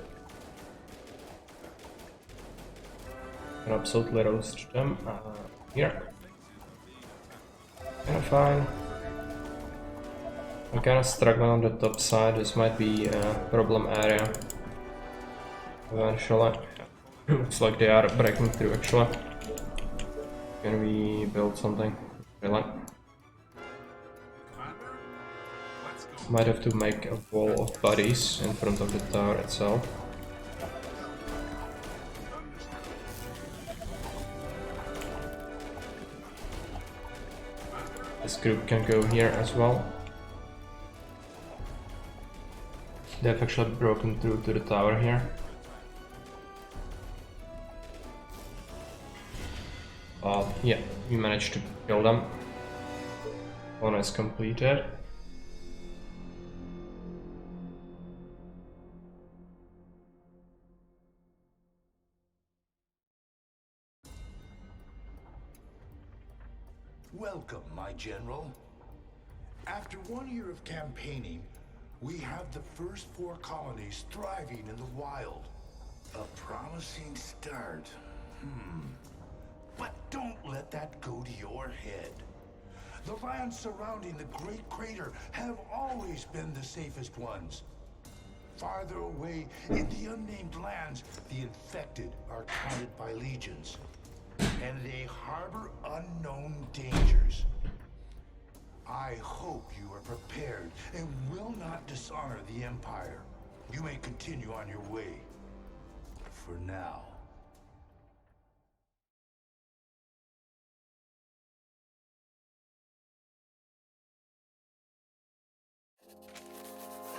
Can absolutely roast them. Here. Kinda fine. I'm kinda struggling on the top side. This might be a problem area. Eventually. Looks like they are breaking through actually. Can we build something? Really? Commander, let's go. Might have to make a wall of bodies in front of the tower itself. This group can go here as well. They've actually broken through to the tower here. Yeah, we managed to kill them. One is completed. Welcome, my general. After 1 year of campaigning, we have the first 4 colonies thriving in the wild. A promising start. But don't let that go to your head. The lands surrounding the Great Crater have always been the safest ones. Farther away, in the unnamed lands, the infected are counted by legions. And they harbor unknown dangers. I hope you are prepared and will not dishonor the Empire. You may continue on your way. For now.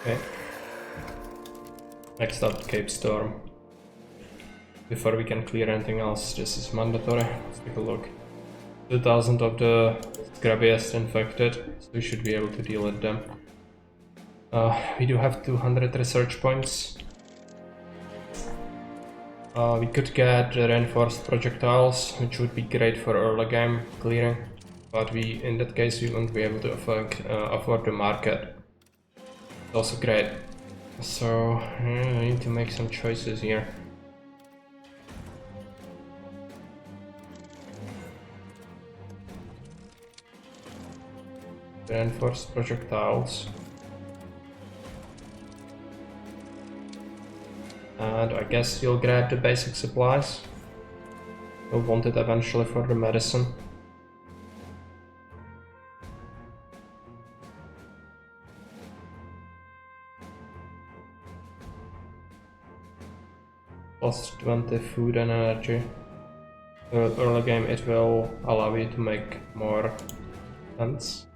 Okay. Next up, Cape Storm. Before we can clear anything else, this is mandatory. Let's take a look. 2000 of the scrubbiest infected, so we should be able to deal with them. We do have 200 research points. We could get reinforced projectiles, which would be great for early game clearing, but in that case we won't be able to afford the market. It's also great. So I need to make some choices here. Reinforced projectiles. And I guess you'll grab the basic supplies. You'll want it eventually for the medicine. Plus 20 food and energy. Early game it will allow you to make more tents.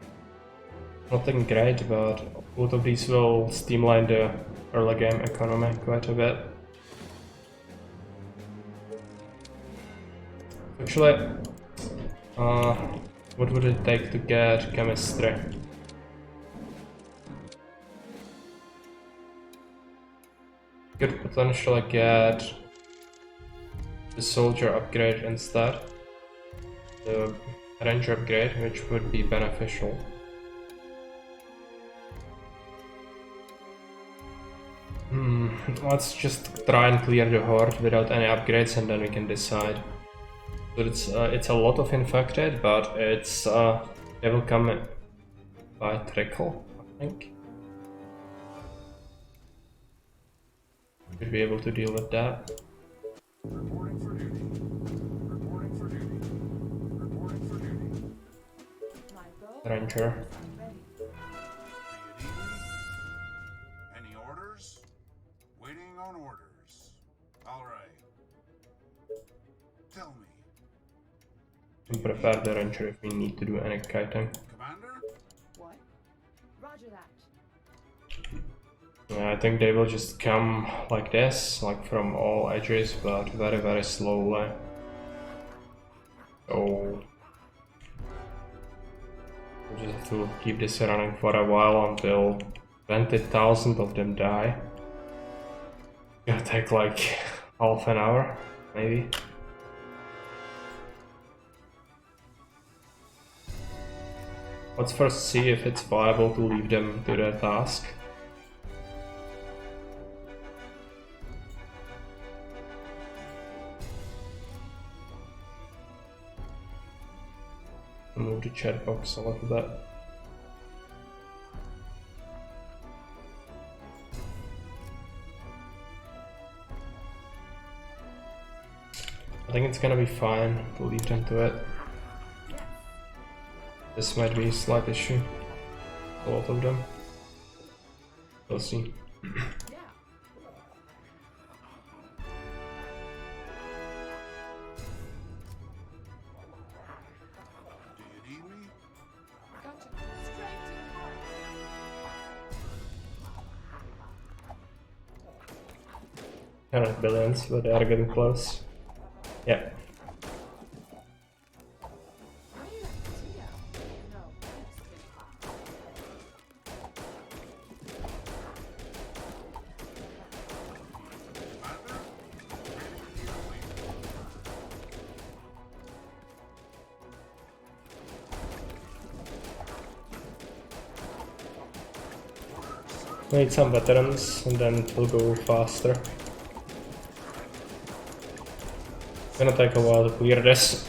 Nothing great, but both of these will streamline the early game economy quite a bit. Actually, what would it take to get chemistry? Could potentially get the soldier upgrade instead. the range upgrade, which would be beneficial. Let's just try and clear the horde without any upgrades, and then we can decide. So it's a lot of infected, but they will come by trickle, I think. Should be able to deal with that. Reporting for duty. Reporting for duty. Reporting for duty. My bow Ranger. are ready. Do you need me? Any orders? Waiting on orders. All right. Tell me, And prepare the ranger if we need to do any kiting. Commander? What? Roger that. I think they will just come like this, like from all edges, but very, very slowly. So we'll just have to keep this running for a while until 20,000 of them die. Gonna take like half an hour, maybe. Let's first see if it's viable to leave them to their task. Move the chat box a little bit. I think it's gonna be fine to leave them to it. This might be a slight issue. A lot of them. We'll see. Yeah. Do you need me? Gotcha. Straight to the heart. Current billions, but they are getting close. Yeah. Great idea. No, just kidding. Commander? Ready to your lead. Need some veterans and then it will go faster. Gonna take a while to clear this.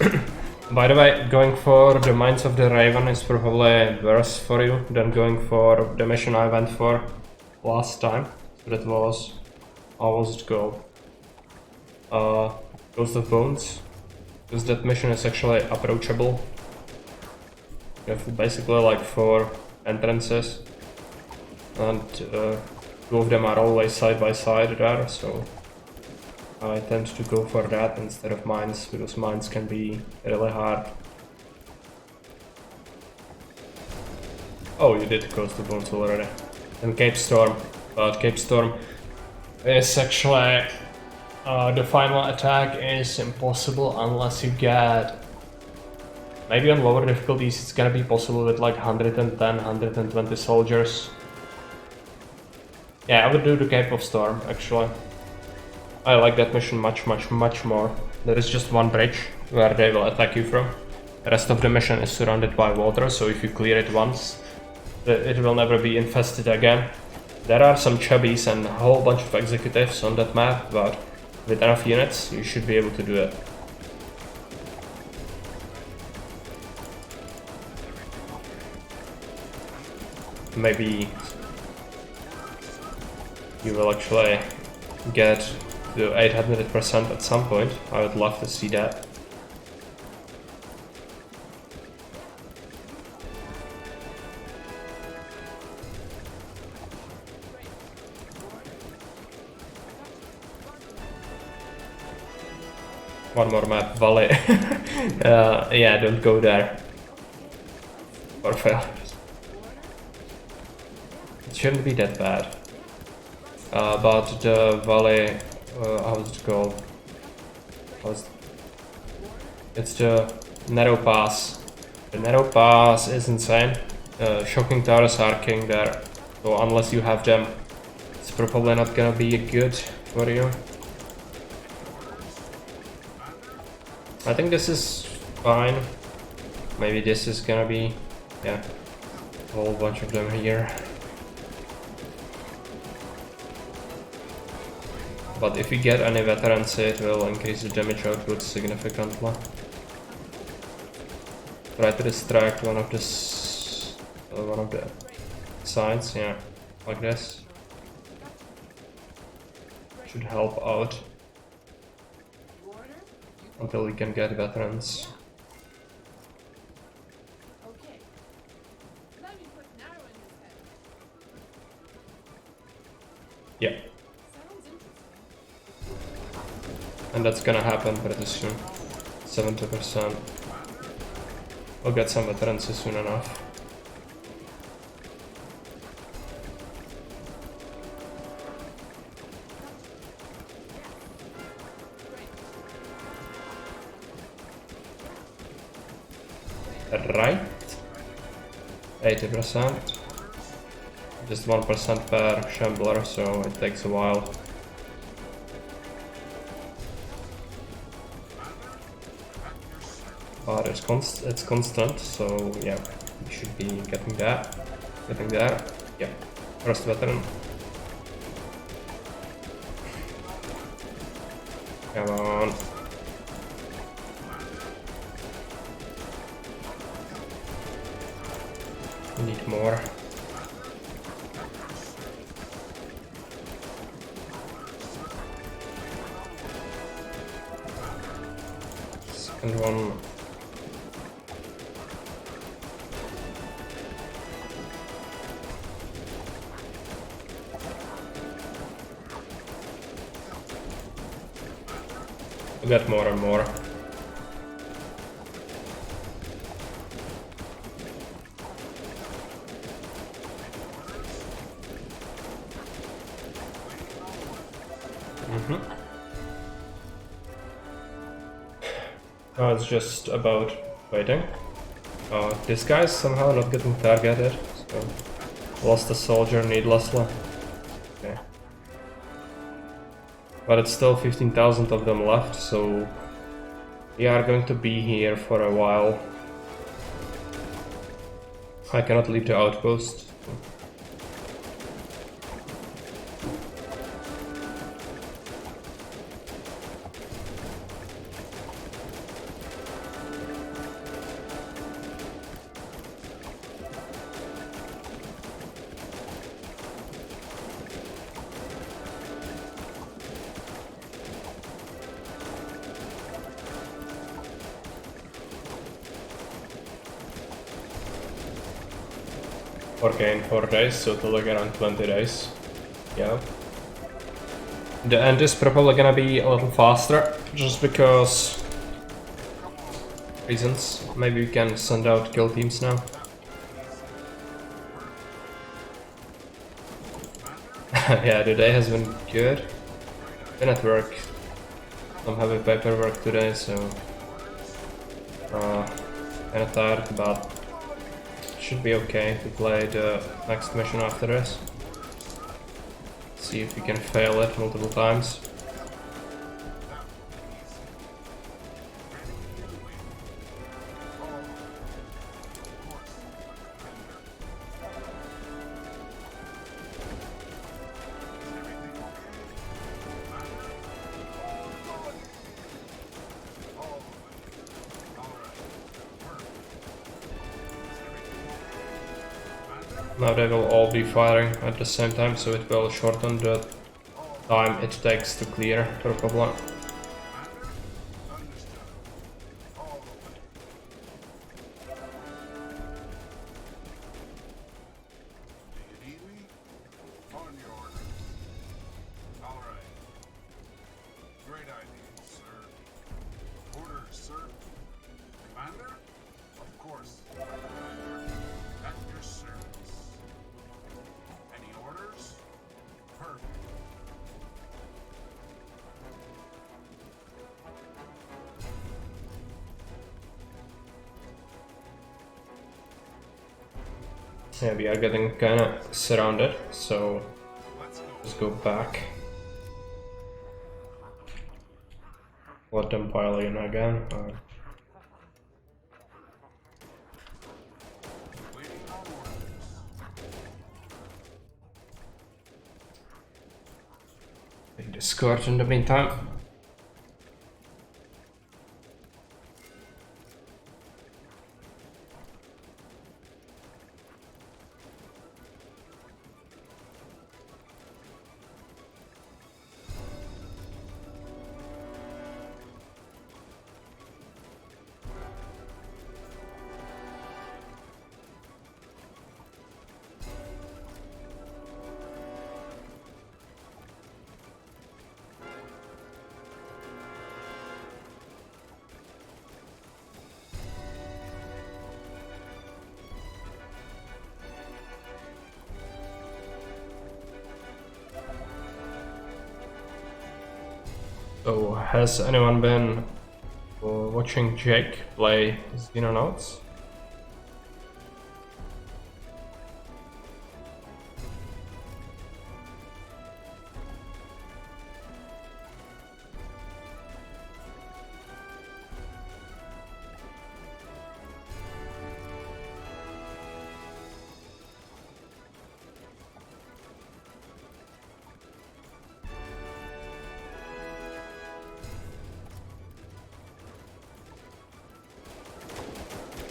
By the way, going for the Mines of the Raven is probably worse for you than going for the mission I went for last time. So that was almost gold. Ghost of Bones. Because that mission is actually approachable. You have basically like 4 entrances. And 2 of them are always side by side there, so I tend to go for that instead of mines, because mines can be really hard. Oh, you did Ghost of Bones already. And Cape Storm, but Cape Storm is actually the final attack is impossible unless you get, maybe on lower difficulties it's gonna be possible with like 110, 120 soldiers. Yeah, I would do the Cape of Storm, actually. I like that mission much more. There is just one bridge where they will attack you from. The rest of the mission is surrounded by water, so if you clear it once, it will never be infested again. There are some chubbies and a whole bunch of executives on that map, but with enough units, you should be able to do it. Maybe you will actually get to 800% at some point. I would love to see that. One more map, Valley. Yeah, don't go there. Or fail. It shouldn't be that bad. But the Valley, how's it called? It's the Narrow Pass. The Narrow Pass is insane. Shocking towers are king there. So unless you have them, it's probably not gonna be good for you. I think this is fine. Maybe this is gonna be, yeah, a whole bunch of them here. But if we get any veterans, it will increase the damage output significantly. Try to distract one of the sides, yeah, like this. Should help out You order? You until we can get veterans. okay. Let me put an arrow in his head. Yeah, Sounds interesting. and that's gonna happen pretty soon. 70%. We'll get some veterans soon enough. Right? 80%. Just 1% per shambler, so it takes a while. But it's constant, so yeah, we should be getting that. Getting there. Yeah. First veteran. Come on. We need more. Second one. We got more and more. Now it's just about waiting. This guy's somehow not getting targeted, so lost a soldier needlessly. Okay. But it's still 15,000 of them left, so we are going to be here for a while. I cannot leave the outpost. Okay, in 4 days, so it'll take around 20 days. Yeah. The end is probably gonna be a little faster, just because reasons. Maybe we can send out kill teams now. Yeah, the day has been good. Been at work. Some heavy paperwork today, so kinda tired, but should be okay to play the next mission after this. See if we can fail it multiple times. Now they will all be firing at the same time, so it will shorten the time it takes to clear probably. Do you need me? On your order. All right. Great idea, sir. Orders, sir. Commander? Of course. At your service. Any orders? Perfect. Yeah, we are getting kinda surrounded, so Let's go. let's go back. Let them pile in again. Discord in the meantime. So, has anyone been watching Jake play Xenonauts?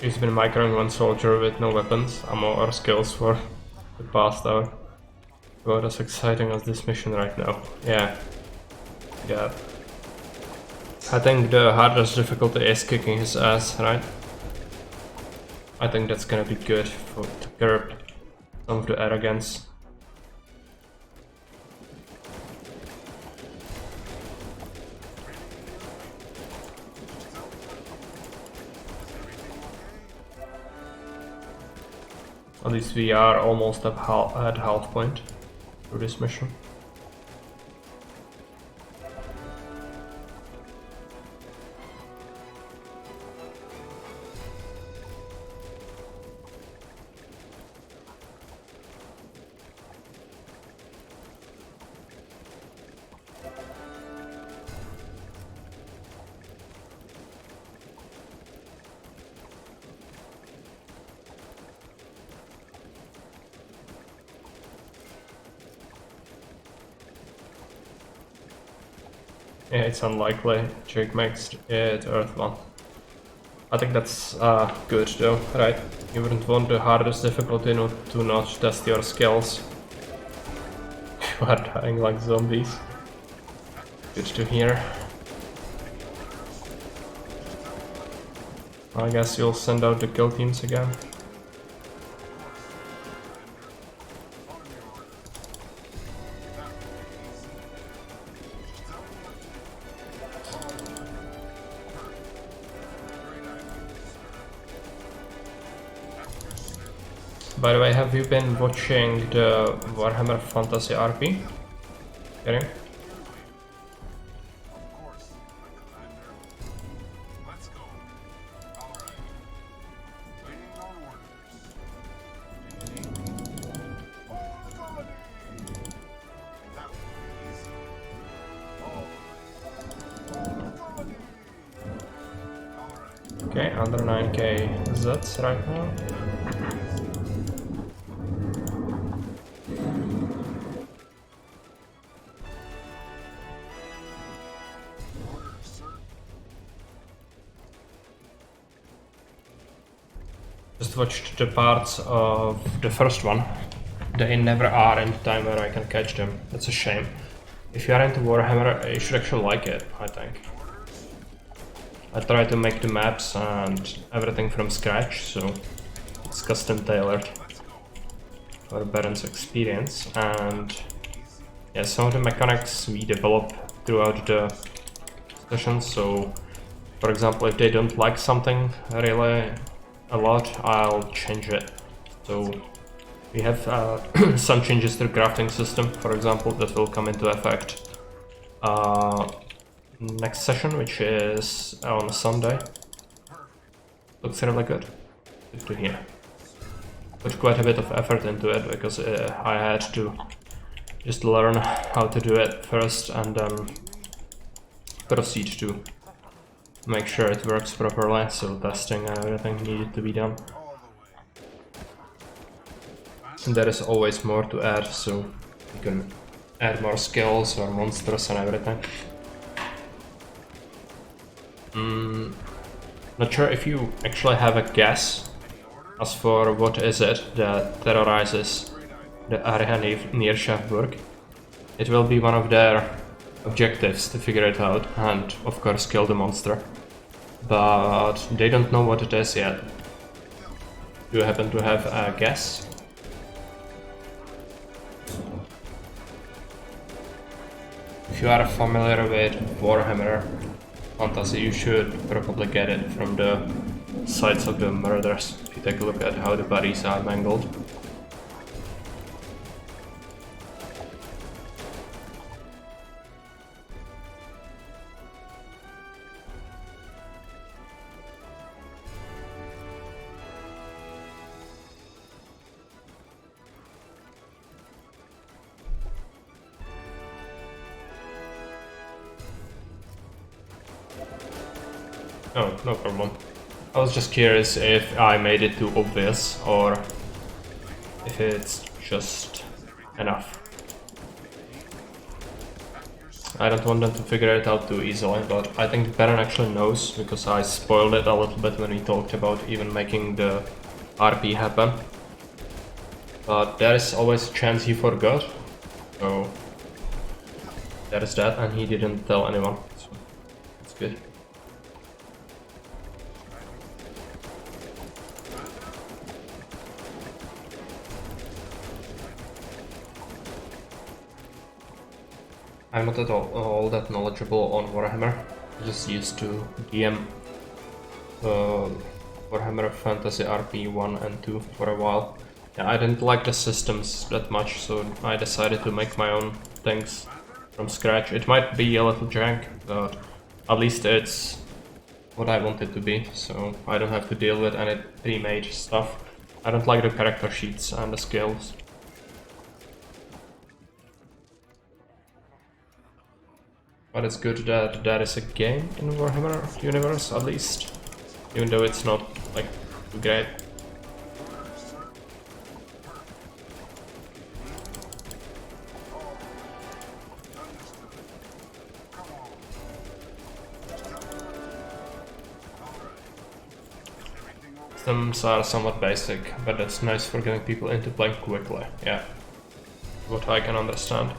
He's been microing one soldier with no weapons, ammo or skills for the past hour. About as exciting as this mission right now. Yeah. Yeah. I think the hardest difficulty is kicking his ass, right? I think that's gonna be good to curb some of the arrogance. At least we are almost at half point through this mission. Yeah, it's unlikely Jake makes it Earth 1. I think that's good though, right? You wouldn't want the hardest difficulty to not test your skills. You are dying like zombies. Good to hear. I guess you'll send out the kill teams again. By the way, have you been watching the Warhammer Fantasy RP? Getting? Of course, my commander. Let's go. All right. Waiting on orders. All colony. That would be easy. All colony. All right. Okay, under 9k Zs right now. Just watched the parts of the first one. They never are in the time where I can catch them. That's a shame. If you are into Warhammer, you should actually like it, I think. I try to make the maps and everything from scratch, so it's custom tailored for Baron's experience. And yeah, some of the mechanics we develop throughout the sessions. So, for example, if they don't like something really a lot, I'll change it. So we have some changes to the crafting system, for example, that will come into effect next session, which is on Sunday. Looks really good. Good to hear. Put quite a bit of effort into it because I had to just learn how to do it first and then proceed to make sure it works properly, so testing and everything needed to be done. And there is always more to add, so you can add more skills or monsters and everything. Not sure if you actually have a guess as for what is it that terrorizes the area near Schaffburg. It will be one of their objectives to figure it out and of course kill the monster. But they don't know what it is yet. Do you happen to have a guess? If you are familiar with Warhammer Fantasy, you should probably get it from the sites of the murders. If you take a look at how the bodies are mangled. Oh, no problem. I was just curious if I made it too obvious or if it's just enough. I don't want them to figure it out too easily, but I think Baron actually knows because I spoiled it a little bit when we talked about even making the RP happen. But there is always a chance he forgot, so there is that, and he didn't tell anyone, so it's good. I'm not at all that knowledgeable on Warhammer. I just used to DM Warhammer Fantasy RP 1 and 2 for a while. Yeah, I didn't like the systems that much, so I decided to make my own things from scratch. It might be a little jank, but at least it's what I want it to be, so I don't have to deal with any pre-made stuff. I don't like the character sheets and the skills. But it's good that there is a game in Warhammer universe, at least. Even though it's not, like, too great. Systems are somewhat basic, but that's nice for getting people into playing quickly, yeah. What I can understand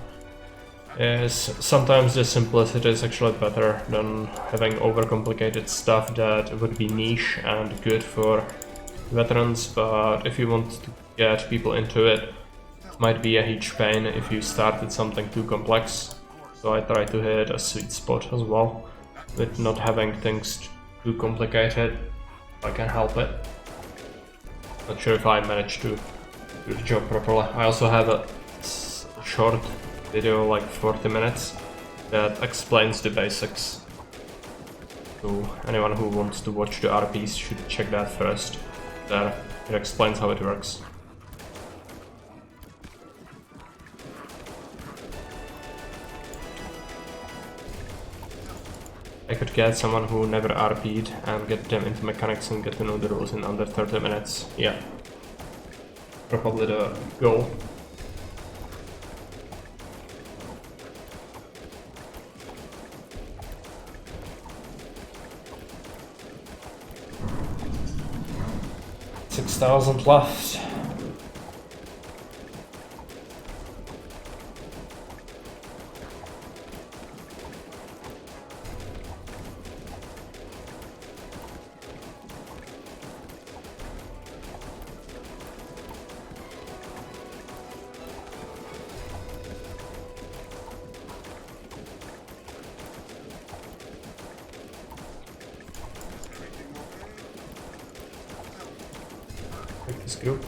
is sometimes the simplicity is actually better than having overcomplicated stuff that would be niche and good for veterans, but if you want to get people into it, it might be a huge pain if you start with something too complex. So I try to hit a sweet spot as well, with not having things too complicated if I can help it. Not sure if I managed to do the job properly. I also have a short video, like 40 minutes, that explains the basics. So anyone who wants to watch the RPs should check that first. There, it explains how it works. I could get someone who never RP'd and get them into mechanics and get to know the rules in under 30 minutes. Yeah. Probably the goal. $6,000 left. Take this group.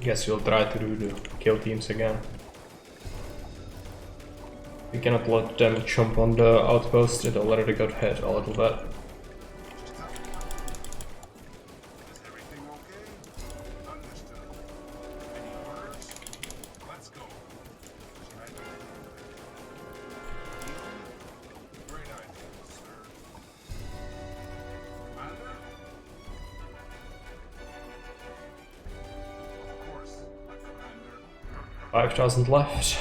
Guess you'll try to do the kill teams again. We cannot let them jump on the outpost, it already got hit a little bit. 5,000 left.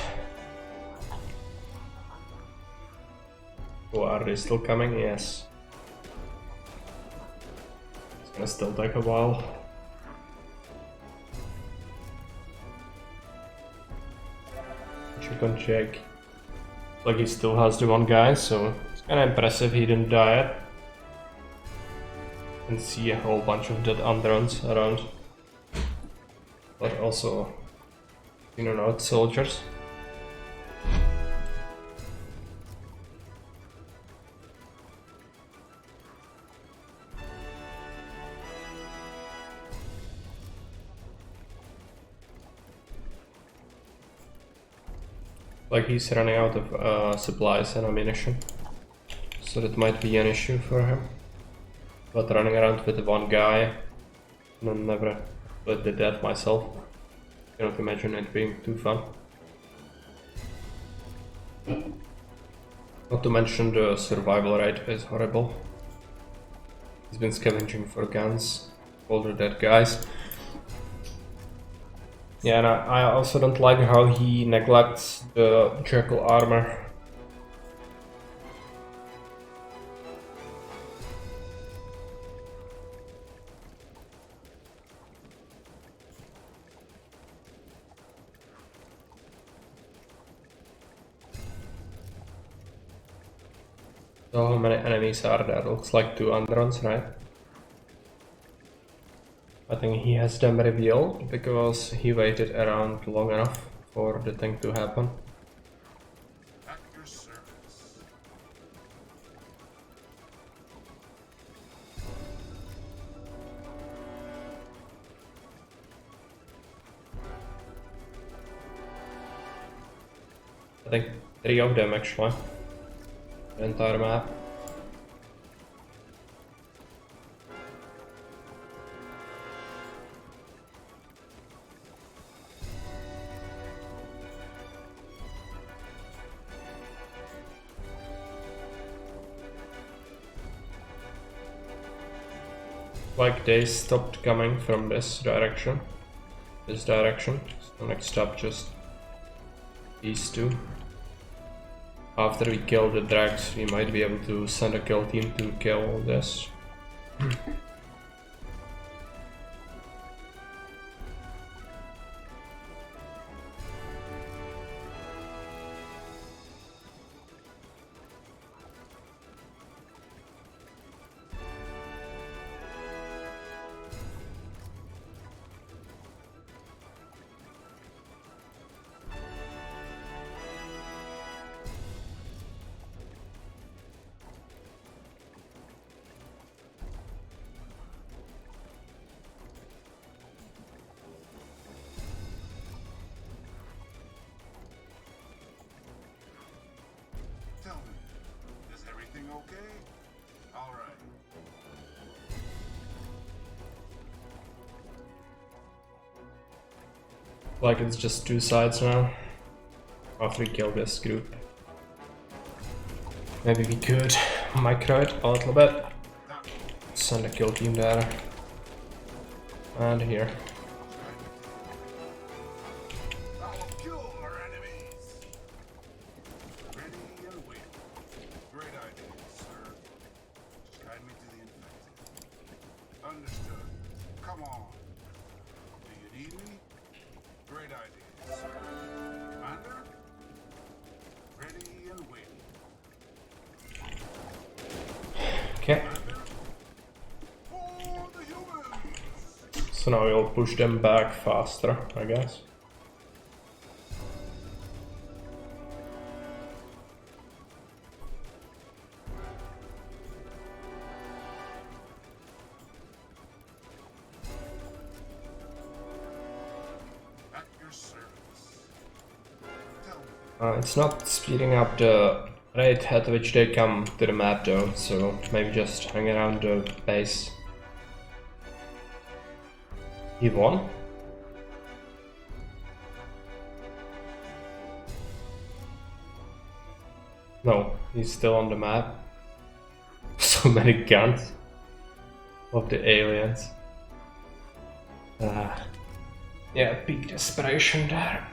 Oh, are they still coming? Yes. It's gonna still take a while. Check on check. Like he still has the one guy, so it's kinda impressive he didn't die yet. You can see a whole bunch of dead Androns around. But also, you know, not soldiers. Like he's running out of supplies and ammunition, so that might be an issue for him. But running around with one guy, and I never did that myself. Cannot imagine it being too fun. Not to mention the survival rate is horrible. He's been scavenging for guns, all the dead guys. Yeah, and I also don't like how he neglects the Jekyll armor. So how many enemies are there? Looks like 2 Androns, right? I think he has them revealed because he waited around long enough for the thing to happen. At your service. I think 3 of them actually. The entire map. Like they stopped coming from this direction. So next up just these 2. After we kill the drags, we might be able to send a kill team to kill this. Tell me, is everything okay? All right. Like it's just 2 sides now. After we kill this group. Maybe we could micro it a little bit. Send a kill team there. And here. I will kill our enemies. Ready and wait. Great idea, sir. Just guide me to the infected. Understood. Come on. Do you need me? Great idea, sir. Commander? Ready and waiting. Okay. For the humans! So now we'll push them back faster, I guess. At your service. Tell me. It's not speeding up the rate at which they come to the map though, so maybe just hang around the base. He won? No, he's still on the map. So many guns of the aliens. Yeah, peak desperation there.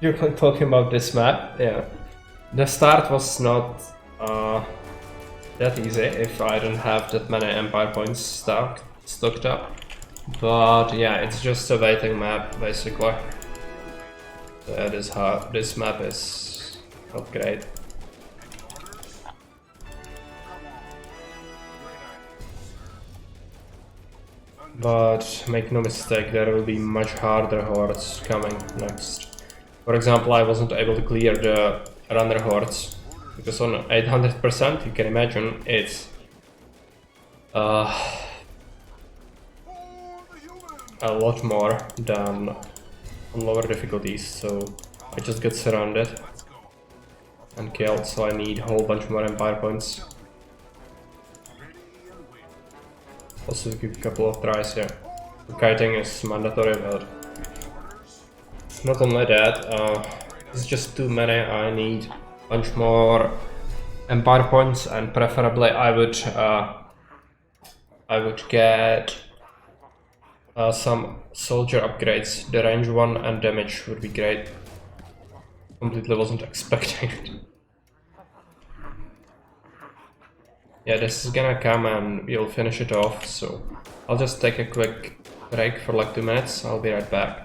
You're talking about this map? Yeah. The start was not that easy if I don't have that many Empire points stocked up. But yeah, it's just a waiting map basically. So yeah, this map is not great. But make no mistake, there will be much harder hordes coming next. For example, I wasn't able to clear the runner hordes because on 800% you can imagine it's a lot more than on lower difficulties, so I just got surrounded and killed, so I need a whole bunch more Empire points. Also give a couple of tries here. Kiting is mandatory, but not only that, it's just too many. I need a bunch more Empire points, and preferably I would get some soldier upgrades. The range 1 and damage would be great. Completely wasn't expecting it. Yeah, this is gonna come and we'll finish it off, so I'll just take a quick break for like 2 minutes. I'll be right back.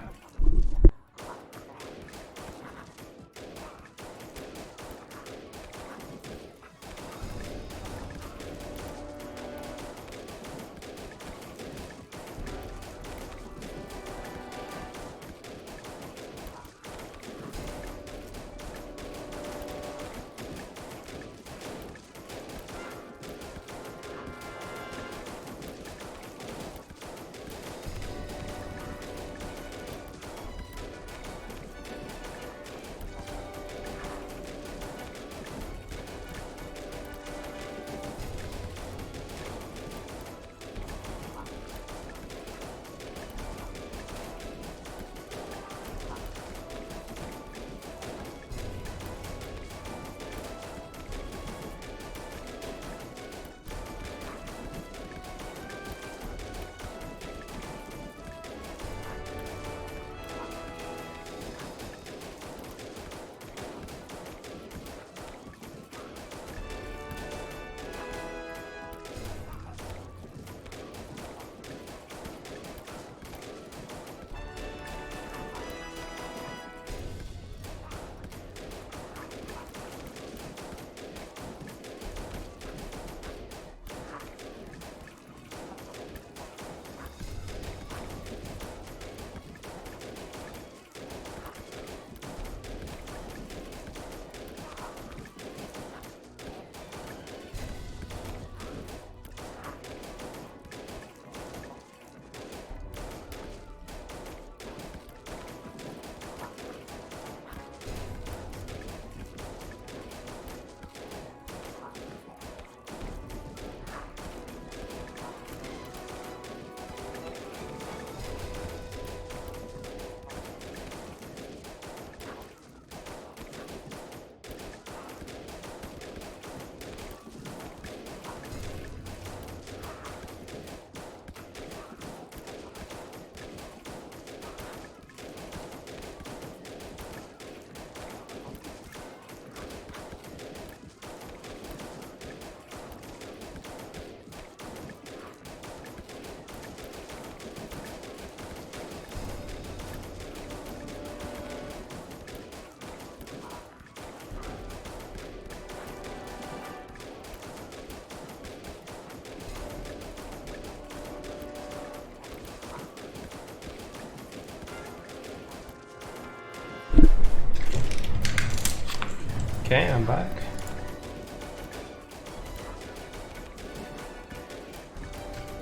Okay, I'm back.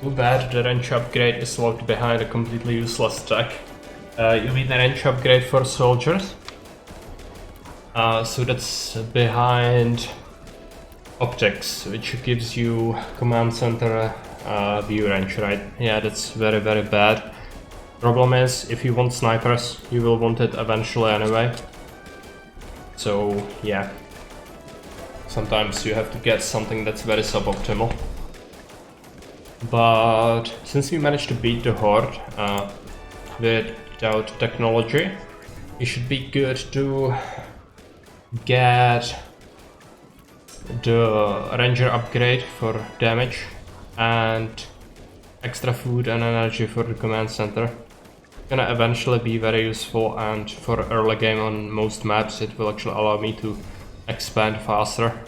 Too bad the range upgrade is locked behind a completely useless tech. You need a range upgrade for soldiers. So that's behind optics, which gives you command center view range, right? Yeah, that's very, very bad. Problem is, if you want snipers, you will want it eventually anyway. So yeah, sometimes you have to get something that's very suboptimal. But since we managed to beat the Horde without technology, he should be good to get the ranger upgrade for damage and extra food and energy for the command center. Gonna eventually be very useful, and for early game on most maps it will actually allow me to expand faster.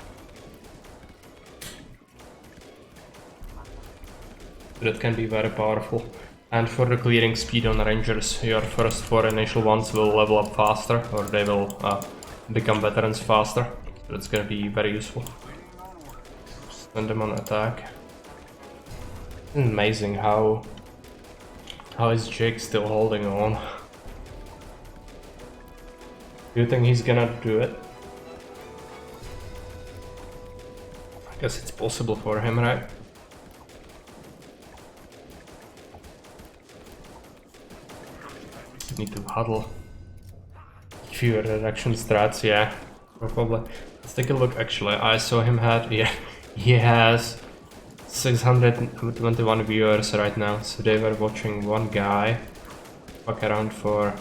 That can be very powerful. And for the clearing speed on rangers, your first 4 initial ones will level up faster, or they will become veterans faster. So that's gonna be very useful. Send them on attack. It's amazing how is Jake still holding on? Do you think he's gonna do it? I guess it's possible for him, right? Need to huddle. Fewer reduction strats, yeah, probably. Let's take a look. Actually, I saw him had, yeah, he has 621 viewers right now, so they were watching one guy fuck around for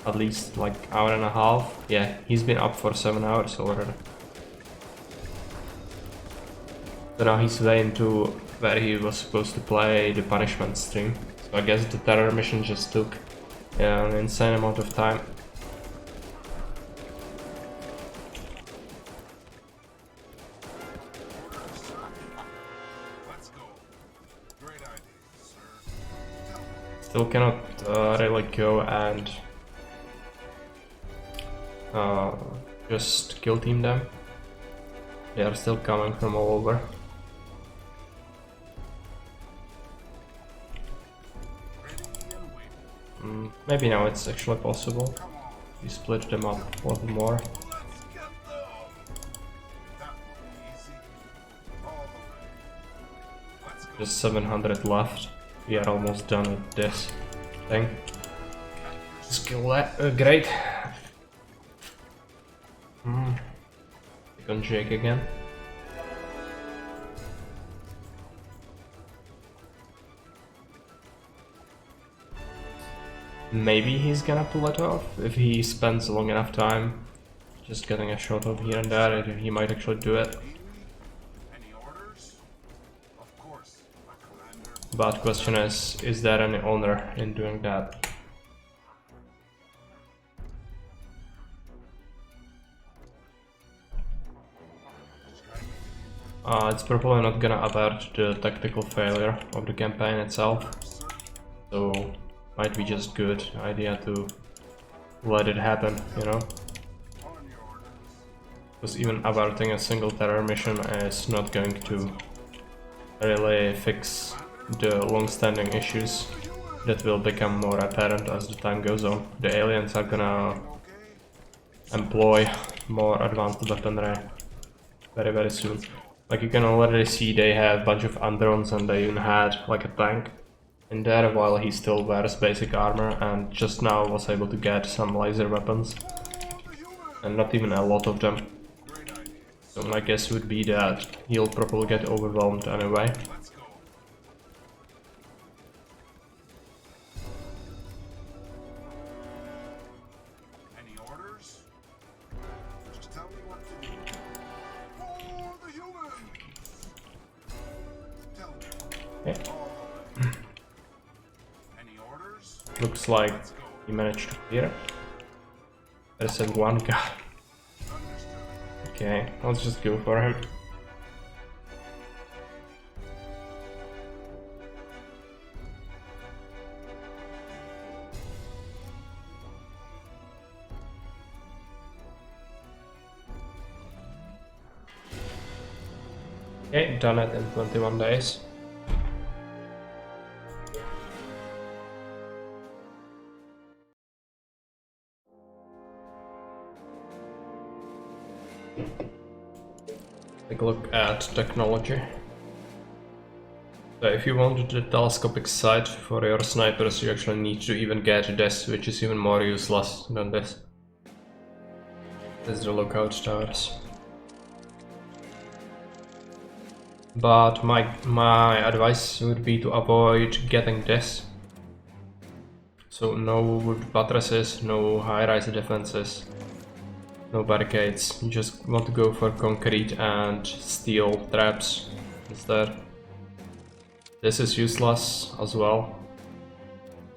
at least like hour and a half. Yeah, he's been up for 7 hours already. So now he's way into where he was supposed to play the punishment stream. So I guess the terror mission just took an insane amount of time. Let's go. Great idea, sir. Still cannot really go and just kill team them. They are still coming from all over. Maybe now it's actually possible. You split them up a little more. Let's get them. That will be easy. All the way. Let's go. Just 700 left. We are almost done with this thing. Skill great. Click on Jake again. Maybe he's gonna pull it off if he spends long enough time just getting a shot of here and there. He might actually do it. Any orders? Of course, my commander. But question is there any honor in doing that? It's probably not gonna avert the tactical failure of the campaign itself, so might be just good idea to let it happen, you know? On your orders. Because even averting a single terror mission is not going to really fix the long-standing issues that will become more apparent as the time goes on. The aliens are gonna employ more advanced weaponry very soon. Like you can already see they have a bunch of androns, and they even had like a tank in there while he still wears basic armor, and just now was able to get some laser weapons, and not even a lot of them. So my guess would be that he'll probably get overwhelmed anyway. Let's go. Any orders? Just tell me what to do. For the humans! Tell me. Okay. Any orders? Looks like he managed to clear it. There's one guy. Understood. Okay, let's just go for him. Okay, done it in 21 days. Take a look at technology. So if you want the telescopic sight for your snipers, you actually need to even get this, which is even more useless than this. This is the lookout towers. But my advice would be to avoid getting this. So no wood buttresses, no high-rise defenses, no barricades. You just want to go for concrete and steel traps instead. This is useless as well.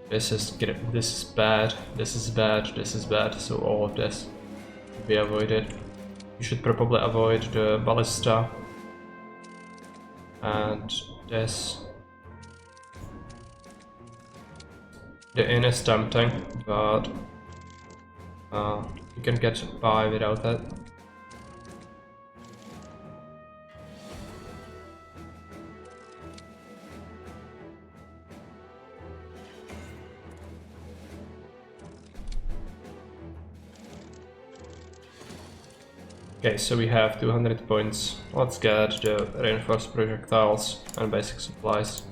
This is bad, this is bad, this is bad, so all of this should be avoided. You should probably avoid the ballista and this. The inn is tempting, but you can get by without it. Okay, so we have 200 points. Let's get the reinforced projectiles and basic supplies.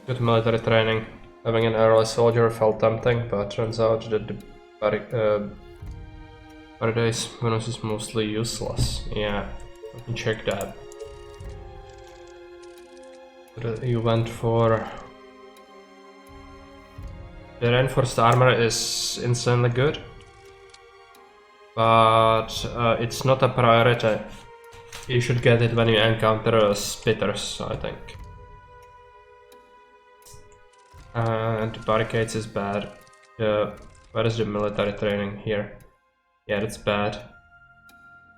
Good military training. Having an early soldier felt tempting, but turns out that the Paradise bonus is mostly useless. Yeah, let me check that. But you went for... The reinforced armor is insanely good, but it's not a priority. You should get it when you encounter spitters, I think. And barricades is bad. Where is the military training here? Yeah, that's bad.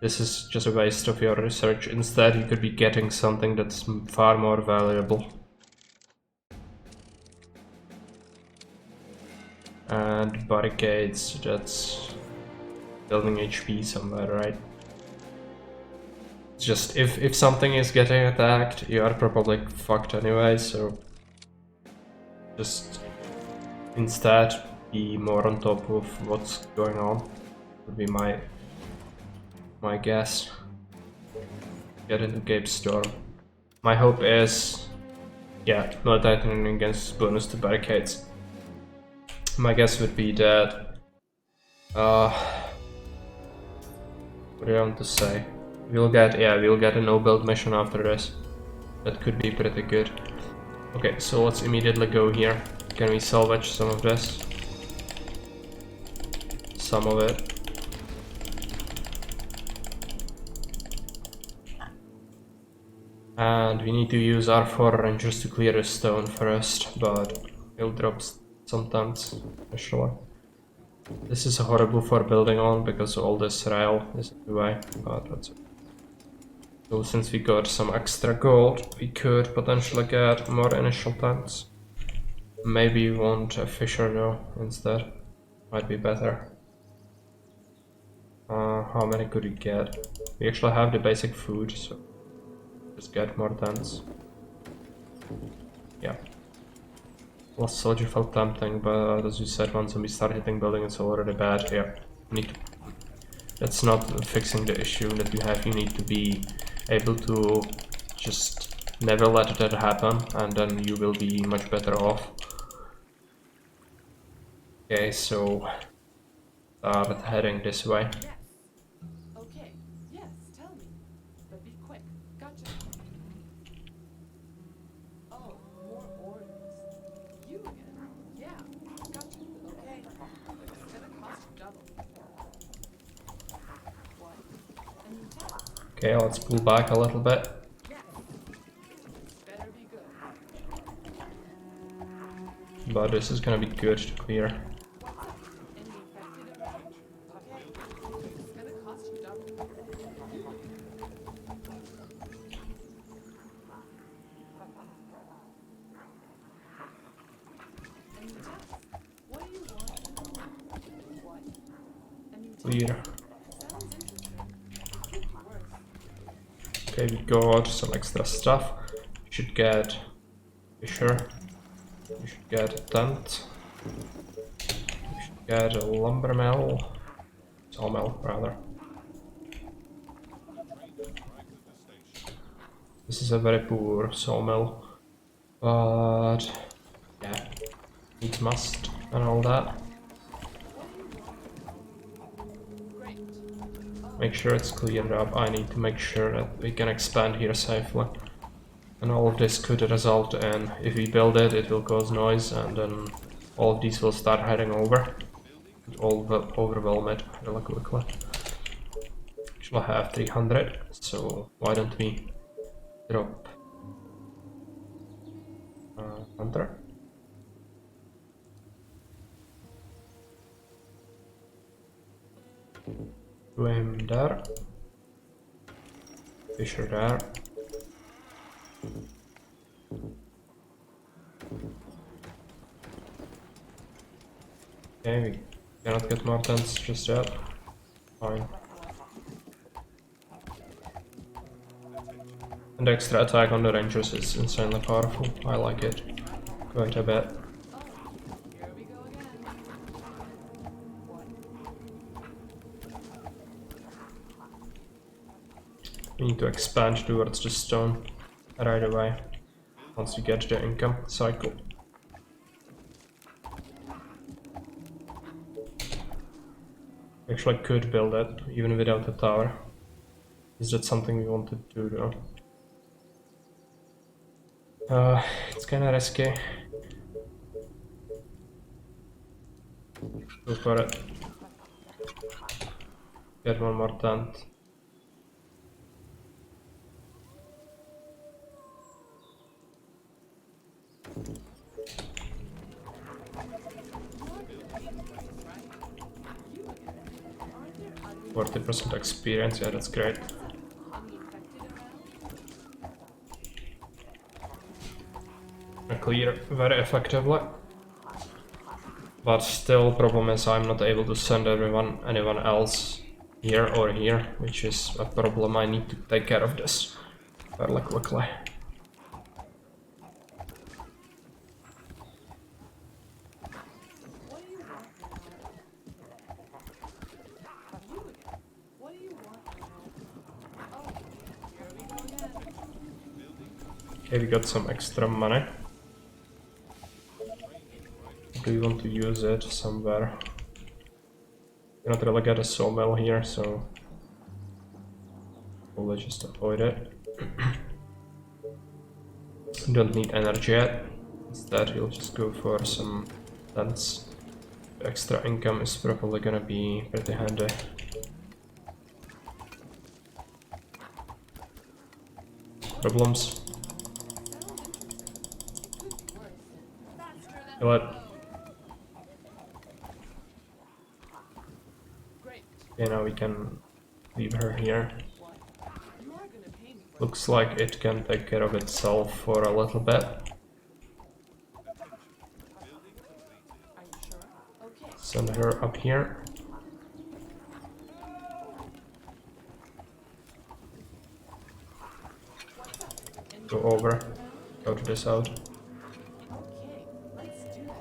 This is just a waste of your research. Instead, you could be getting something that's far more valuable. And barricades, that's building HP somewhere, right? It's just if something is getting attacked, you are probably fucked anyway, so just instead be more on top of what's going on, would be my guess. Get into Cape Storm. My hope is, yeah, military training against bonus to barricades. My guess would be that, what do I want to say? We'll get a no-build mission after this. That could be pretty good. Okay, so let's immediately go here. Can we salvage some of this? Some of it. And we need to use our 4 rangers to clear the stone first, but we'll drop sometimes, actually. This is horrible for building on because all this rail is in the way, but that's it. So since we got some extra gold, we could potentially get more initial tents. Maybe we want a fisher though instead. Might be better. How many could we get? We actually have the basic food, so just get more tents. Yeah. Last soldier felt tempting, but as you said, once we start hitting building, it's already bad. Yeah, that's not fixing the issue that you have. You need to be able to just never let that happen, and then you will be much better off. Okay, so heading this way. Yes. Okay. Yes, tell me. But be quick. Gotcha. Oh, more orders. You again. Yeah. Gotcha. Okay. It's gonna cost you double. What? A new task? Okay, let's pull back a little bit. Yes. This better be good. But this is gonna be good to clear. What's up? Any infected around? Okay. It's gonna cost you double. A new task. What do you want? What? A new task. Clear. Sounds interesting. It could be worse. Okay, we got some extra stuff. We should get fisher. We should get a tent. We should get a lumber mill. Sawmill, rather. This is a very poor sawmill. But yeah, needs must and all that. Great. Make sure it's cleared up. I need to make sure that we can expand here safely. And all of this could result in, if we build it, it will cause noise, and then all of these will start heading over. All overwhelm it really quickly. Actually, I have 300, so why don't we drop Hunter? Do him there. Fisher there. Okay, we cannot get more tents just yet. Fine. And the extra attack on the rangers is insanely powerful. I like it quite a bit. Here we go again. We need to expand towards the stone right away once we get the income cycle. Actually, I could build it even without a tower. Is that something we want to do though? It's kinda risky. Go for it. Get one more tent. You again. Aren't there other 40% experience, yeah, that's great. uninfected around? I clear very effectively. But still, problem is I'm not able to send anyone else here or here, which is a problem. I need to take care of this fairly quickly. What do you want now? You again. What do you want now? Oh, here we go again. Okay, we got some extra money. Do you want to use it somewhere? Cannot really get a sawmill here, so we'll just avoid it. Don't need energy yet. Instead, we'll just go for some tents. The extra income is probably gonna be pretty handy. Problems? Kill it. Great. Okay, now we can leave her here. What? You are gonna pay me for Looks like it can take care of itself for a little bit. Are you sure? Okay. Send her up here. Go over. Go to this out. Okay, let's do this.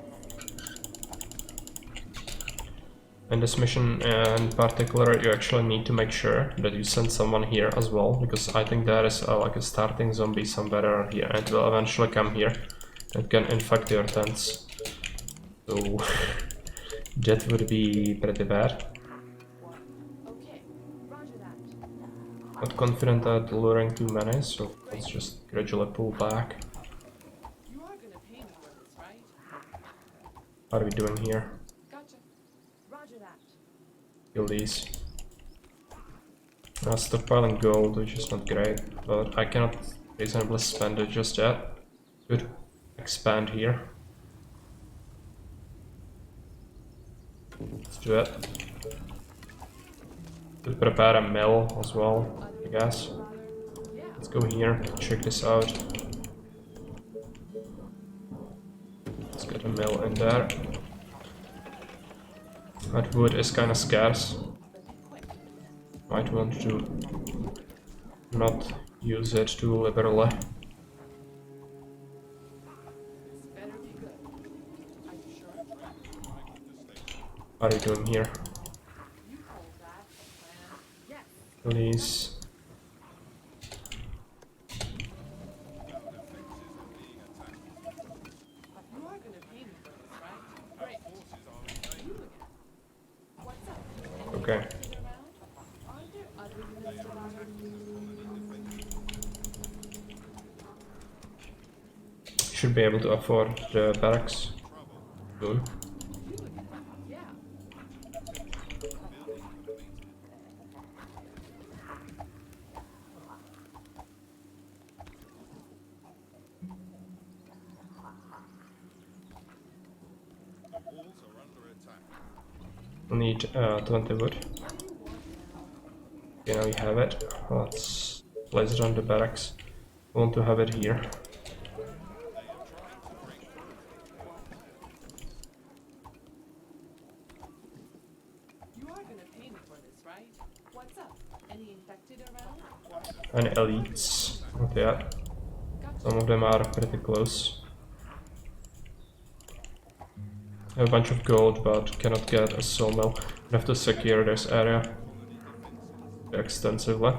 In this mission in particular, you actually need to make sure that you send someone here as well, because I think there is like a starting zombie somewhere here, and it will eventually come here. It can infect your tents. So that would be pretty bad. What? Okay, roger that. Not confident at luring too many, so let's just gradually pull back. You are gonna pay me for this, right? What are we doing here? Gotcha. Roger that. Kill these. Stockpiling gold, which is not great, but I cannot reasonably spend it just yet. Could expand here. Let's do it. Could prepare a mill as well, I guess. Yeah. Let's go here, check this out. Let's get a mill in there. That wood is kinda scarce. Might want to not use it too liberally. This better be good. Are you sure? What are you doing here? You call that a plan? Yes. Please. You are gonna pay me for this, right? Great. You again. What's up? Any Okay. infected around? Aren't there other units around? should be able to afford the barracks soon. Yeah. The walls are under attack. We need 20 wood. Okay, now we have it. Let's place it on the barracks. We want to have it here. You are gonna pay me for this, right? What's up? Any infected around? And elites. Not yet. Some of them are pretty close. I have a bunch of gold, but cannot get a sawmill. We have to secure this area extensively.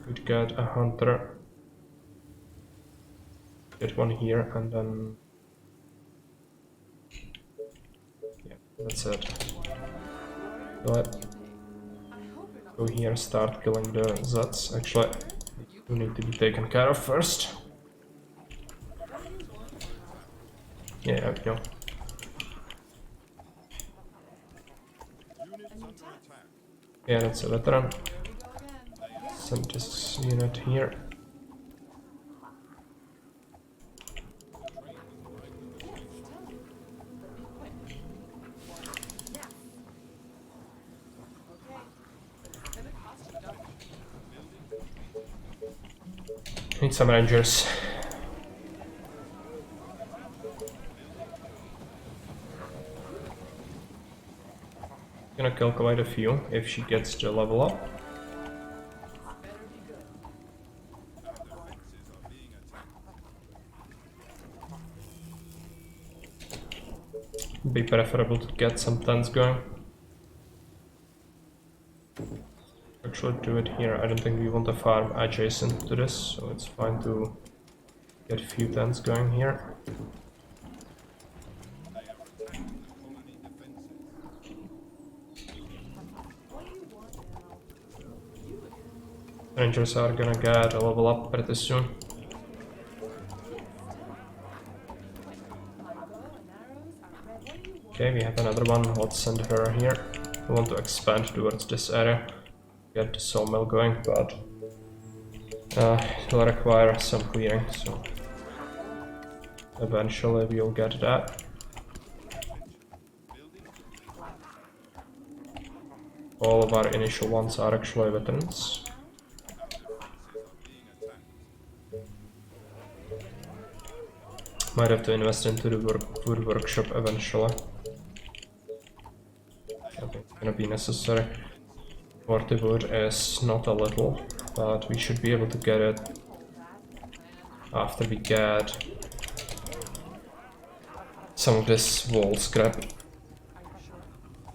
Could get a hunter. Get one here and then... yeah, that's it. But go here, start killing the Zeds. Actually, you need to be taken care of first. Yeah, there we go. Units under attack. Yeah, that's a veteran. There we go again. Send this unit here. Okay. It's gonna cost you double. Need some rangers. Gonna kill quite a few if she gets the level up. Better be good. Our defenses are being attacked. Be preferable to get some tents going. Actually do it here. I don't think we want a farm adjacent to this, so it's fine to get a few tents going here. They are attacking the colony defenses. What do you want now? You again. Rangers are gonna get a level up pretty soon. My bow and arrows are ready. What do you want? Okay, we have another one. Let's send her here. We want to expand towards this area. Get the sawmill going, but it will require some clearing, so eventually we'll get that. All of our initial ones are actually veterans. Might have to invest into the wood workshop eventually. Okay, it's gonna be necessary. 40 wood is not a little, but we should be able to get it after we get some of this wall scrap.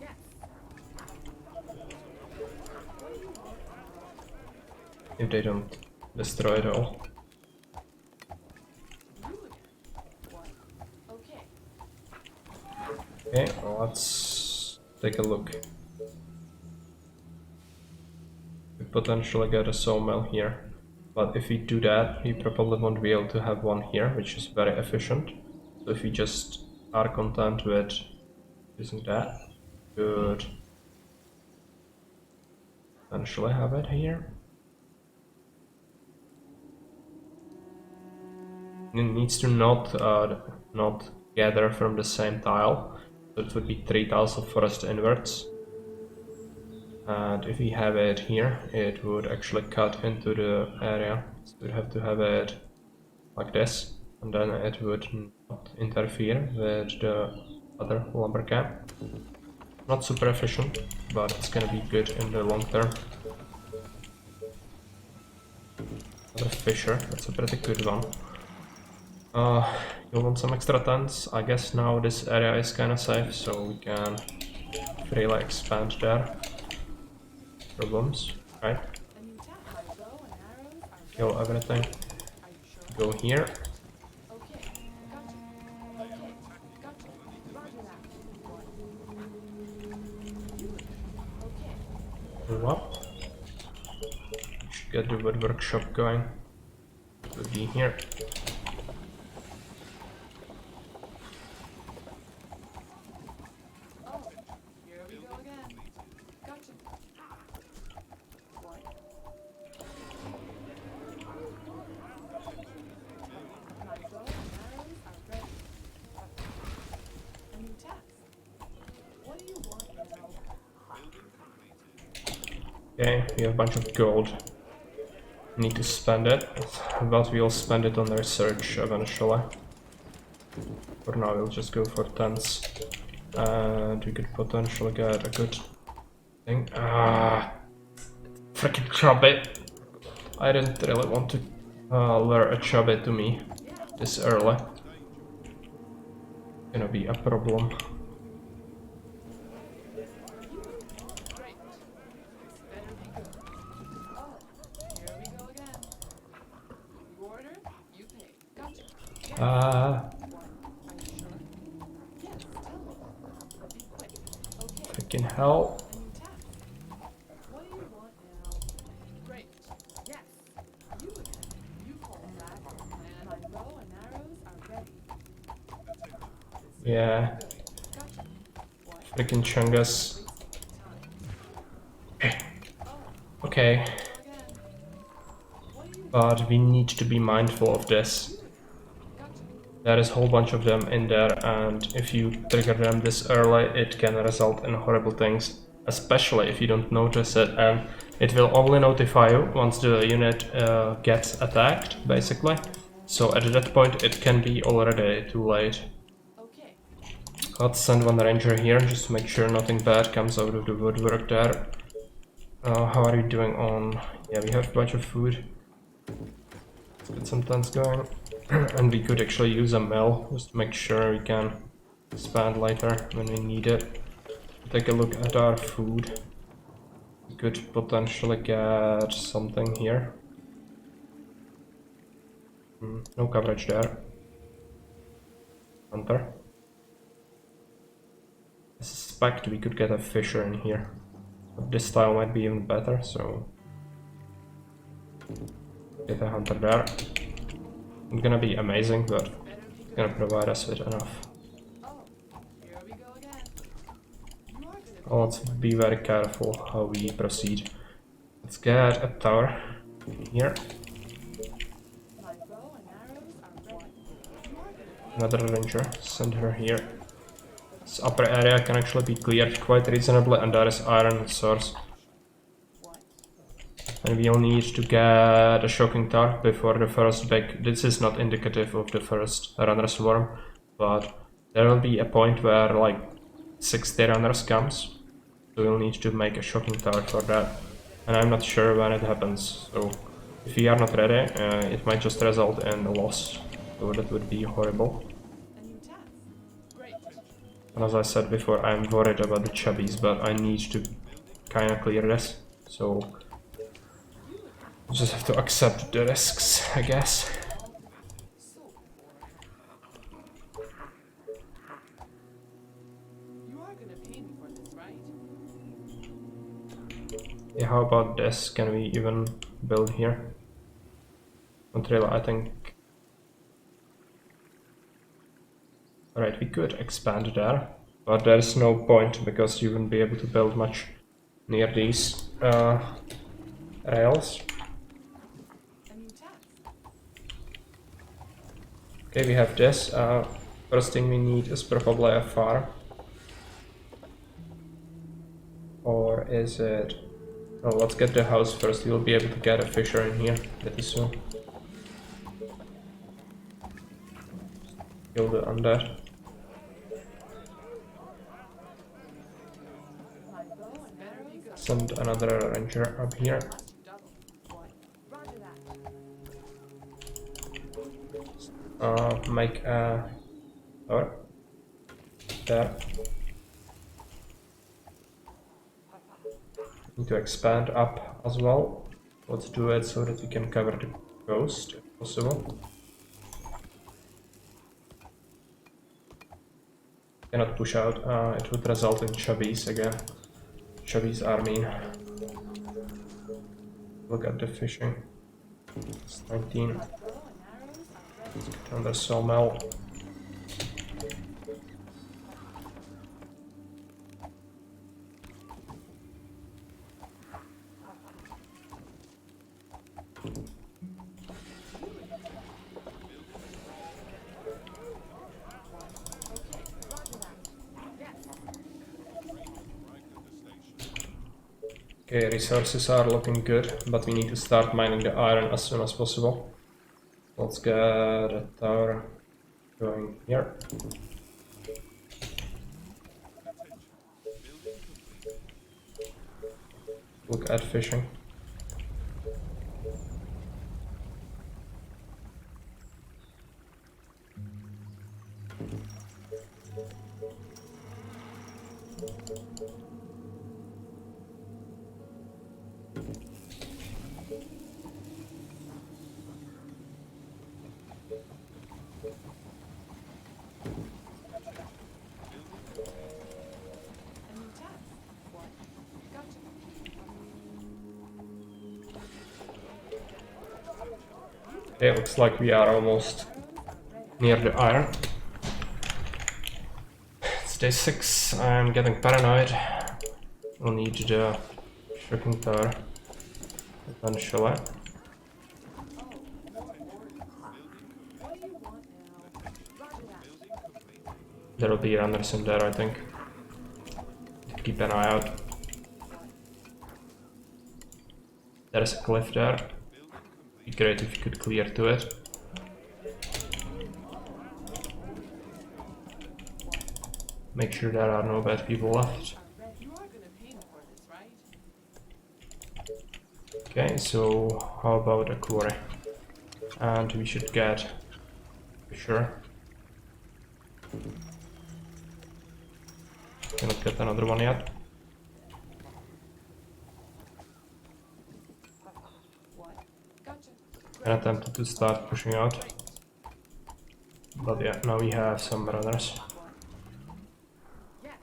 Yes. If they don't destroy it all. You again. What? Okay. Okay, let's take a look. We potentially get a sawmill here, but if we do that, we probably won't be able to have one here, which is very efficient. So if we just are content with using that, could potentially have it here. It needs to not gather from the same tile, so it would be 3 tiles of forest inwards. And if we have it here, it would actually cut into the area. So we'd have to have it like this, and then it would not interfere with the other lumber camp. Not super efficient, but it's gonna be good in the long term. Another fisher, that's a pretty good one. You want some extra tents? I guess now this area is kinda safe, so we can freely expand there. Problems, right? And you tap my bow and arrows are ready. Kill everything. Are you sure? Go here. Okay. Gotcha. Okay. Gotcha. Roger that. What? You again. Okay. Move up. We should get get the wood workshop going. Would be here. Oh, here we go again. Gotcha. What? My bow and arrows are ready. A new task. What do you want now? Okay, we have a bunch of gold. Need to spend it, but we'll spend it on research eventually. For now, we'll just go for tents. And we could potentially get a good thing. Ah, freaking chubby! I didn't really want to lure a chubby to me this early. Gonna be a problem. Great. This better be good. Oh, here we go again. You order, you pay. Gotcha. Ah, What? Are you sure? Yes, tell me. Be quick. Okay. freaking hell. A new task. What do you want now? Great. Yes. You again. You call that a plan. My bow and arrows are ready. Yeah, Gotcha. What? freaking chungus. Okay, Go again. What do you but we need to be mindful of this. gotcha? There is a whole bunch of them in there, and if you trigger them this early, it can result in horrible things, especially if you don't notice it, and it will only notify you once the unit gets attacked, basically. So at that point, it can be already too late. Okay. Let's send one ranger here, just to make sure nothing bad comes out of the woodwork there. How are you doing on... Yeah, we have a bunch of food. Let's get some tents going. And we could actually use a mill, just to make sure we can expand later when we need it. Take a look at our food. We could potentially get something here. No coverage there. Hunter. I suspect we could get a fisher in here. But this style might be even better, so... Get a hunter there. It's gonna be amazing, but it's gonna provide us with enough. Oh, here we go again. You are gonna Oh, let's be very careful how we proceed. Let's get a tower here. my bow and arrows are ready. You are gonna Another ranger, send her here. This upper area can actually be cleared quite reasonably, and there is iron source. what? And we'll need to get a shocking tower before the first big... This is not indicative of the first runner swarm, but there will be a point where like 60 runners comes. So we'll need to make a shocking tower for that. And I'm not sure when it happens, so if we are not ready, it might just result in a loss. So that would be horrible. A new task. Great. And as I said before, I'm worried about the chubbies, but I need to kinda clear this. So I just have to accept the risks, I guess. So you are gonna pay me for this, right? Yeah, how about this? Can we even build here? Not really, I think... Alright, we could expand there, but there's no point because you wouldn't be able to build much near these rails. A new task. Okay, we have this. First thing we need is probably a farm. Or is it... Oh, let's get the house first. We'll be able to get a fisher in here pretty soon. Kill the undead. My bow and arrows are Send another ranger up here. double. What? Roger that. Make a tower. There. Need to expand up as well. Let's do it so that we can cover the coast if possible. Cannot push out, it would result in chubbies again. Chubbies are mean. Look at the fishing. It's 19. My bow and arrows are ready. And the sawmill. Okay, resources are looking good, but we need to start mining the iron as soon as possible. Let's get a tower going here. Look at fishing. A new task. What? Gotcha. Okay, looks like we are almost near the iron. It's day 6, I'm getting paranoid. We'll need the shrinking tower eventually. What do you want now? Roger that. There'll be runners in there, I think. Keep an eye out. There's a cliff there. Be great if you could clear to it. Make sure there are no bad people left. You are gonna pay me for this, right? Okay, so how about a quarry? And we should get sure. Cannot get another one yet. What? Gotcha. And attempted to start pushing out. But yeah, now we have some runners. Yes.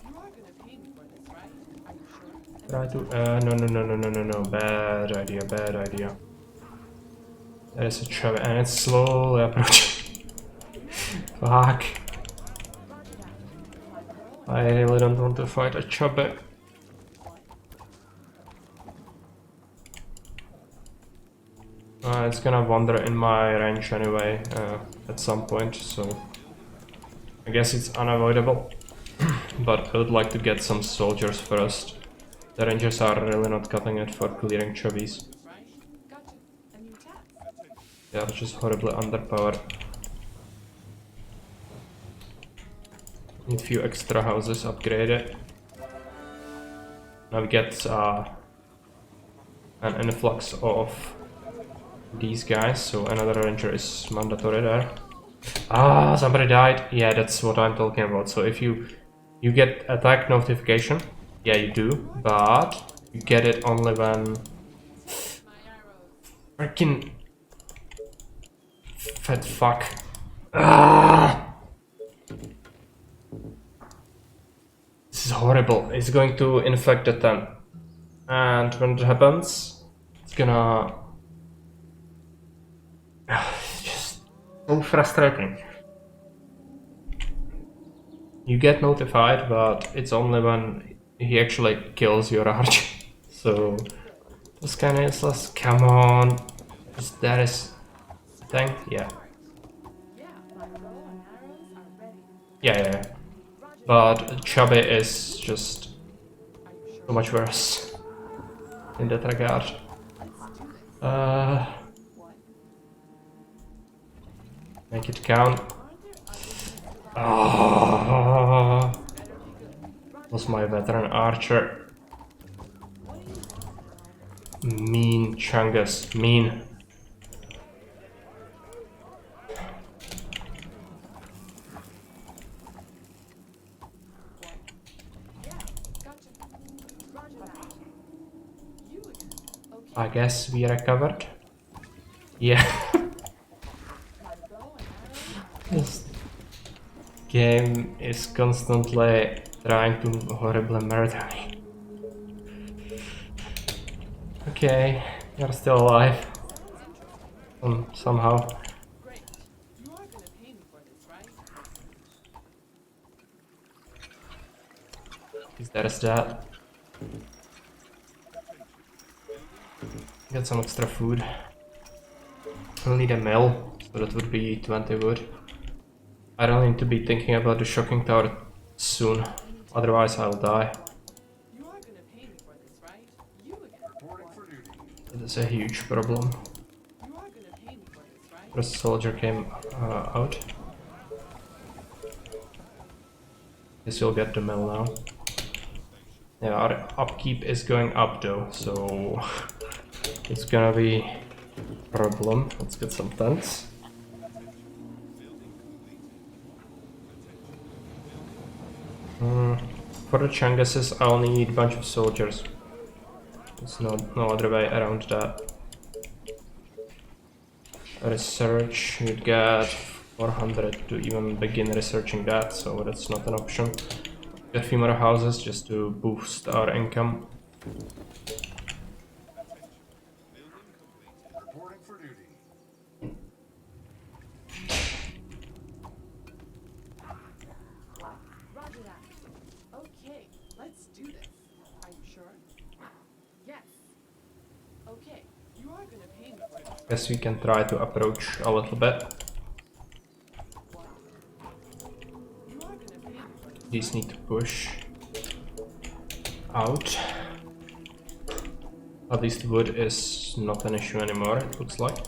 You are gonna pay me for this, right? Are you sure? Try to no, bad idea. There is a trap and it's slowly approaching. Fuck. I really don't want to fight a chubby. It's gonna wander in my range anyway, at some point, so I guess it's unavoidable. But I would like to get some soldiers first. The rangers are really not cutting it for clearing chubbies. Right? Gotcha. A new task. They are just horribly underpowered. Need a few extra houses upgraded. Now we get an influx of these guys, so another ranger is mandatory there. Ah, somebody died. Yeah, that's what I'm talking about. So if you get attack notification, yeah, you do, but you get it only when freaking fat fuck. Ah! This is horrible. It's going to infect the tent, and when it happens, it's gonna. It's just so frustrating. You get notified, but it's only when he actually kills your archer. So this kind of useless. Come on, that is thing. Yeah. Yeah, my bow and arrows are ready. Yeah. But Chubby is just Are you sure? so much worse in that regard. Let's do this. What? Make it count. Aren't there Ah, was my veteran archer. Mean Chungus, mean. Yeah, gotcha. Roger that. You again. Okay. I guess we recovered. Yeah. My bow and arrows are This game is constantly trying to horribly murder me. Okay, You're still alive. Somehow. Great. You are gonna pay me for this, right? There's that. Get some extra food. We'll need a mill, so that would be 20 wood. I don't need to be thinking about the shocking tower soon, otherwise I'll die. You are gonna pay me for this, right? You again. Reporting for duty. It is a huge problem. You are gonna pay me for this, right? First soldier came out. Guess you'll get the mill now. Yeah, our upkeep is going up though, so it's gonna be a problem. Let's get some tents. For the Chang'es, I'll need a bunch of soldiers. There's no other way around that. Research, you'd get 400 to even begin researching that, so that's not an option. Get a few more houses just to boost our income. Reporting for duty. Roger that. Okay, let's do this. Are you sure? Yes. Okay, you are gonna pay me for this. Guess we can try to approach a little bit. You are gonna pay me for this. These need to push out. At least wood is not an issue anymore, it looks like.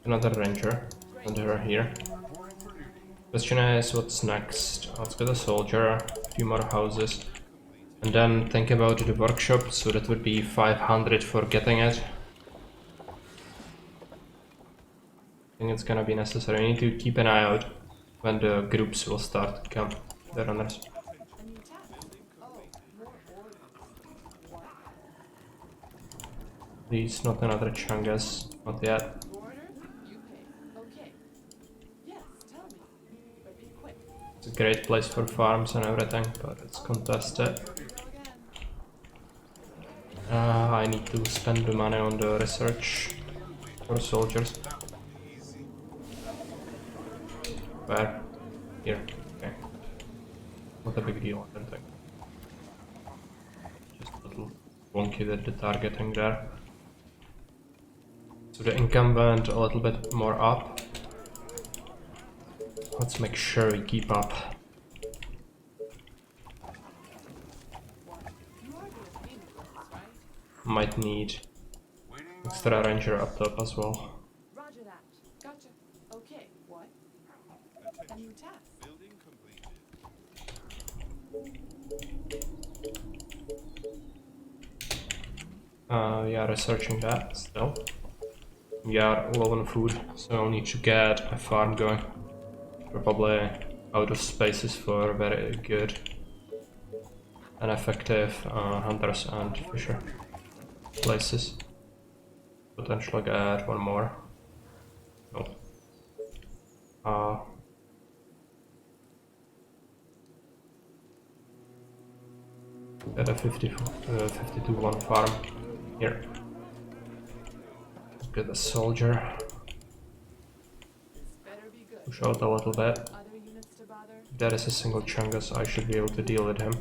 Another ranger, and her here. Reporting for duty. Question is, what's next? Let's get a soldier, a few more houses, and then think about the workshop, so that would be 500 for getting it. I think it's gonna be necessary. I need to keep an eye out when the groups will start to come, the runners. A new task. Oh, more orders. What? Please, not another Chang'es, not yet. You order? You pay. Okay. Yes, tell me. But be quick. It's a great place for farms and everything, but it's contested. Go again. I need to spend the money on the research for soldiers. Easy. Where? Here. Okay. Not a big deal, I don't think. Just a little wonky with the targeting there. So the income went a little bit more up. Let's make sure we keep up. You are gonna pay me for this, right? Might need Waiting on extra ranger up top as well. Roger that. Gotcha. Okay, what? A new task. Building completed. Yeah, researching that still. We are low on food, so I'll need to get a farm going. We're probably out of spaces for very good and effective hunters and fisher places. Potentially get one more. No. Get a 52 one farm here. Get a soldier. This better be good. Push out a little bit. Other units to bother? If there is a single Chang'es, I should be able to deal with him.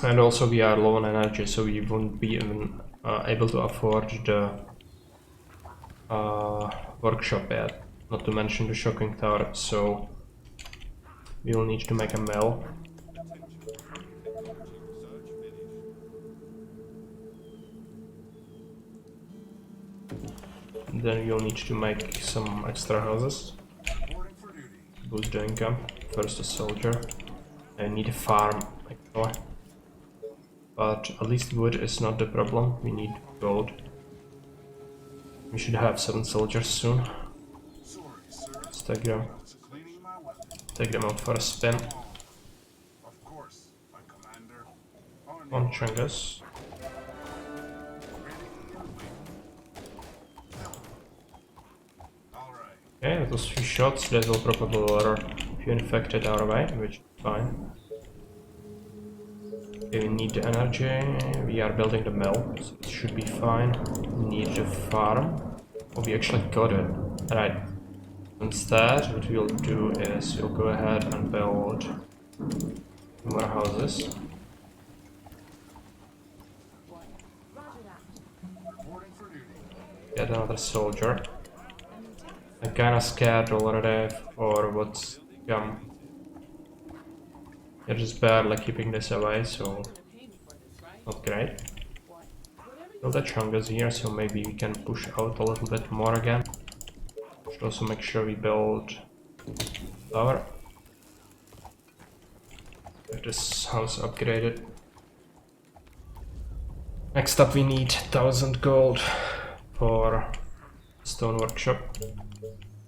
And also we are low on energy, so we won't be even able to afford the workshop yet. Not to mention the shocking tower, so we will need to make a mill. Then you'll need to make some extra houses. reporting for duty. Boost the income. First a soldier. I need a farm, actually. But at least wood is not the problem. We need gold. We should have 7 soldiers soon. Sorry, sir. Let's take them. Just cleaning my weapon. Take them out for a spin. Of course, my commander. On On your Chang'es. ready and waiting. All right. Okay, that was a few shots. That will probably lure a few infected our way, which is fine. Okay, we need the energy. We are building the mill, so it should be fine. We need the farm. Oh, we actually got it. Right. Instead, what we'll do is we'll go ahead and build more houses. Reporting for duty. Get another soldier. I'm kinda scared already for what's to come. They're just barely keeping this away, so Gonna pay me for this, right? not great. What? Whatever you Well, the chungus here, so maybe we can push out a little bit more again. Should also make sure we build tower. Get this house upgraded. Next up we need 1000 gold for stone workshop.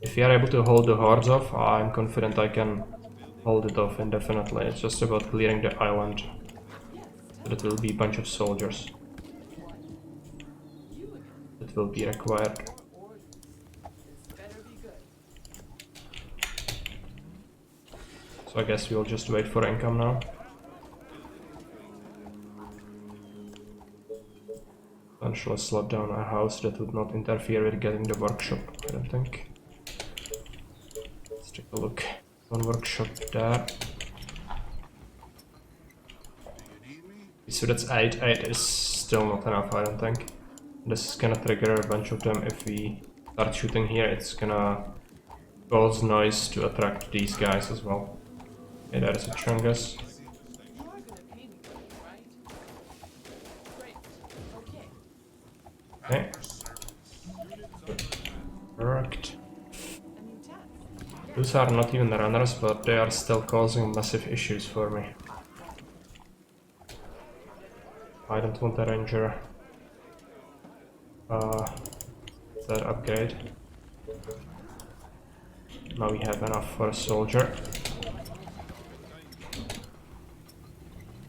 If we are able to hold the hordes off, I'm confident I can hold it off indefinitely. It's just about clearing the island. But it will be a bunch of soldiers. That will be required. orders. This better be good. So I guess we'll just wait for income now. Eventually slot down our house. That would not interfere with getting the workshop, I don't think. Let's take a look. One workshop there. So that's 8. 8 is still not enough, I don't think. This is gonna trigger a bunch of them. If we start shooting here, it's gonna cause noise to attract these guys as well. Okay, there is a Chungus. You are gonna pay me for this, right? Great. Okay. Okay. Correct. A new task. Those are not even runners, but they are still causing massive issues for me. I don't want a ranger. That upgrade. Now we have enough for a soldier.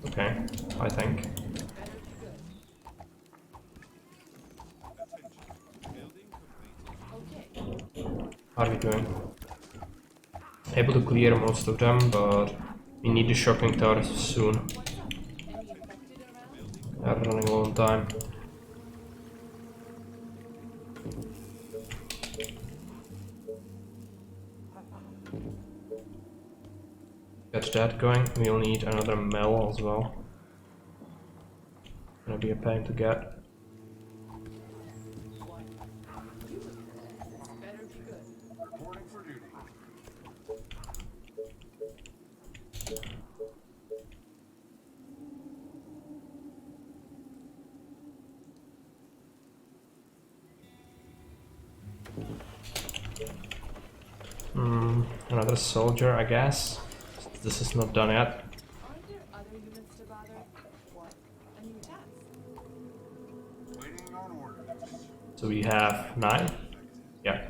Okay, I think. How are we doing? Able to clear most of them, but we need the shocking tower soon. We are running low on time. Get that going. We'll need another mill as well. Gonna be a pain to get. Better be good. Reporting for duty. Another soldier, I guess. This is not done yet. Are there other units to bother? What? A new task. Waiting on orders. So we have 9. Yeah.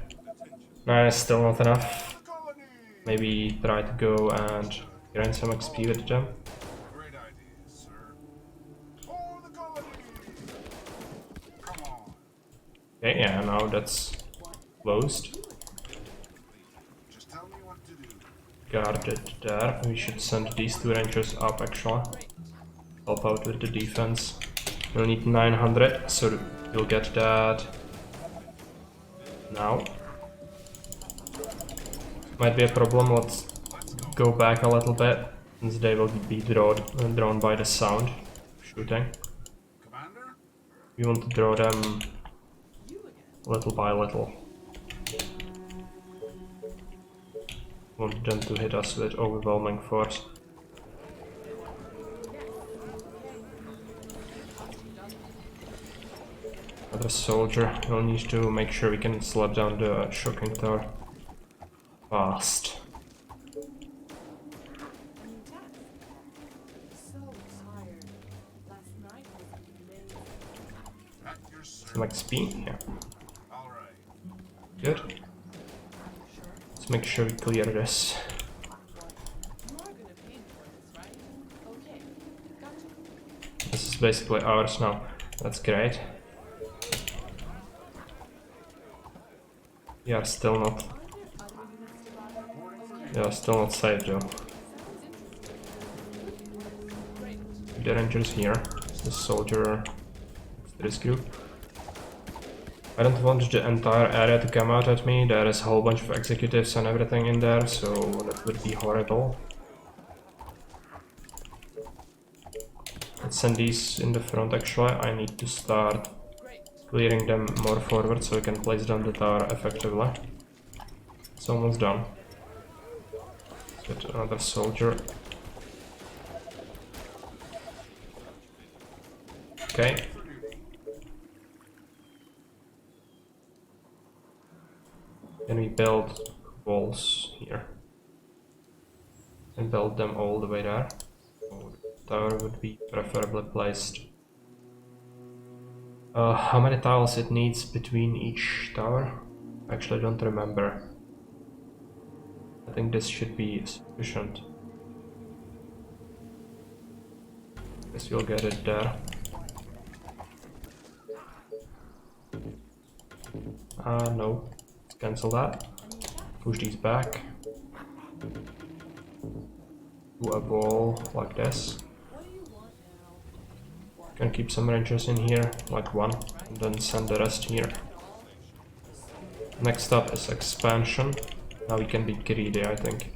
9 is still not enough. Colony! Maybe try to go and gain some XP with them. Great idea, sir. Oh, the colony! Come on. Okay, yeah, now that's closed. Just tell me what to do. Guarded there. We should send these 2 rangers up actually. Help out with the defense. We'll need 900, so we'll get that now. Might be a problem. Let's go back a little bit, since they will be drawn by the sound shooting. Commander? We want to draw them little by little. Want them to hit us with overwhelming force. Another soldier. We'll need to make sure we can slap down the shocking tower fast. A new task. So tired. Last night was amazing. At your service. Some XP? Yeah. All right. Good. Let's make sure we clear this. You are gonna pay me for this, right? Okay. Gotcha. This is basically ours now. That's great. We are still not. Are there other units to bother? We are still not safe though. Sounds interesting. Great. the rangers here. The soldier next to this group. I don't want the entire area to come out at me. There is a whole bunch of executives and everything in there, so that would be horrible. Let's send these in the front actually. I need to start clearing them more forward so I can place down the tower effectively. It's almost done. Let's get another soldier. Okay. Can we build walls here? And build them all the way there. So the tower would be preferably placed. How many tiles it needs between each tower? Actually, I don't remember. I think this should be sufficient. Guess we'll get it there. No. Let's cancel that. Push these back. Do a wall like this. Can keep some rangers in here, like one, and then send the rest here. Next up is expansion. Now we can be greedy, I think.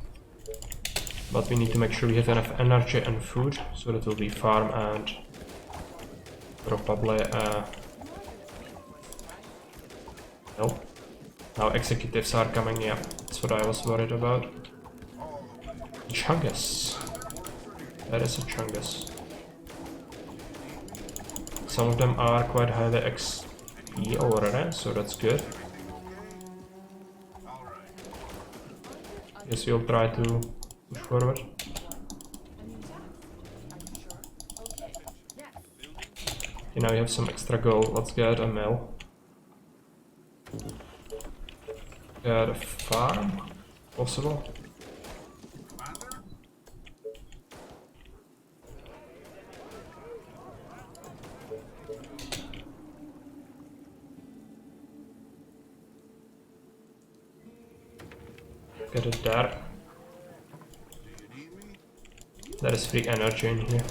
But we need to make sure we have enough energy and food, so that will be farm and probably nope. Now executives are coming, yeah, that's what I was worried about. Chungus. That is a Chungus. Some of them are quite highly XP already, so that's good. Guess we'll try to push forward. Okay, now we have some extra gold. Let's get a mill. Get a farm, possible. Get it there. There is free energy in here.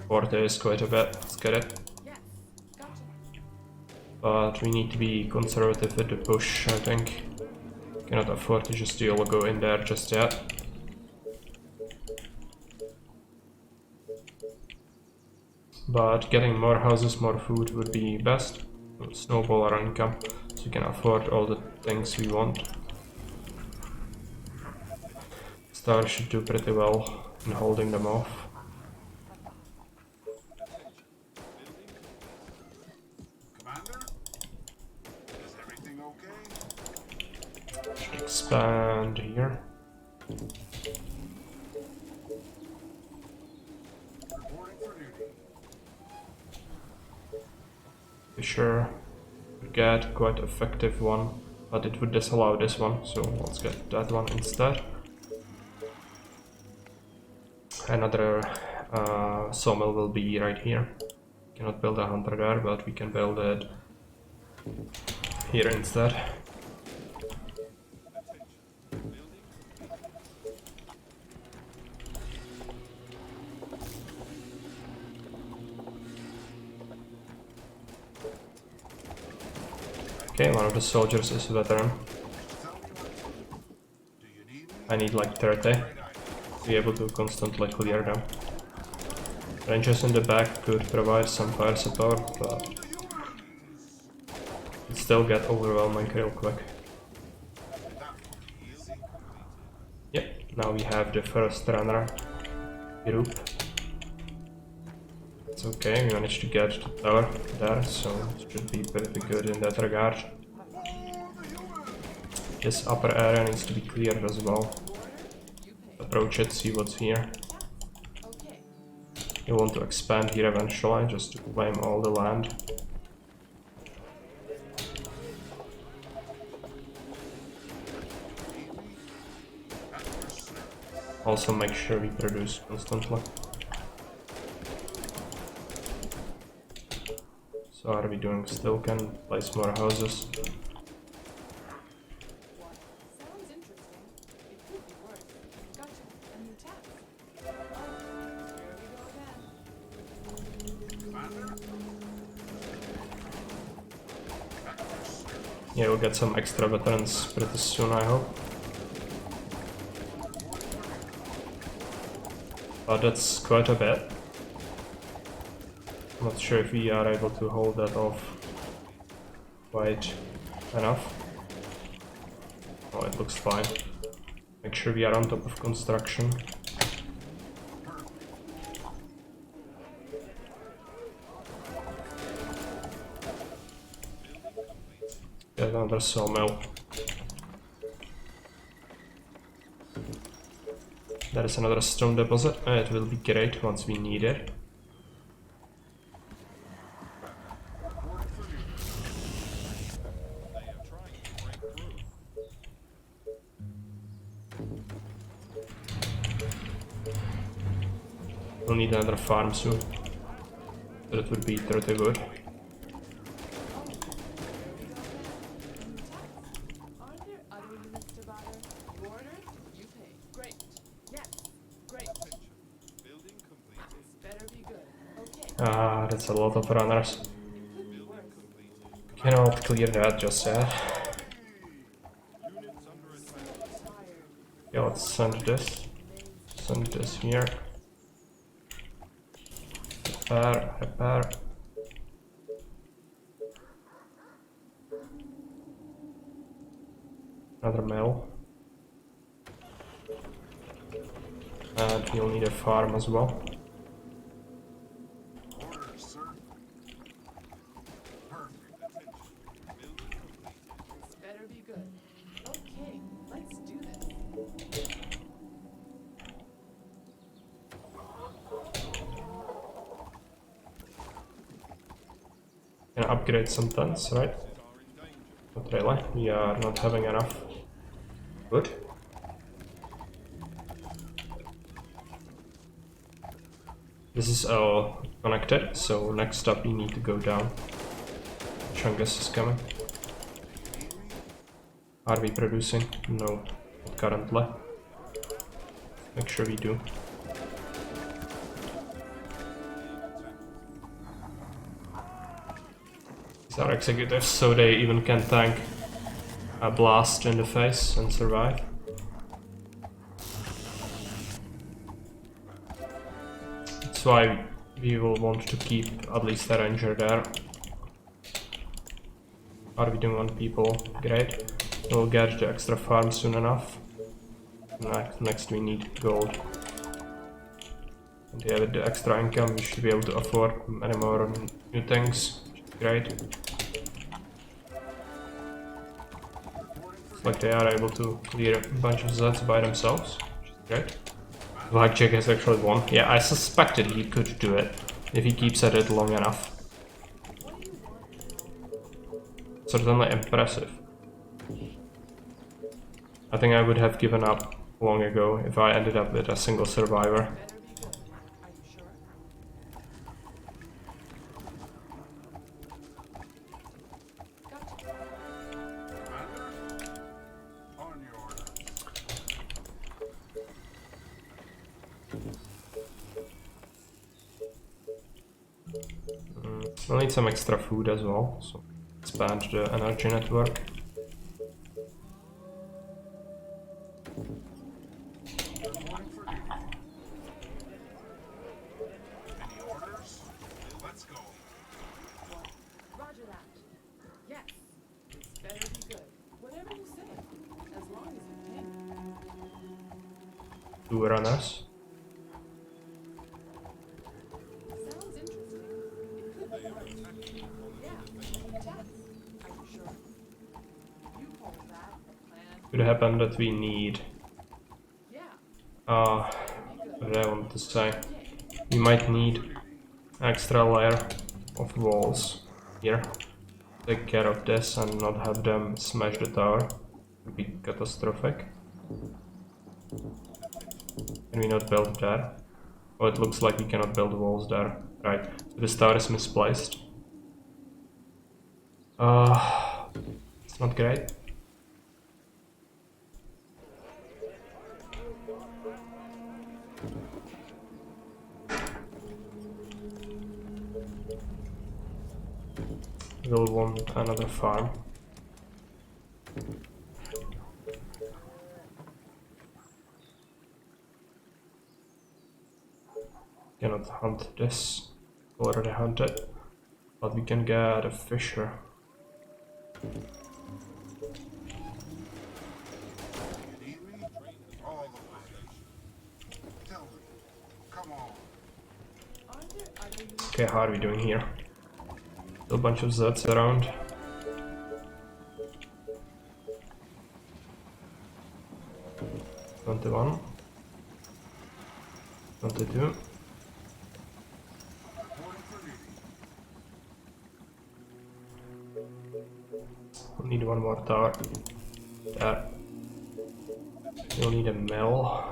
Or there is quite a bit. Let's get it. But we need to be conservative with the push, I think. Cannot afford to just all go in there just yet. But getting more houses, more food would be best. Snowball our income, so we can afford all the things we want. Star should do pretty well in holding them off. Commander? Is everything okay? Expand here. Reporting for duty. Be sure to get quite effective one, but it would disallow this one, so let's get that one instead. Another sawmill will be right here. Cannot build a hunter there, but we can build it here instead. Okay, one of the soldiers is a veteran. I need like 30 to be able to constantly clear them. Rangers in the back could provide some fire support, but it still get overwhelming real quick. Yep, now we have the first runner group. It's okay, we managed to get the tower there, so it should be pretty good in that regard. This upper area needs to be cleared as well. Approach it, see what's here. You want to expand here eventually, just to claim all the land. Also make sure we produce constantly. So are we doing still can place more houses? Yeah, we'll get some extra veterans pretty soon, I hope. But that's quite a bit. I'm not sure if we are able to hold that off quite enough. Oh, it looks fine. Make sure we are on top of construction. Get another sawmill. There is another stone deposit. It will be great once we need it. They are trying to break through. We'll need another farm soon. That would be pretty good. Are there other units to bother? You order, you pay. Great. Yes. Great. Building completed. This better be good. Okay. Ah, that's a lot of runners. Building completed. Cannot clear that just yet. Units under attack. Yeah, let's send this. Send this here. Repair, repair. Another mill. And we'll need a farm as well. Orders, sir. Perfect. Attention. Building completed. This better be good. Okay, let's do this. Can upgrade some tons, right? Are in danger. Not really. We are not having enough. Good. This is all connected, so next up we need to go down. Chungus is coming. Are we producing? No, not currently. Make sure we do. These are executives, so they even can tank a blast in the face and survive. That's why we will want to keep at least a ranger there. Are we doing on people? Great. We'll get the extra farm soon enough. Next we need gold. And yeah, with the extra income we should be able to afford many more new things. Great. It's like they are able to clear a bunch of Zeds by themselves. Great. Blackjack has actually won. Yeah, I suspected he could do it if he keeps at it long enough. Certainly impressive. I think I would have given up long ago if I ended up with a single survivor. Better be good. Are you sure? Gotcha. Commander? On your orders. We'll need some extra food as well, so expand the energy network. Reporting for duty. Any orders? Let's go. Roger that. Yes. This better be good. Whatever you say. As long as you pay. 2 runners. Sounds interesting. It could be right. Yeah. Attack. Are you sure? You hold that. Plan. Could happen that we need. Yeah. What did I want to say? We might need extra layer of walls here. Take care of this and not have them smash the tower. Would be catastrophic. Can we not build there? Oh, it looks like we cannot build walls there. Right, so this tower is misplaced. It's not great. We'll want another farm. Cannot hunt this. Already hunted. But we can get a fisher. You need me? All the way. Tell me. Come on. Aren't there other unique Okay, how are we doing here? Still a bunch of Zeds around. $21. $22. Reporting for duty. We'll need one more tower. There. You'll need a mill.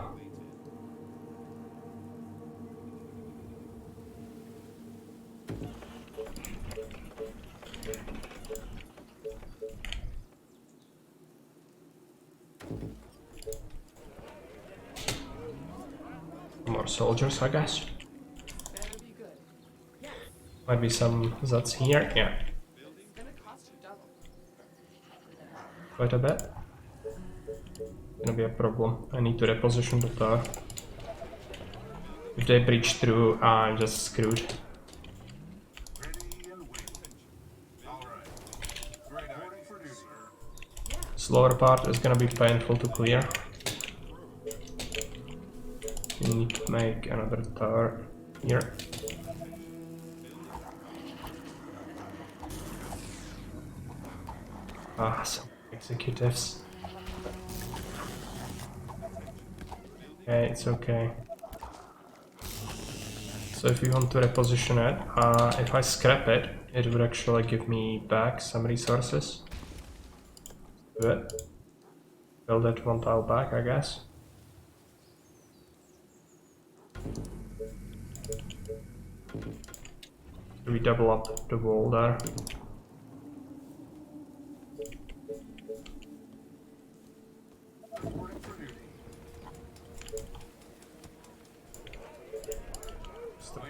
More soldiers, I guess. better be good. Yes, Might be some Zeds here. Yeah, it's gonna cost you double. quite a bit. Gonna be a problem. I need to reposition the tower. If they breach through, I'm just screwed. Ready and waiting. All right. Great idea for duty, sir. Slower part is gonna be painful to clear. You need to make another tower here. Ah, some executives. Okay, it's okay. So if you want to reposition it, if I scrap it, it would actually give me back some resources. Do it. Build that one tile back, I guess. Do we double up the wall there? Reporting for duty.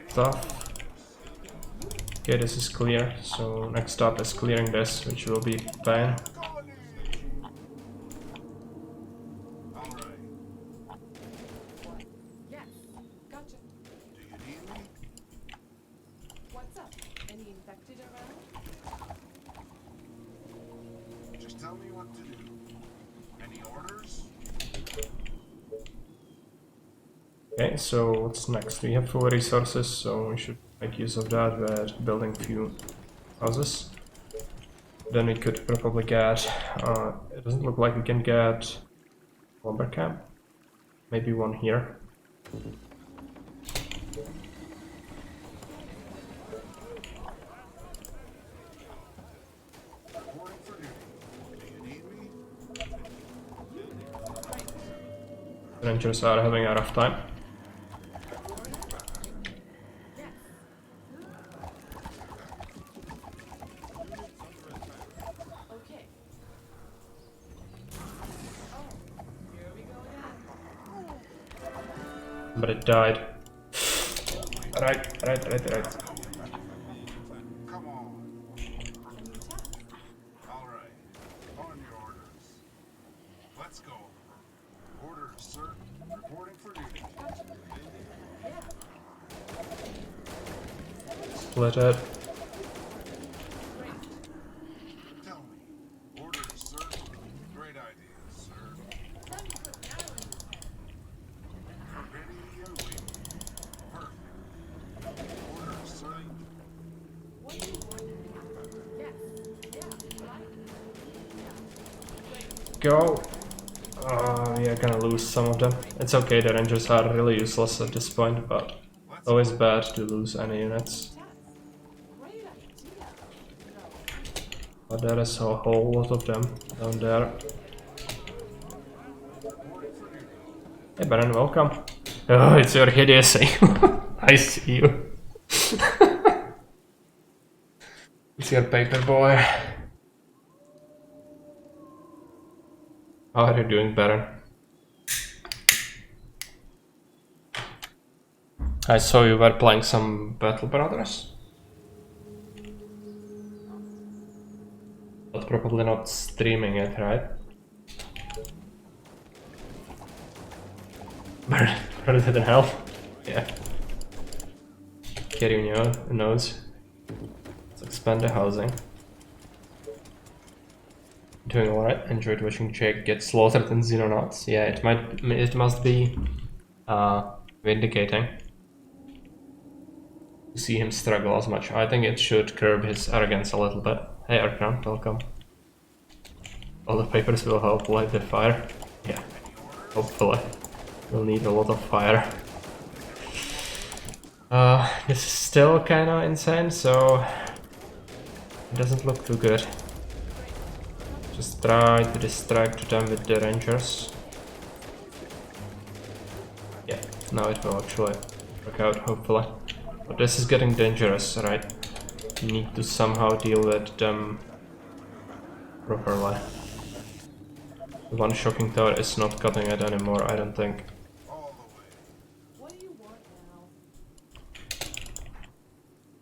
Stuff. Okay, this is clear, so next up is clearing this, which will be pain. Colony! All right. Yes, gotcha. Do you need me? What's up? Any infected around? Just tell me what to do. Any orders? Okay, so what's next? We have 4 resources, so we should make use of that with building few houses. Then we could probably get, it doesn't look like we can get lumber camp. Maybe one here. Reporting for duty. Do you need me? Rangers are having a rough time. Okay. Oh, here we go again. But it died. Right. Come on. A new task. All right. On your orders. Let's go. Orders, sir. Reporting for duty. Split it. Tell me. Orders, sir. Great idea, sir. Let me put an arrow in his head. Ready and waiting. Perfect. Orders, sir. What do you want? Yes. Yeah. Right. Go. We are gonna lose some of them. It's okay, the Rangers are really useless at this point, but always bad to lose any units. Task. Great idea. No. But there is a whole lot of them down there. Hey Baron, welcome. Oh, it's your idiocy. I see you. It's your paper boy. How are you doing, Baron? I saw you were playing some Battle Brothers. But probably not streaming it, right? Baron didn't help. Yeah. scary nose. Let's expand the housing. Doing alright. Enjoyed watching Jake get slaughtered in Xenonauts. Yeah, it must be vindicating to see him struggle as much. I think it should curb his arrogance a little bit. Hey Arkhan, welcome. All the papers will help light the fire. Yeah, hopefully. We'll need a lot of fire. This is still kinda insane, so it doesn't look too good. Just try to distract them with the rangers. Yeah, now it will actually work out, hopefully. But this is getting dangerous, right? You need to somehow deal with them properly. The one shocking tower is not cutting it anymore, I don't think. All the way. What do you want now?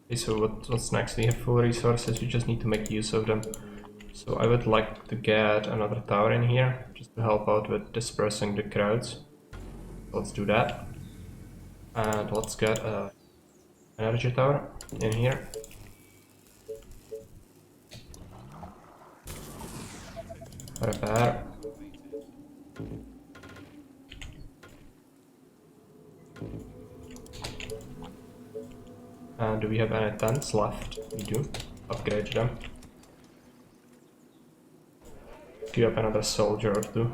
Okay, so what's next? We have full resources, we just need to make use of them. So I would like to get another tower in here, just to help out with dispersing the crowds. Let's do that. And let's get a energy tower in here. Repair. And do we have any tents left? We do. Upgrade them. Queue up another soldier or two.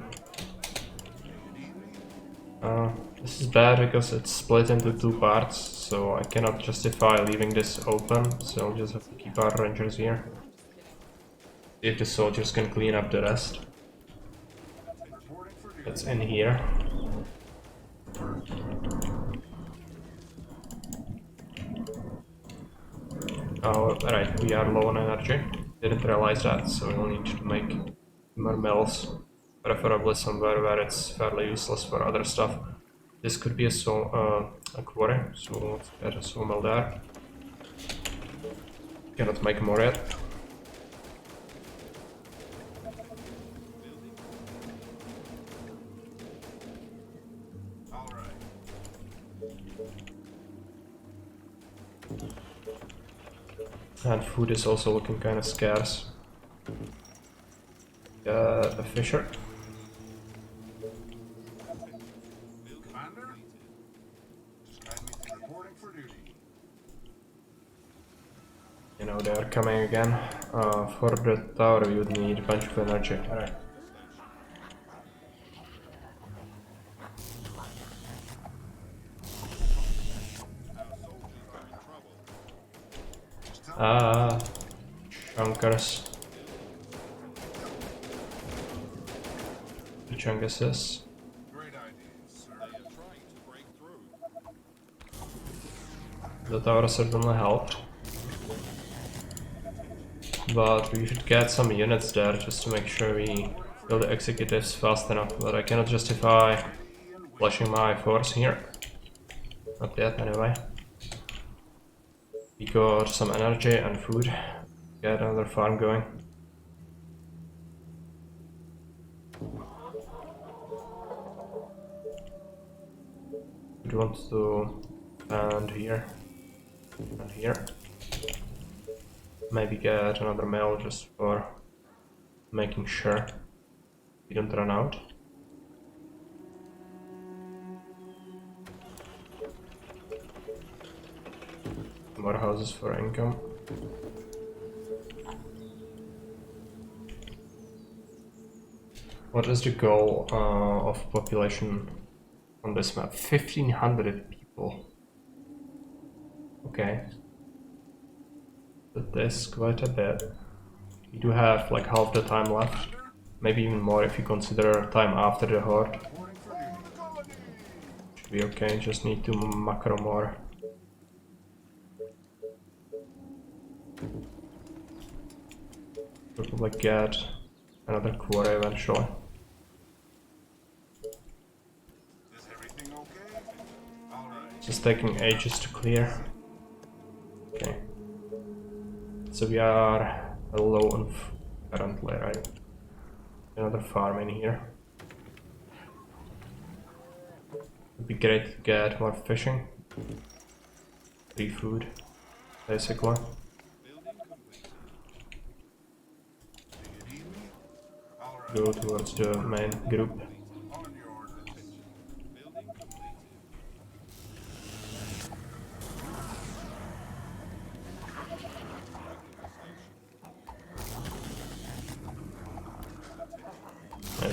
This is bad because it's split into two parts, so I cannot justify leaving this open, so I'll just have to keep our rangers here. See if the soldiers can clean up the rest. That's in here. Oh, right, we are low on energy. Didn't realize that, so we'll need to make more mills. Preferably somewhere where it's fairly useless for other stuff. This could be a quarry, so let's get a sawmill there. Cannot make more yet. All right. And food is also looking kind of scarce. A fisher. Commander? Just guide me to reporting for duty. You know, they are coming again. For the tower we would need a bunch of energy. Alright. Chunkers. The chunkus is. Great idea, sir. They are trying to break through. The tower certainly helped. But we should get some units there just to make sure we kill the executives fast enough. But I cannot justify flashing my force here. Not yet, anyway. We got some energy and food. Get another farm going. We want to land here and here. Maybe get another mill just for making sure we don't run out. More houses for income. What is the goal of population on this map? 1500 people. Okay. That is quite a bit. We do have like half the time left. Maybe even more if you consider time after the horde. Reporting for duty. Should be okay, just need to macro more. Probably get another quarry eventually. Is everything okay? All right. Just taking ages to clear. Okay. So we are low on currently, right? Another farm in here. Would be great to get more fishing. free food, basically. Do you need me? All right. Go towards the main group. On your order.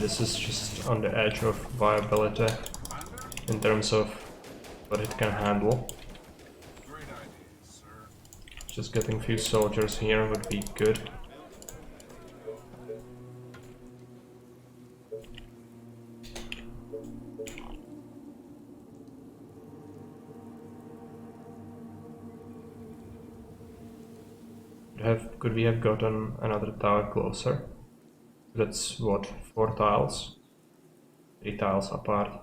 This is just on the edge of viability in terms of what it can handle. Great idea, sir. Just getting few soldiers here would be good. Could we have gotten another tower closer? That's what, 4 tiles? 3 tiles apart.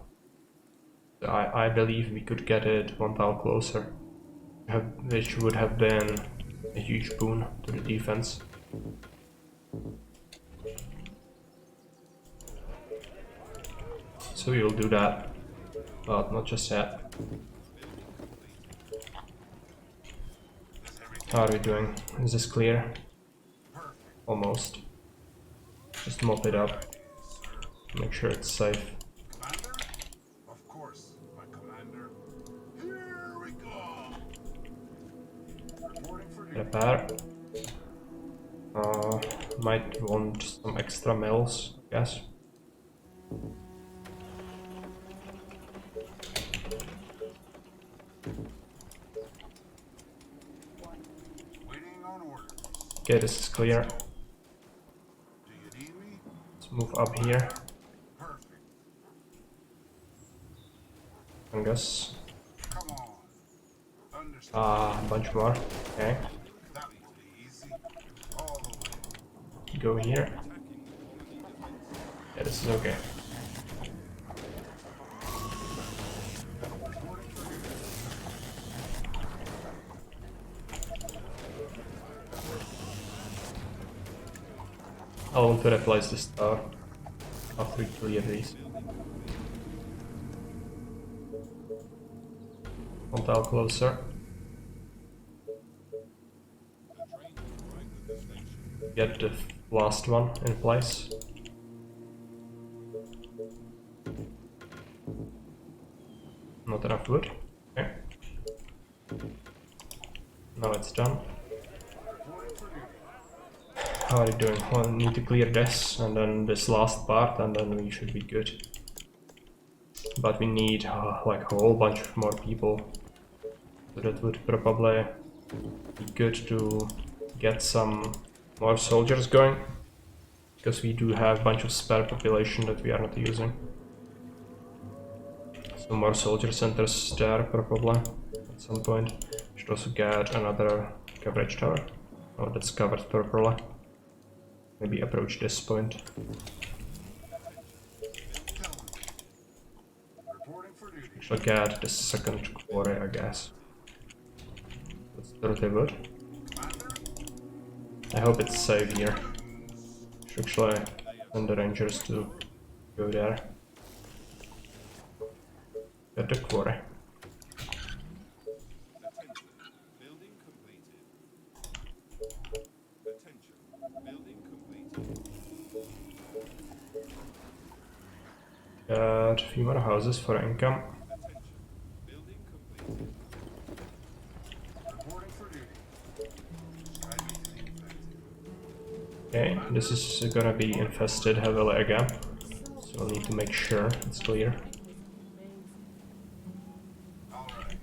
So I believe we could get it 1 tile closer, which would have been a huge boon to the defense. So we will do that, but not just yet. How are we doing? Is this clear? Almost. Just mop it up. Make sure it's safe. Commander? Of course, my commander. Here we go. Reporting for duty. Repair. Might want some extra mills, I guess. Waiting on orders. Okay, this is clear. Do you need me? Let's move up here. Perfect. I guess. Come on. Understood. A bunch more. Okay, That will be easy. All the way. go here. Yeah, this is okay. I want to replace this tower after we clear these. 1 tile closer. Get the last one in place. Not enough wood. Okay. Now it's done. How are you doing? Well, I need to clear this and then this last part and then we should be good. But we need like a whole bunch of more people. So that would probably be good to get some more soldiers going. Because we do have a bunch of spare population that we are not using. Some more soldier centers there probably at some point. Should also get another coverage tower. Oh, that's covered properly. Maybe approach this point. Reporting for duty. Should get the second quarry, I guess. That's 30 wood. Commander? I hope it's safe here. Should actually send the rangers to go there. Get the quarry. Building completed. Attention. Building completed. Got a few more houses for income. Building completed. Reporting for duty. Guide me to the infected. Okay, this is gonna be infested heavily again. So we'll need to make sure it's clear. All right.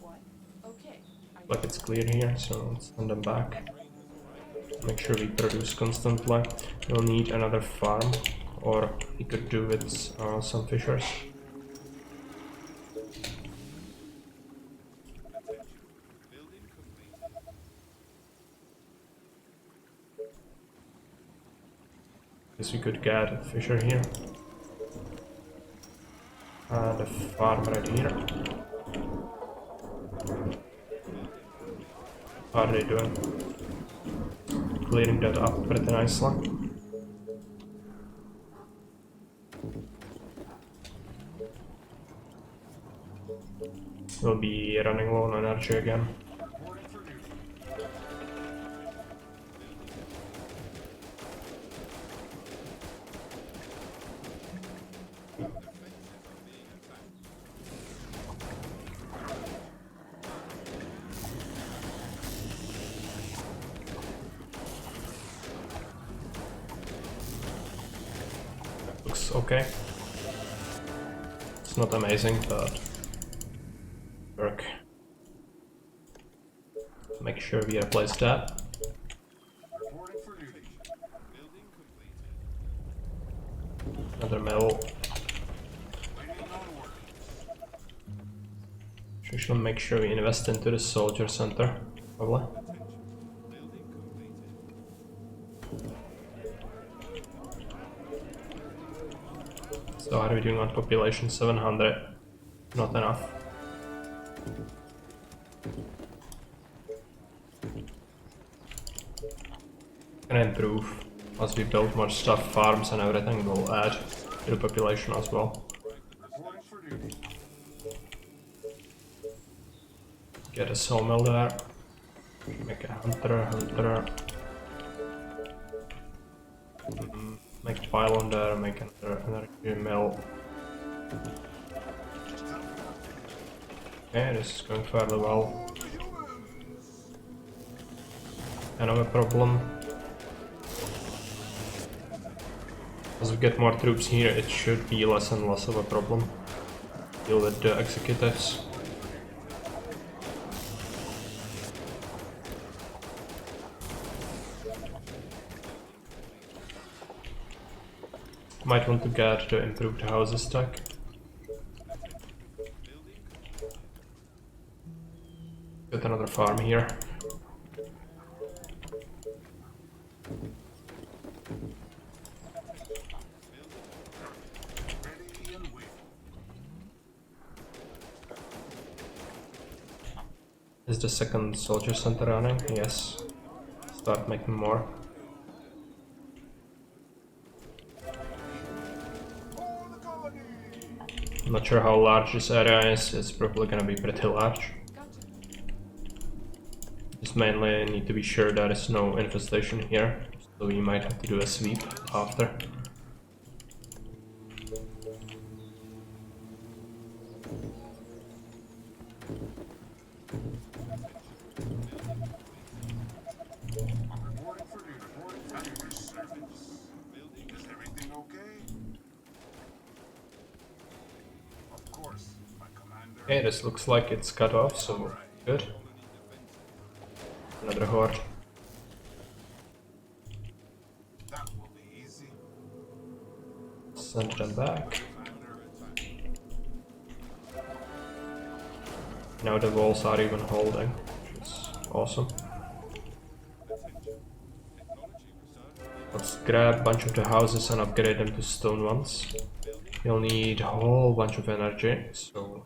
What? Okay. Like it's clear here, so let's send them back. Make sure we produce constantly. We'll need another farm, or we could do with some fishers. Building completed. Guess we could get a fisher here. And a farm right here. How are they doing? Clearing that up pretty nicely. We'll be running low on energy again. Reporting for duty. Looks okay. It's not amazing, but work. Make sure we replace that. Reporting for duty. Building completed. Another mill. Waiting on orders. We should make sure we invest into the soldier center, probably. Building completed. So how are we doing on population? 700. Not enough. Can improve. As we build more stuff, farms and everything, we'll add to the population as well. Reporting for duty. Get a sawmill there. Make a hunter. Make a pylon there, make another energy mill. Okay, this is going fairly well. Kind of a problem. As we get more troops here, it should be less and less of a problem. Deal with the executives. Might want to get the improved houses tech. Get another farm here. Ready and waiting. Is the second soldier center running? Yes. Start making more. For the colony. I'm not sure how large this area is. It's probably gonna be pretty large. Gotcha. Just mainly need to be sure there is no infestation here. So we might have to do a sweep after. Reporting for duty. Reporting for duty. Service. Is everything okay? Of course, my commander. Okay, this looks like it's cut off, so good. Another horde. That will be easy. Send them back. Now the walls are even holding, which is awesome. Let's grab a bunch of the houses and upgrade them to stone ones. You'll need a whole bunch of energy, so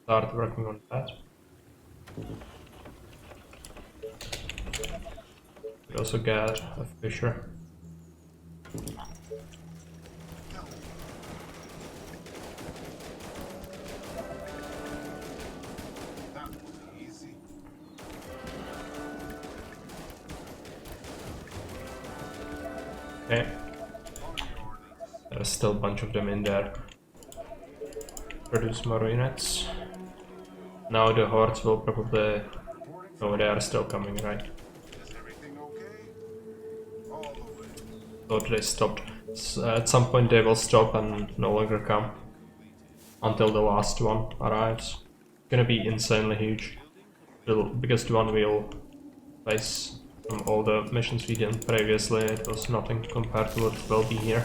start working on that. We also get a fisher. That will be easy. Okay, On your orders. there's still a bunch of them in there. Produce more units. Now the hordes will probably... Oh, they are still coming, right? Is everything okay? All the way. Thought they stopped. At some point they will stop and no longer come. Until the last one arrives. Gonna be insanely huge. The biggest one we'll face from all the missions we did previously. It was nothing compared to what will be here.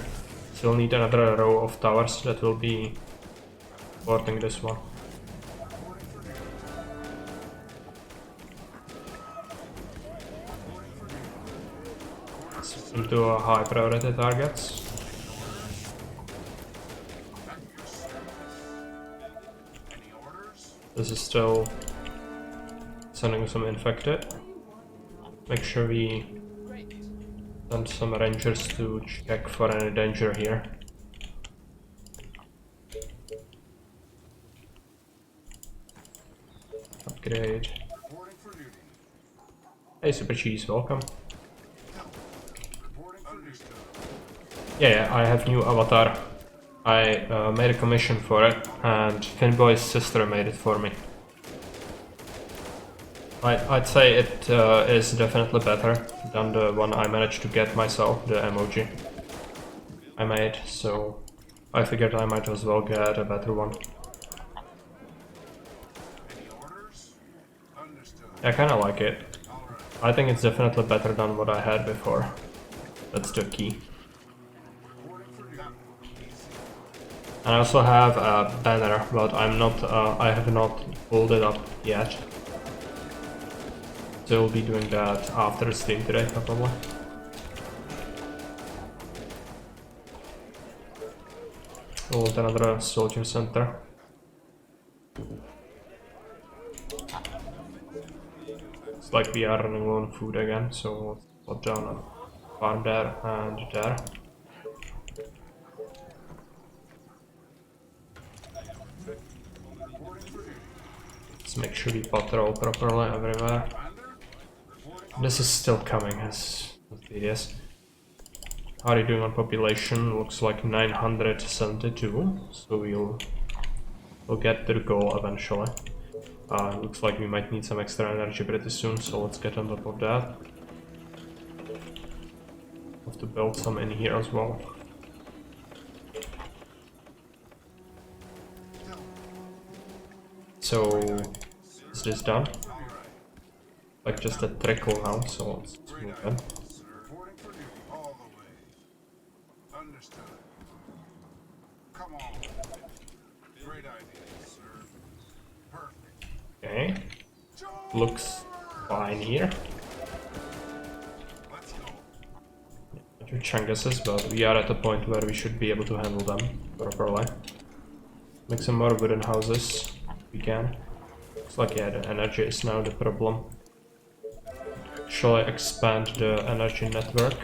So we'll need another row of towers that will be supporting this one. Let's into a high priority targets. At your service. Any orders? This is still sending some infected. Make sure we Great. send some rangers to check for any danger here. Great. Reporting for duty. Hey, Super Cheese, welcome. Reporting for understood. Yeah, I have new avatar. I made a commission for it, and Finboy's sister made it for me. I'd say it is definitely better than the one I managed to get myself, the emoji I made, so I figured I might as well get a better one. Any orders? Understood. I kinda like it. Alright. I think it's definitely better than what I had before. That's the key. Reporting for duty. Easy. And I also have a banner, but I have not pulled it up yet. So we'll be doing that after the stream today, probably. We'll want another soldier center. It's like we are running low on food again, so we'll put down a farm there and there. Let's make sure we patrol properly everywhere. This is still coming, as tedious. How are you doing on population? Looks like 972, so we'll get to the goal eventually. Looks like we might need some extra energy pretty soon, so let's get on top of that. Have to build some in here as well. So, is this done? Like just a trickle now, so let's move in. Reporting for duty all the way. Understood. Come on. Great idea, sir. Perfect. Okay, looks fine here. Let's go. Two chunguses, but we are at a point where we should be able to handle them properly. Make some more wooden houses, if we can. Looks like, yeah, the energy is now the problem. Shall I expand the energy network?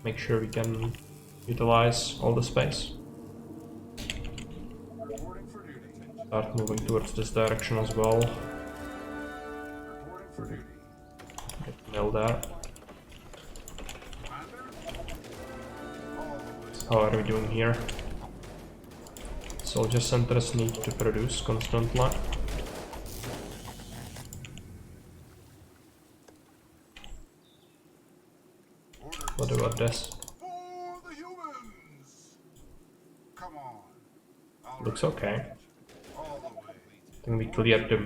Make sure we can utilize all the space. Reporting for duty. Start moving towards this direction as well. Reporting for duty. Get mill there. Commander? All the way. How are we doing here? Soldier centers need to produce constantly. Orders. What about this? For the humans! Come on. All Looks right. okay. All the way. I think we cleared the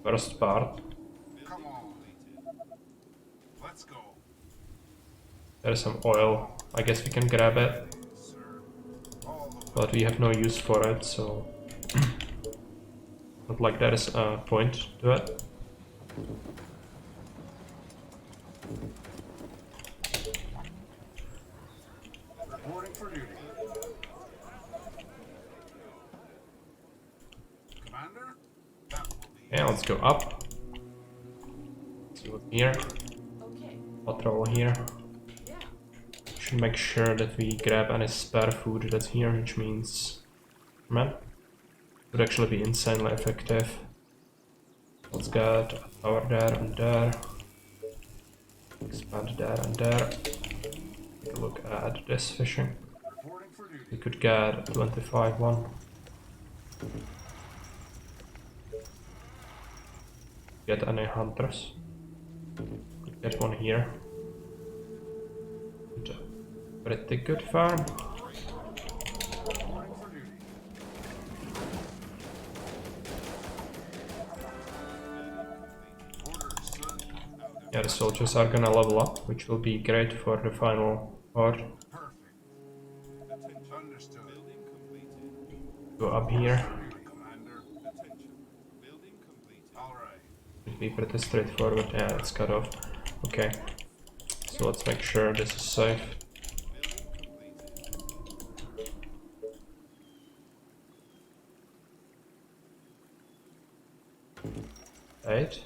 first part. Come on. Let's go. There's some oil. I guess we can grab it, Sir. All the way. but we have no use for it, so not like there is a point to it. Reporting for duty. Commander? That will be Yeah, let's go up. See what's here. Okay. Patrol here. Yeah. Should make sure that we grab any spare food that's here, which means, man, would actually be insanely effective. Let's get a tower there and there. Expand there and there. Take a look at this fishing. reporting for duty. We could get a 25 one. Get any hunters. Could get one here. Good. Pretty good farm. Reporting for duty. Orders, sir. Yeah, the soldiers are gonna level up, which will be great for the final horde. Perfect. Understood. Building completed. Go up here. Duty, Commander. Attention. Building completed. All right. Should be pretty straightforward. Yeah, it's cut off. Okay. So let's make sure this is safe. Building completed. 8.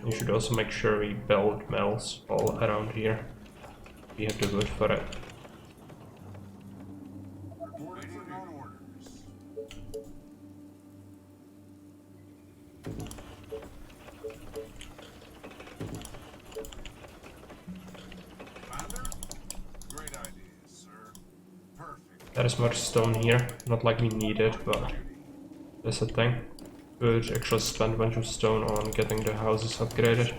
You should also make sure we build mills all around here. We have the wood for it. There is more stone here, not like we need it, but that's a thing. Could actually spend a bunch of stone on getting the houses upgraded.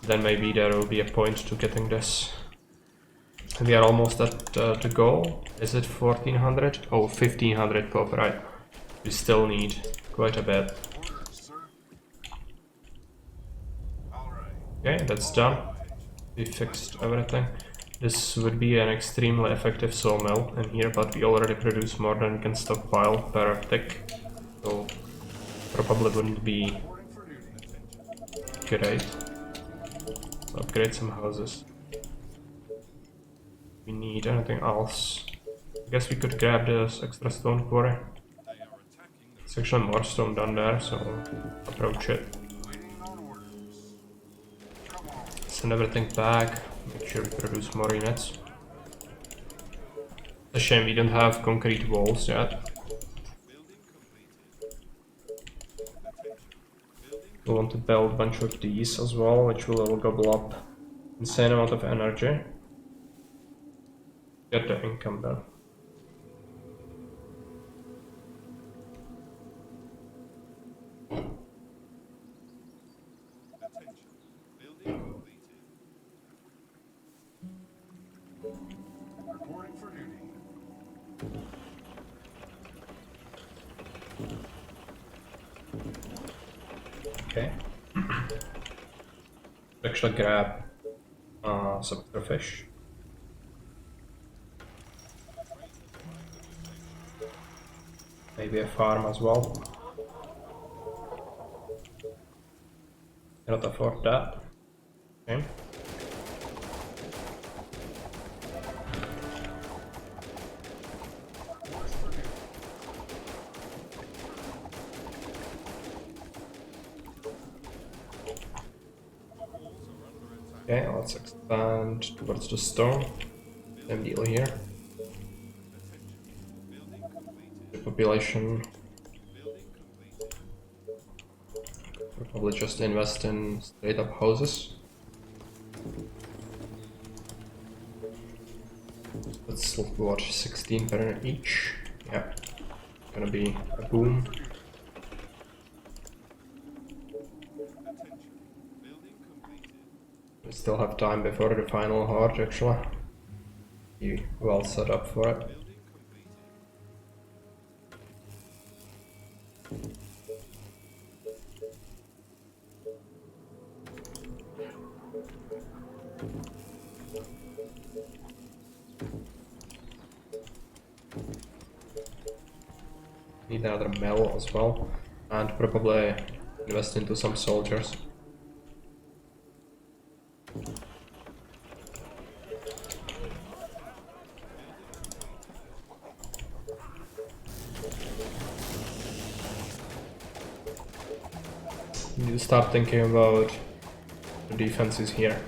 Then maybe there will be a point to getting this. We are almost at the goal. Is it 1400? Oh, 1500 copper, right. We still need quite a bit. Okay, that's done. We fixed everything. This would be an extremely effective sawmill in here, but we already produce more than we can stockpile per tick. So probably wouldn't be great. Let's upgrade some houses. We need anything else. I guess we could grab this extra stone quarry. There's actually more stone down there, so approach it. Send everything back. Make sure we produce more units. It's a shame we don't have concrete walls yet. We want to build a bunch of these as well, which will gobble up insane amount of energy. Get the income done. Reporting for duty. Okay. Actually grab some extra fish. Maybe a farm as well. Cannot afford that. Okay. Okay, let's expand towards the stone. Same deal here. The population. We'll probably just invest in straight up houses. Let's watch 16 per each. Yeah, gonna be a boom. We still have time before the final horde, actually. You well set up for it. Need another mill as well, and probably invest into some soldiers. Need to start thinking about the defenses here.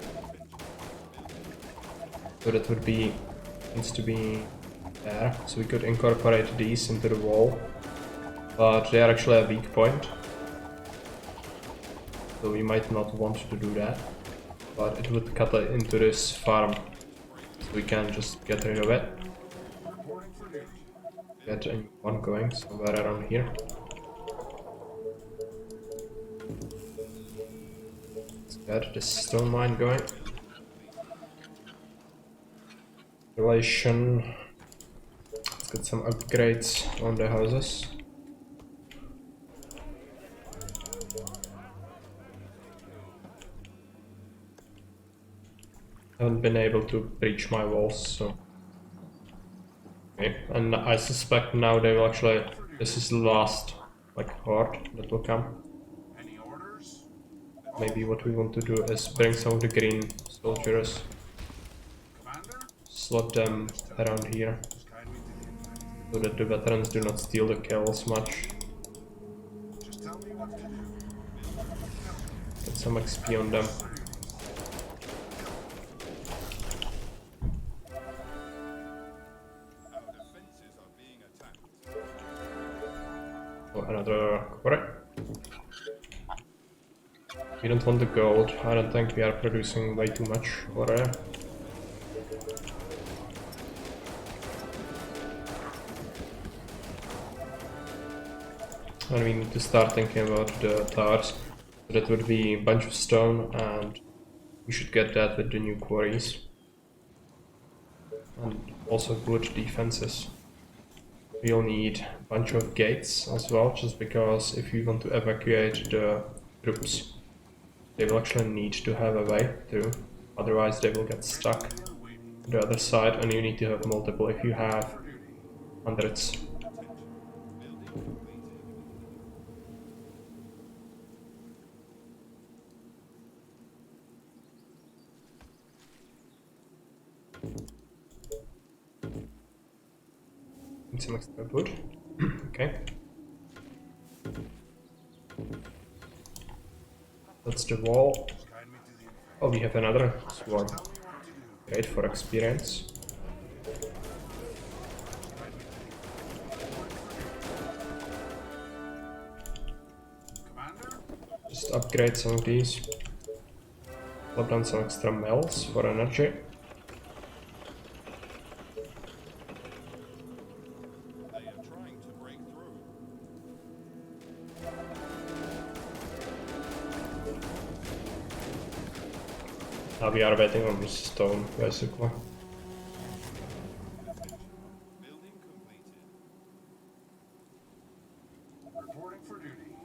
So that would be, needs to be there. So we could incorporate these into the wall, but they are actually a weak point. So we might not want to do that, but it would cut into this farm. So we can just get rid of it. Get a one going somewhere around here. Let's get this stone mine going. Relation. Let's get some upgrades on the houses. Haven't been able to breach my walls, so. Okay, and I suspect now they will actually. This is the last, like, horde that will come. Any orders? Maybe what we want to do is bring some of the green soldiers, Commander? slot them around here, Just guide me to the infected. so that the veterans do not steal the kills much. Just tell me what to do. Get some XP on them. Our defenses are being attacked. Oh, another quarry. We don't want the gold. I don't think we are producing way too much already. and we need to start thinking about the towers. So that would be a bunch of stone, and we should get that with the new quarries. And also wood defenses. We'll need a bunch of gates as well, just because if we want to evacuate the troops, they will actually need to have a way through, otherwise they will get stuck on the other side, and you need to have multiple if you have hundreds. Need some extra wood. Okay. That's the wall. Guide me to the infected. Oh, we have another swarm. Tell me what to do. Great for experience. Commander? Just upgrade some of these. Plop down some extra melts for energy. They are trying to break through. Now we are waiting on this stone, basically. Building completed. Reporting for duty.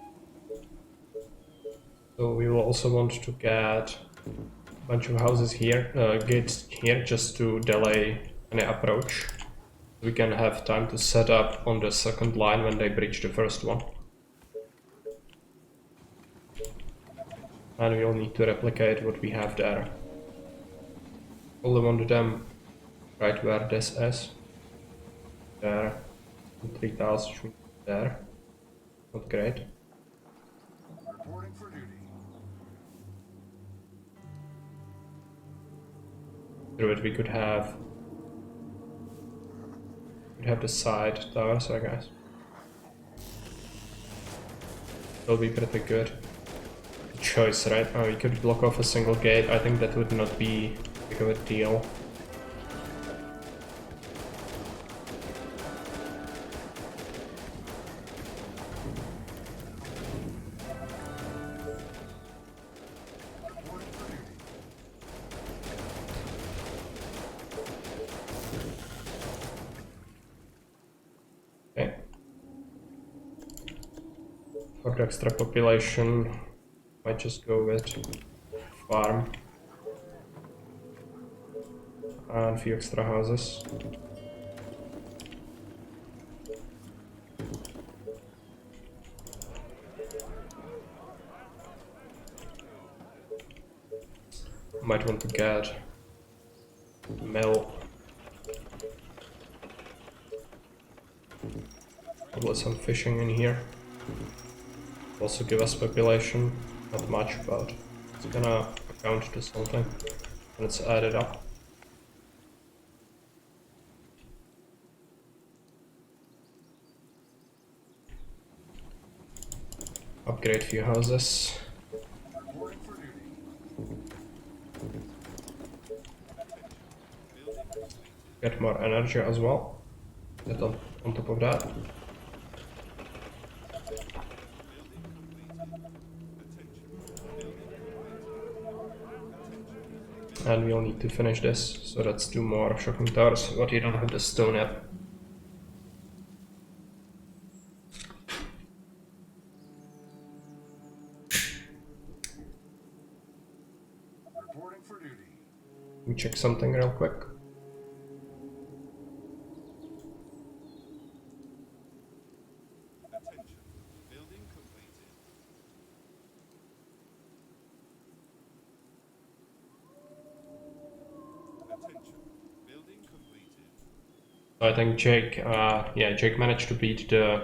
So we will also want to get a bunch of houses here, gates here, just to delay any approach. We can have time to set up on the second line when they breach the first one. And we'll need to replicate what we have there. Only want them right where this is. There. 3000 there. Not great. Reporting for duty. Through it we could have the side towers, I guess. That'll be pretty good. Choice, right? Oh, you could block off a single gate. I think that would not be big of a deal. Reporting for duty. Okay. For the extra population, might just go with farm and a few extra houses. Might want to get mill. Probably some fishing in here. Also give us population, not much, but it's gonna account to something when it's added up. Upgrade few houses. Reporting for duty. Get more energy as well. Get on top of that. And we'll need to finish this, so that's 2 more shocking towers, but you don't have the stone yet. Reporting for duty. Let me check something real quick. Attention. Building completed. Attention. Building completed. I think Jake managed to beat the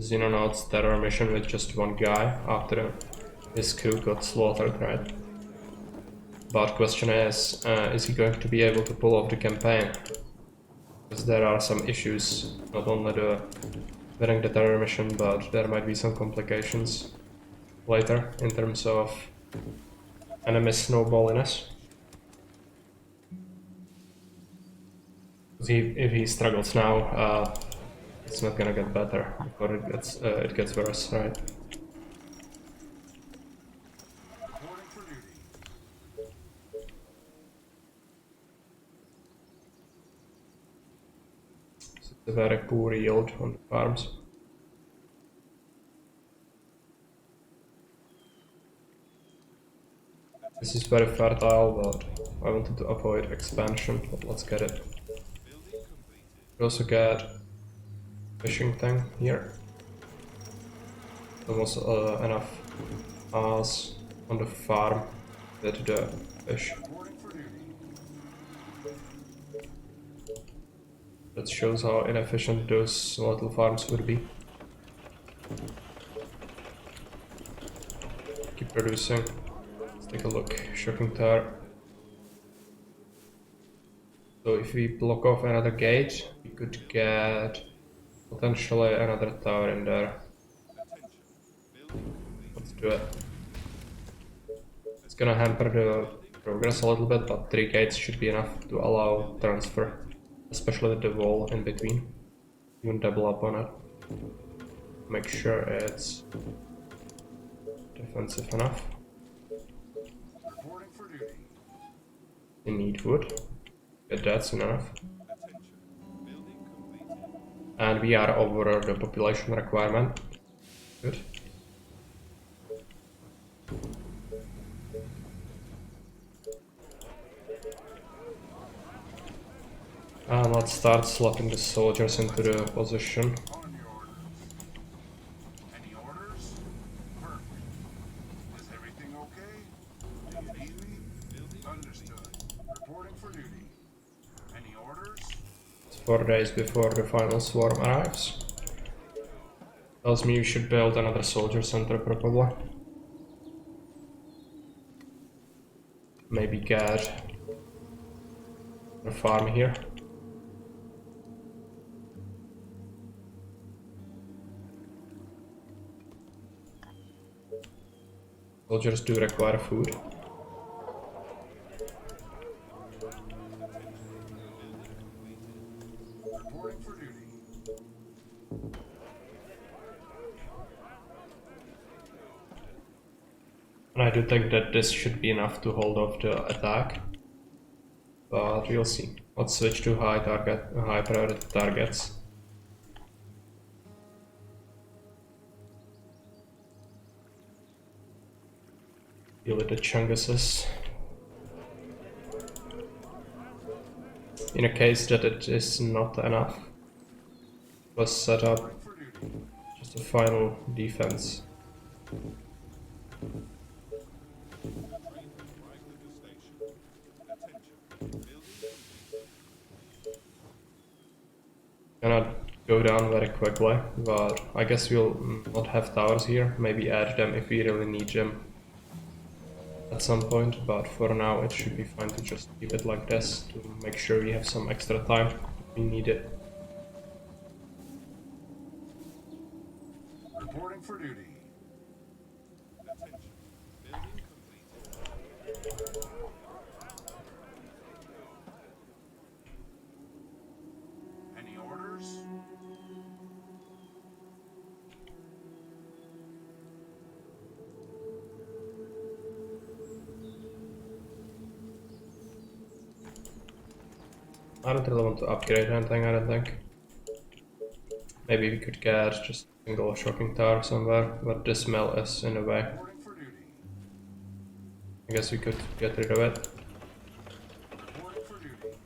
Xenonauts terror mission with just 1 guy after his crew got slaughtered, right? But question is he going to be able to pull off the campaign? Because there are some issues, not only winning the terror mission, but there might be some complications later in terms of enemy snowballiness. If he struggles now, It's not gonna get better before it gets worse, right? Reporting for duty. It's a very poor yield on the farms. This is very fertile, but I wanted to avoid expansion, but let's get it. We also get fishing thing here. Almost enough hours on the farm with the fish. Reporting for duty. That shows how inefficient those little farms would be. Keep producing. Let's take a look. Shocking tower. So if we block off another gate, we could get potentially another tower in there. Let's do it. It's gonna hamper the progress a little bit, but 3 gates should be enough to allow transfer, especially with the wall in between. You can double up on it. Make sure it's defensive enough. Reporting for duty. You need wood. Get that soon enough. And we are over the population requirement. Good. And let's start slotting the soldiers into the position. On your orders. Any orders? Perfect. Is everything okay? Do you need me? Understood. Reporting for duty. Any orders? It's 4 days before the final swarm arrives. Tells me you should build another soldier center probably. Maybe get a farm here. Soldiers do require food. Reporting for duty. And I do think that this should be enough to hold off the attack. But we'll see. Let's switch to high priority targets. Deal with the Chunguses. In a case that it is not enough, let's set up For duty. just a final defense. Gonna go down very quickly, but I guess we'll not have towers here. Maybe add them if we really need them at some point, but for now it should be fine to just keep it like this to make sure we have some extra time if we need it. Reporting for duty. Any orders? I don't really want to upgrade anything, I don't think. Maybe we could get just a single shocking tower somewhere, but this mill is in the way. Reporting for duty. I guess we could get rid of it. Reporting for duty.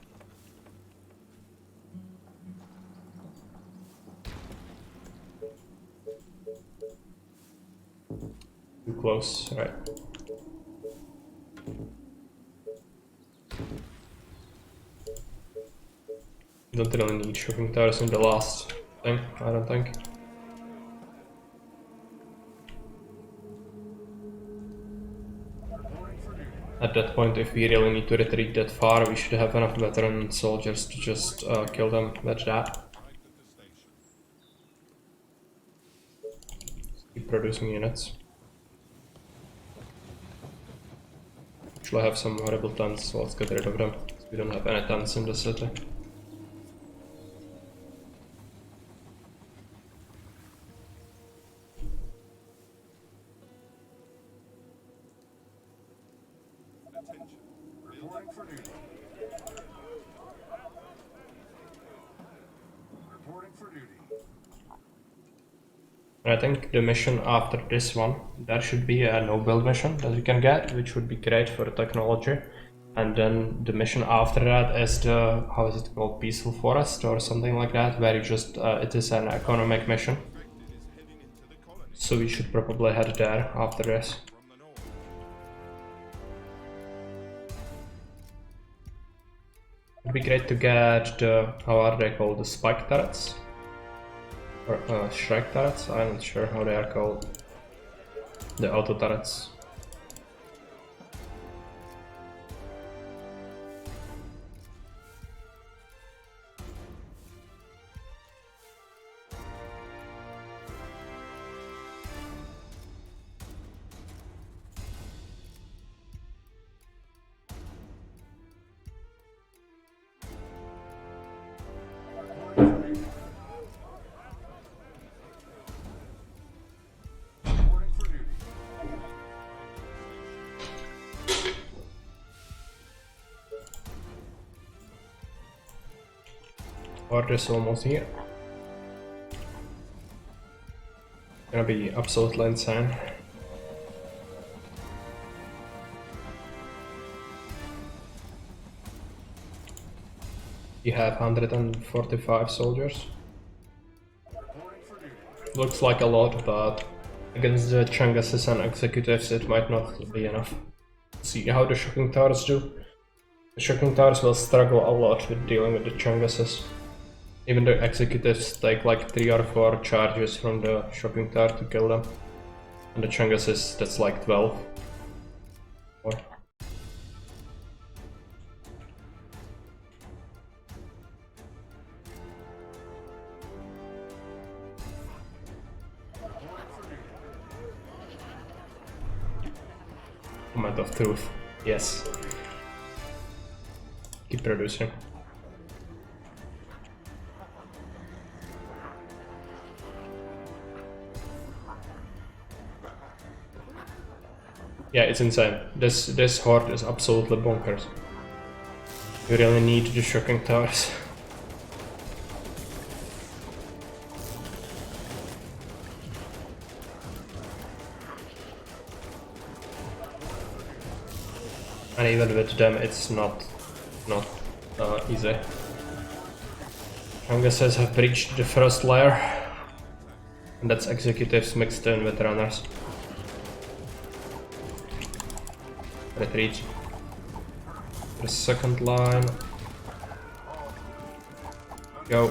Too close, right. Don't really need shocking towers in the last thing, I don't think. Reporting for duty. At that point, if we really need to retreat that far, we should have enough veteran soldiers to just kill them with that. Keep producing units. Actually, I have some horrible tents, so let's get rid of them. We don't have any tents in the city. Reporting for duty. Reporting for duty. I think the mission after this one, there should be a no-build mission that you can get, which would be great for technology. And then the mission after that is the, how is it called, Peaceful Forest or something like that, where you just, it is an economic mission. So we should probably head there after this. It'd be great to get the, how are they called, the spike turrets? Or strike turrets? I'm not sure how they are called. The auto turrets. Reporting for duty. Order is almost here. Gonna be absolutely insane. You have 145 soldiers. Reporting for duty. Looks like a lot, but against the Chang'es and executives it might not be enough. See how the Shocking Towers do. The Shocking Towers will struggle a lot with dealing with the Chang'es. Even the executives take like 3 or 4 charges from the Shocking Tower to kill them. And the Chang'es, that's like 12. Or moment of truth. Yes. Keep producing. Yeah, it's insane. This horde is absolutely bonkers. You really need the Shocking Towers. And even with them, it's not easy. Chang'es have breached the first layer, and that's executives mixed in with runners. Retreat. The second line. Go.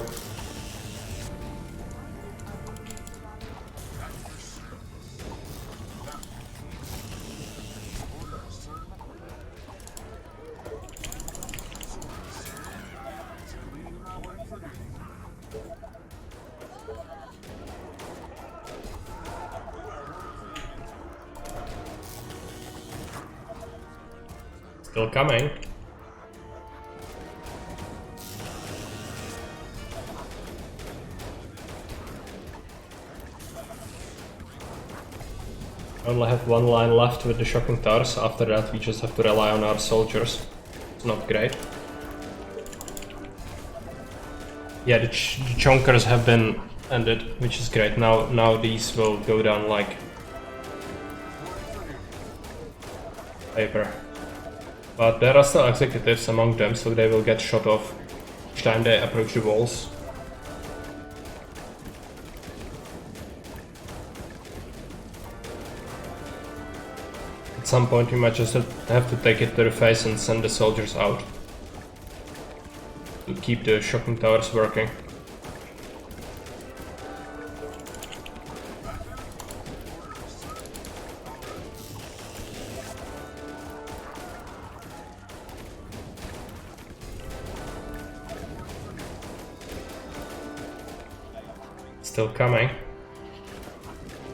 Still coming. I only have one line left with the Shocking Towers. After that we just have to rely on our soldiers. It's not great. Yeah, the Chonkers have been ended, which is great. Now these will go down like paper. But there are still executives among them, so they will get shot off each time they approach the walls. At some point you might just have to take it to the face and send the soldiers out to keep the Shocking Towers working. Still coming.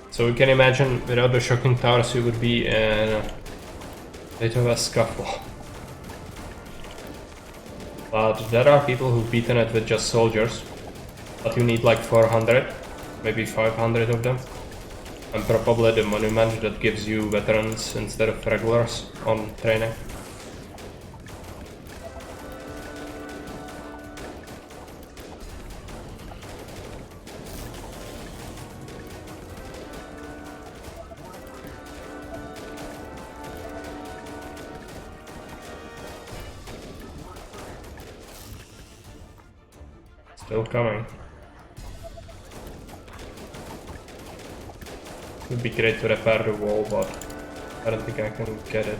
So we can imagine without the Shocking Towers you would be in a bit of a scuffle. But there are people who've beaten it with just soldiers. But you need like 400, maybe 500 of them. And probably the monument that gives you veterans instead of regulars on training. Still coming. It would be great to repair the wall, but I don't think I can get it.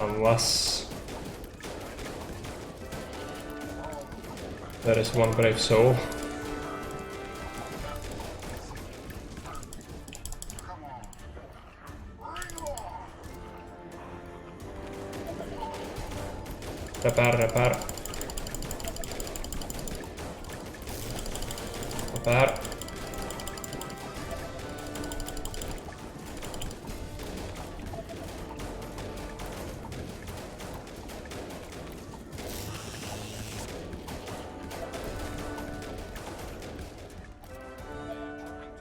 Unless there is one brave soul. Come on. Bring 'em on. Repair, repair. Repair.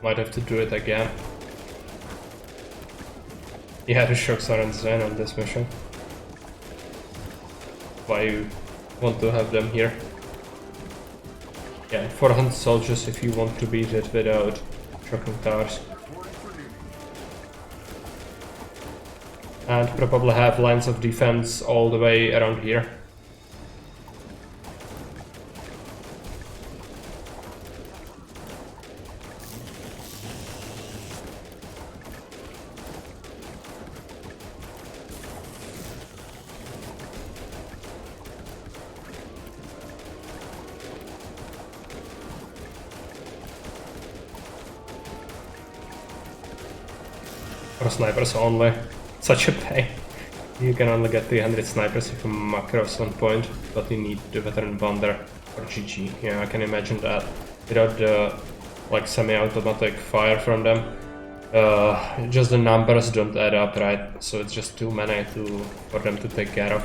Might have to do it again. Yeah, the shocks are insane on this mission. Why you want to have them here? Yeah, 400 soldiers if you want to beat it without shocking towers. And probably have lines of defense all the way around here. For snipers only. Such a pain. You can only get 300 snipers if you macros on point, but you need the veteran bonder or GG. Yeah, I can imagine that. Without the like semi-automatic fire from them, just the numbers don't add up, right? So it's just too many for them to take care of.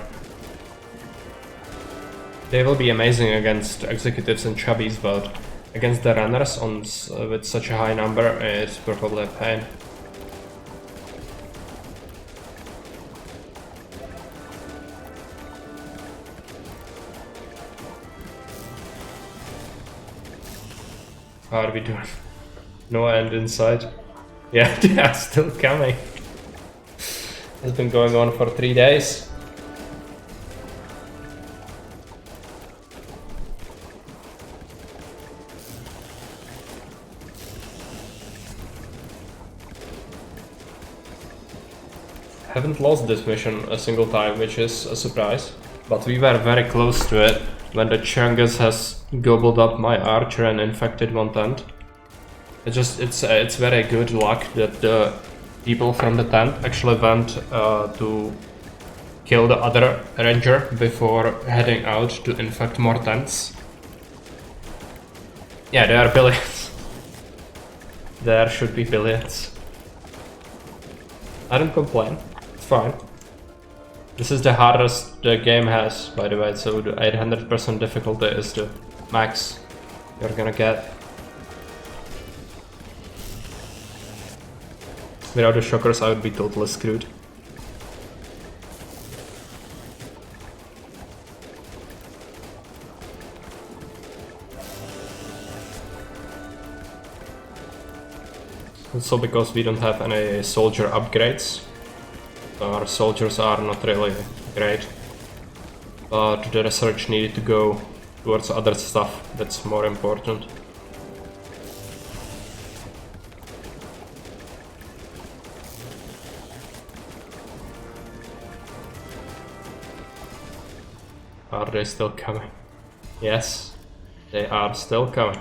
They will be amazing against executives and chubbies, but against the runners with such a high number, it's probably a pain. How are we doing? No end in sight. Yeah, they are still coming. It's been going on for 3 days. Haven't lost this mission a single time, which is a surprise. But we were very close to it when the Chungus has gobbled up my archer and infected one tent. It's very good luck that the people from the tent actually went to kill the other ranger before heading out to infect more tents. Yeah, there are billions. There should be billions. I don't complain. It's fine. This is the hardest the game has, by the way, so the 800% difficulty is the max you're gonna get. Without the shockers I would be totally screwed. Also because we don't have any soldier upgrades. Our soldiers are not really great, but the research needed to go towards other stuff that's more important. Are they still coming? Yes, they are still coming.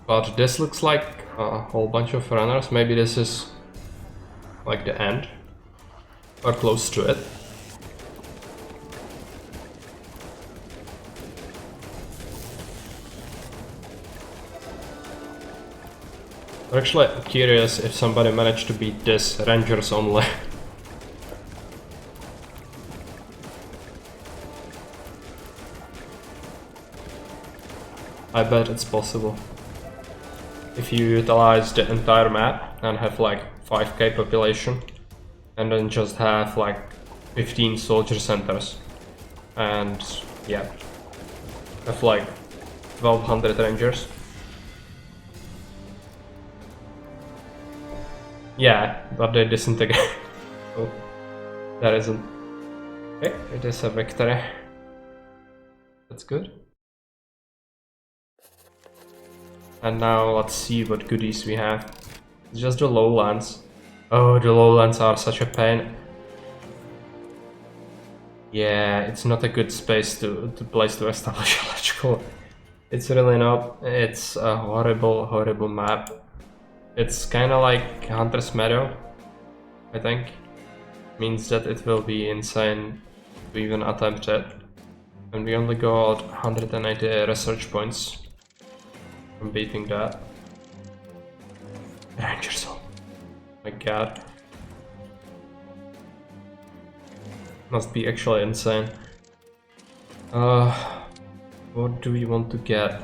But this looks like a whole bunch of runners. Maybe this is like the end, or close to it. I'm actually curious if somebody managed to beat this Rangers only. I bet it's possible. If you utilize the entire map and have like 5k population, and then just have like 15 soldier centers, and yeah, have like 1200 rangers. Yeah, but they disintegrate. Oh, that isn't. Okay, it is a victory. That's good. And now let's see what goodies we have. It's just the lowlands. Oh, the lowlands are such a pain. Yeah, it's not a good space to place to establish electrical. It's really not. It's a horrible map. It's kind of like Hunter's Meadow, I think. Means that it will be insane to even attempt it. And we only got 180 research points from beating that. Rangers, oh my god. Must be actually insane. What do we want to get?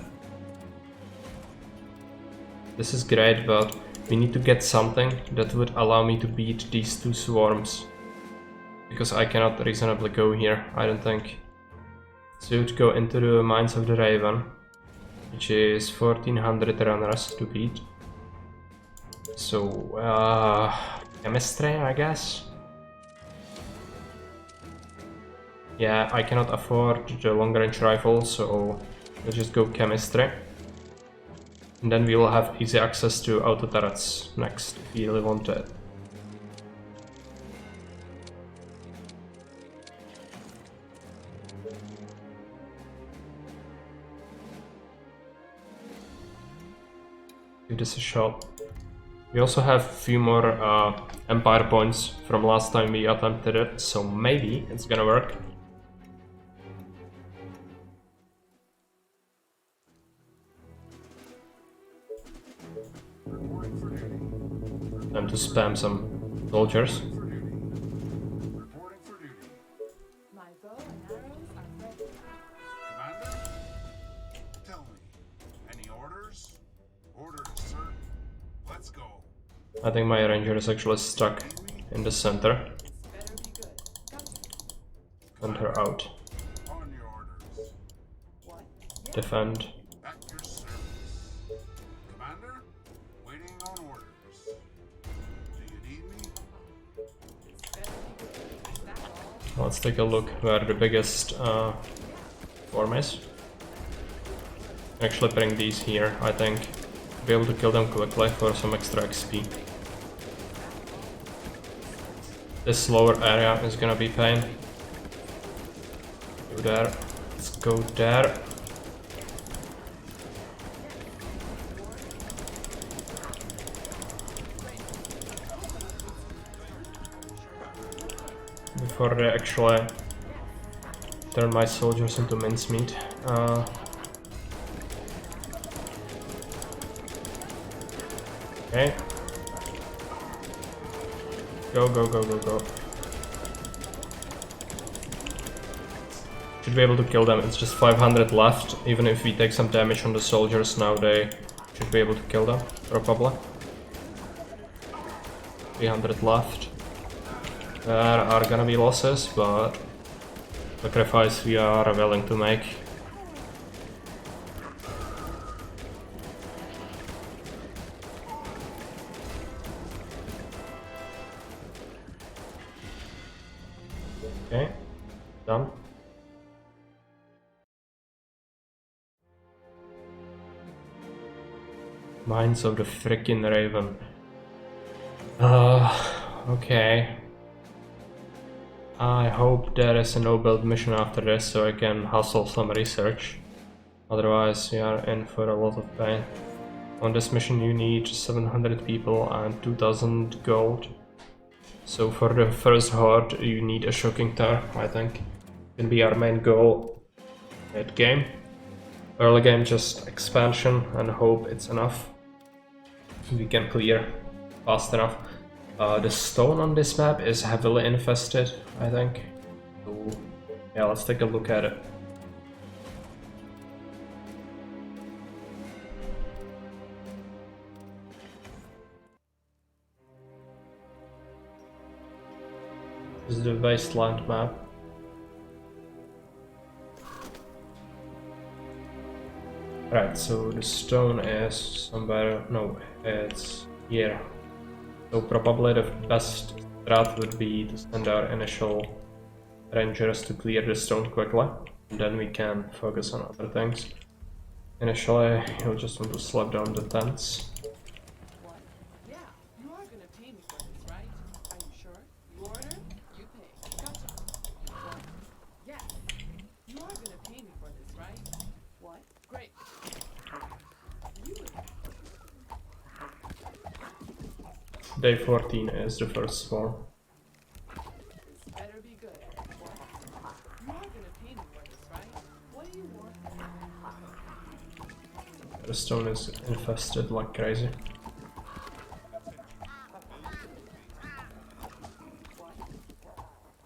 This is great, but we need to get something that would allow me to beat these two swarms. Because I cannot reasonably go here, I don't think. So to go into the Mines of the Raven, which is 1400 runners to beat. So, chemistry, I guess? Yeah, I cannot afford the long-range rifle, so let's just go chemistry. And then we will have easy access to auto turrets next, if we really want it. Give this a shot. We also have a few more Empire points from last time we attempted it, so maybe it's gonna work. Time to spam some soldiers. Reporting for duty. My bow and arrows are ready. Commander? Tell me, any orders? Orders, sir. Let's go. I think my ranger is actually stuck in the center. This better be good. Gotcha. Send her out. On your orders. What? Yeah. Defend. At your service. Commander? Waiting on orders. Do you need me? This better be good. Is that all? Let's take a look where the biggest form is. Actually bring these here, I think. Be able to kill them quickly for some extra XP. This lower area is gonna be pain. Go there. Let's go there. Before they actually turn my soldiers into mincemeat. Okay. Go, go, go, go, go. Should be able to kill them. It's just 500 left. Even if we take some damage on the soldiers now, they should be able to kill them, probably. 300 left. There are gonna be losses, but sacrifice we are willing to make. Okay, done. Mines of the frickin' Raven. Okay. I hope there is a no-build mission after this so I can hustle some research. Otherwise we are in for a lot of pain. On this mission you need 700 people and 2000 gold. So for the first horde you need a shocking tower, I think. Can be our main goal mid game. Early game just expansion and hope it's enough. We can clear fast enough. The stone on this map is heavily infested, I think. So yeah, let's take a look at it. This is the wasteland map. Right, so the stone is somewhere, no, it's here. So probably the best strat would be to send our initial rangers to clear the stone quickly, and then we can focus on other things. Initially, you'll just want to slap down the tents. What? Yeah, you are gonna pay me for this, right? Are you sure? You order, you pay. Gotcha. What? Yes. You are gonna pay me for this, right? What? Great. You again. Day 14 is the first one. This better be good. What? You are gonna pay me for this, right? What do you want? The stone is infested like crazy. What?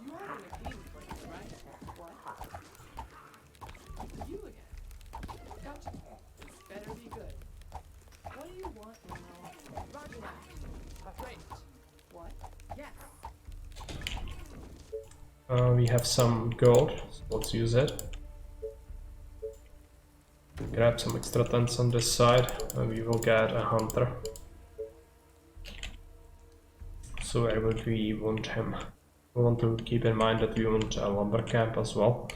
You are gonna pay me for this, right? What? You again. Gotcha. This better be good. What do you want now? Roger that. Great. What? Yes. We have some gold, so let's use it. Grab some extra tents on this side, and we will get a hunter. So where would we want him? We want to keep in mind that we want a lumber camp as well.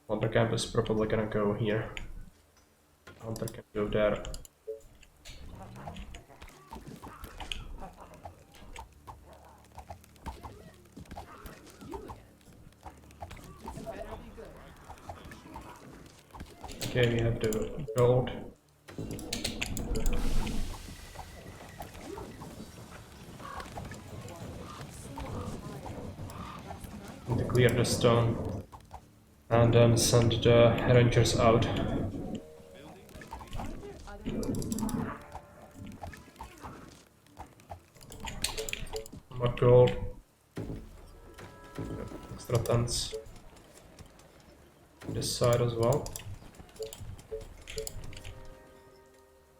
Lumber camp is probably gonna go here. Hunter can go there. You again. This better be good. Okay, we have the gold. Need to clear the stone and then send the rangers out. Are there other More gold. Extra tents. This side as well.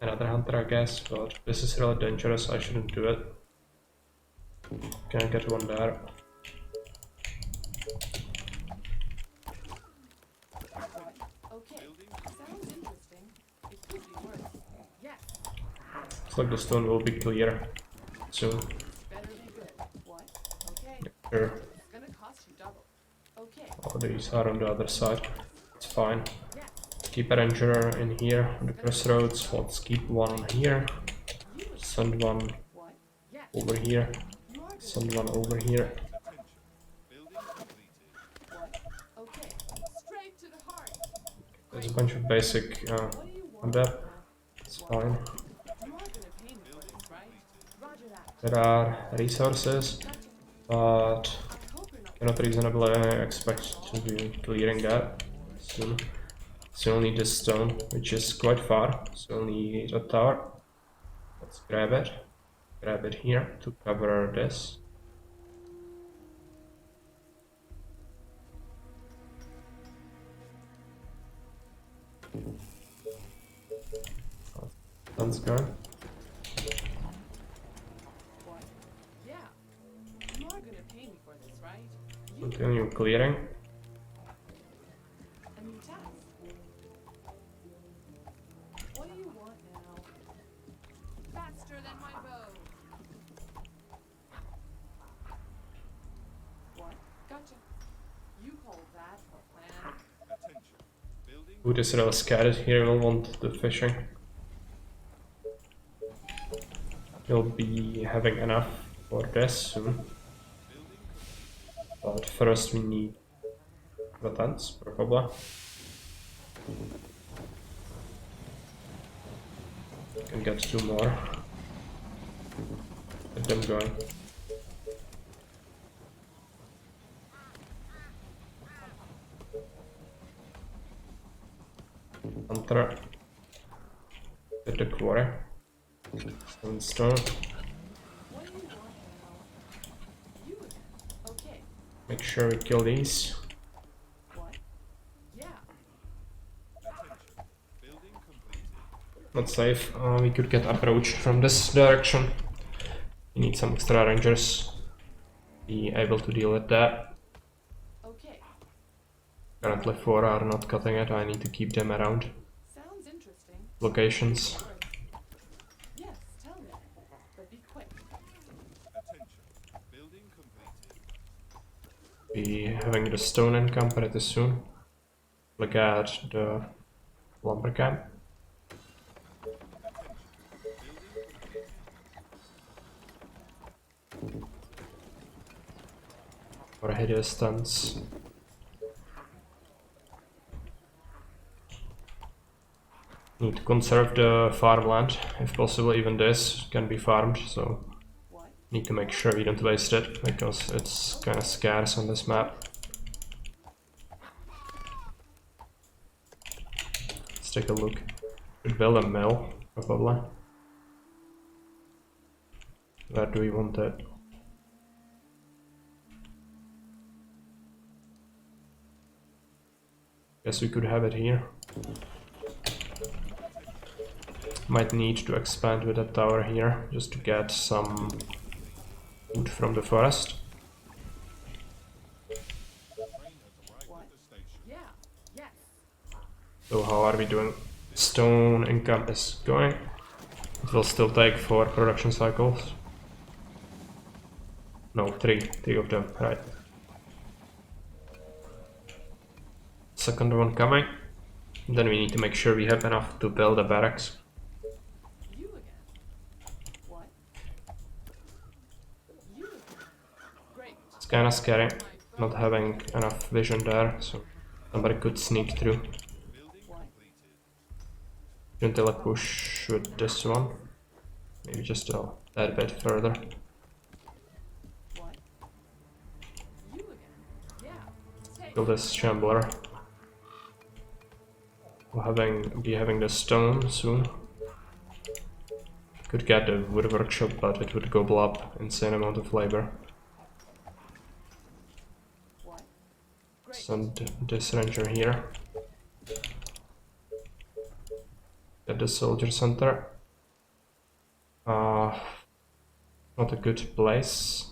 Another hunter, I guess, but this is really dangerous. I shouldn't do it. Can I get one there? Okay. Sounds interesting. It could be worse. Yes. Looks like the stone will be clear soon. Better be good. What? Okay. Sure. It's gonna cost you double. Okay. All these are on the other side. It's fine. Yes. Keep a ranger in here on the crossroads. Let's keep one here. You again. Send one What? Yes. over here. You are gonna Send one over here. Building completed. what? Okay. Straight to the heart. There's a bunch of basic What do you on want? that. It's fine. You are gonna pay me for this, right? Roger that. There are resources, but I hope you're not. cannot reasonably expect to be clearing that soon. So we'll need this stone, which is quite far, so we'll need a tower. Let's grab it. Grab it here to cover this. That's good. What? Yeah. You are gonna pay me for this, right? You Continue clearing. a new task. What do you want now? Faster than my bow. What? Gotcha. You call that a plan? Attention. Building Who is really scattered here will want the fishing. We'll be having enough for this soon. But first we need the tents, probably. Can get 2 more. Get them going. Hunter. Get the quarry. Stone. What do you want now? You again. Okay. Make sure we kill these. What? Yeah. attention. Building completed. Not safe. We could get approached from this direction. We need some extra rangers. Be able to deal with that. Okay. Currently 4 are not cutting it. I need to keep them around Sounds interesting. locations. Yes, tell me. But be quick. Attention. Building completed. Be having the stone income pretty soon. Look at the lumber camp. or hideous tents. Need to conserve the farmland, if possible. Even this can be farmed, so What? need to make sure we don't waste it, because it's kind of scarce on this map. Let's take a look. Could build a mill, probably. Where do we want it? Guess we could have it here. Might need to expand with a tower here, just to get some wood from the forest. What? Yeah. Yes. So how are we doing? Stone income is going. It will still take 4 production cycles. No, 3 of them, right. Second one coming. Then we need to make sure we have enough to build a barracks. You again. What? You again. Great. It's kinda scary not having enough vision there, so somebody could sneak through. What? Until I push with this one. Maybe just a tad bit further. What? You again. Yeah. Take. Kill this shambler. We'll be having the stone soon. Could get the wood workshop, but it would gobble up insane amount of labor. What? Great. Send this ranger here. Get the soldier center. Not a good place.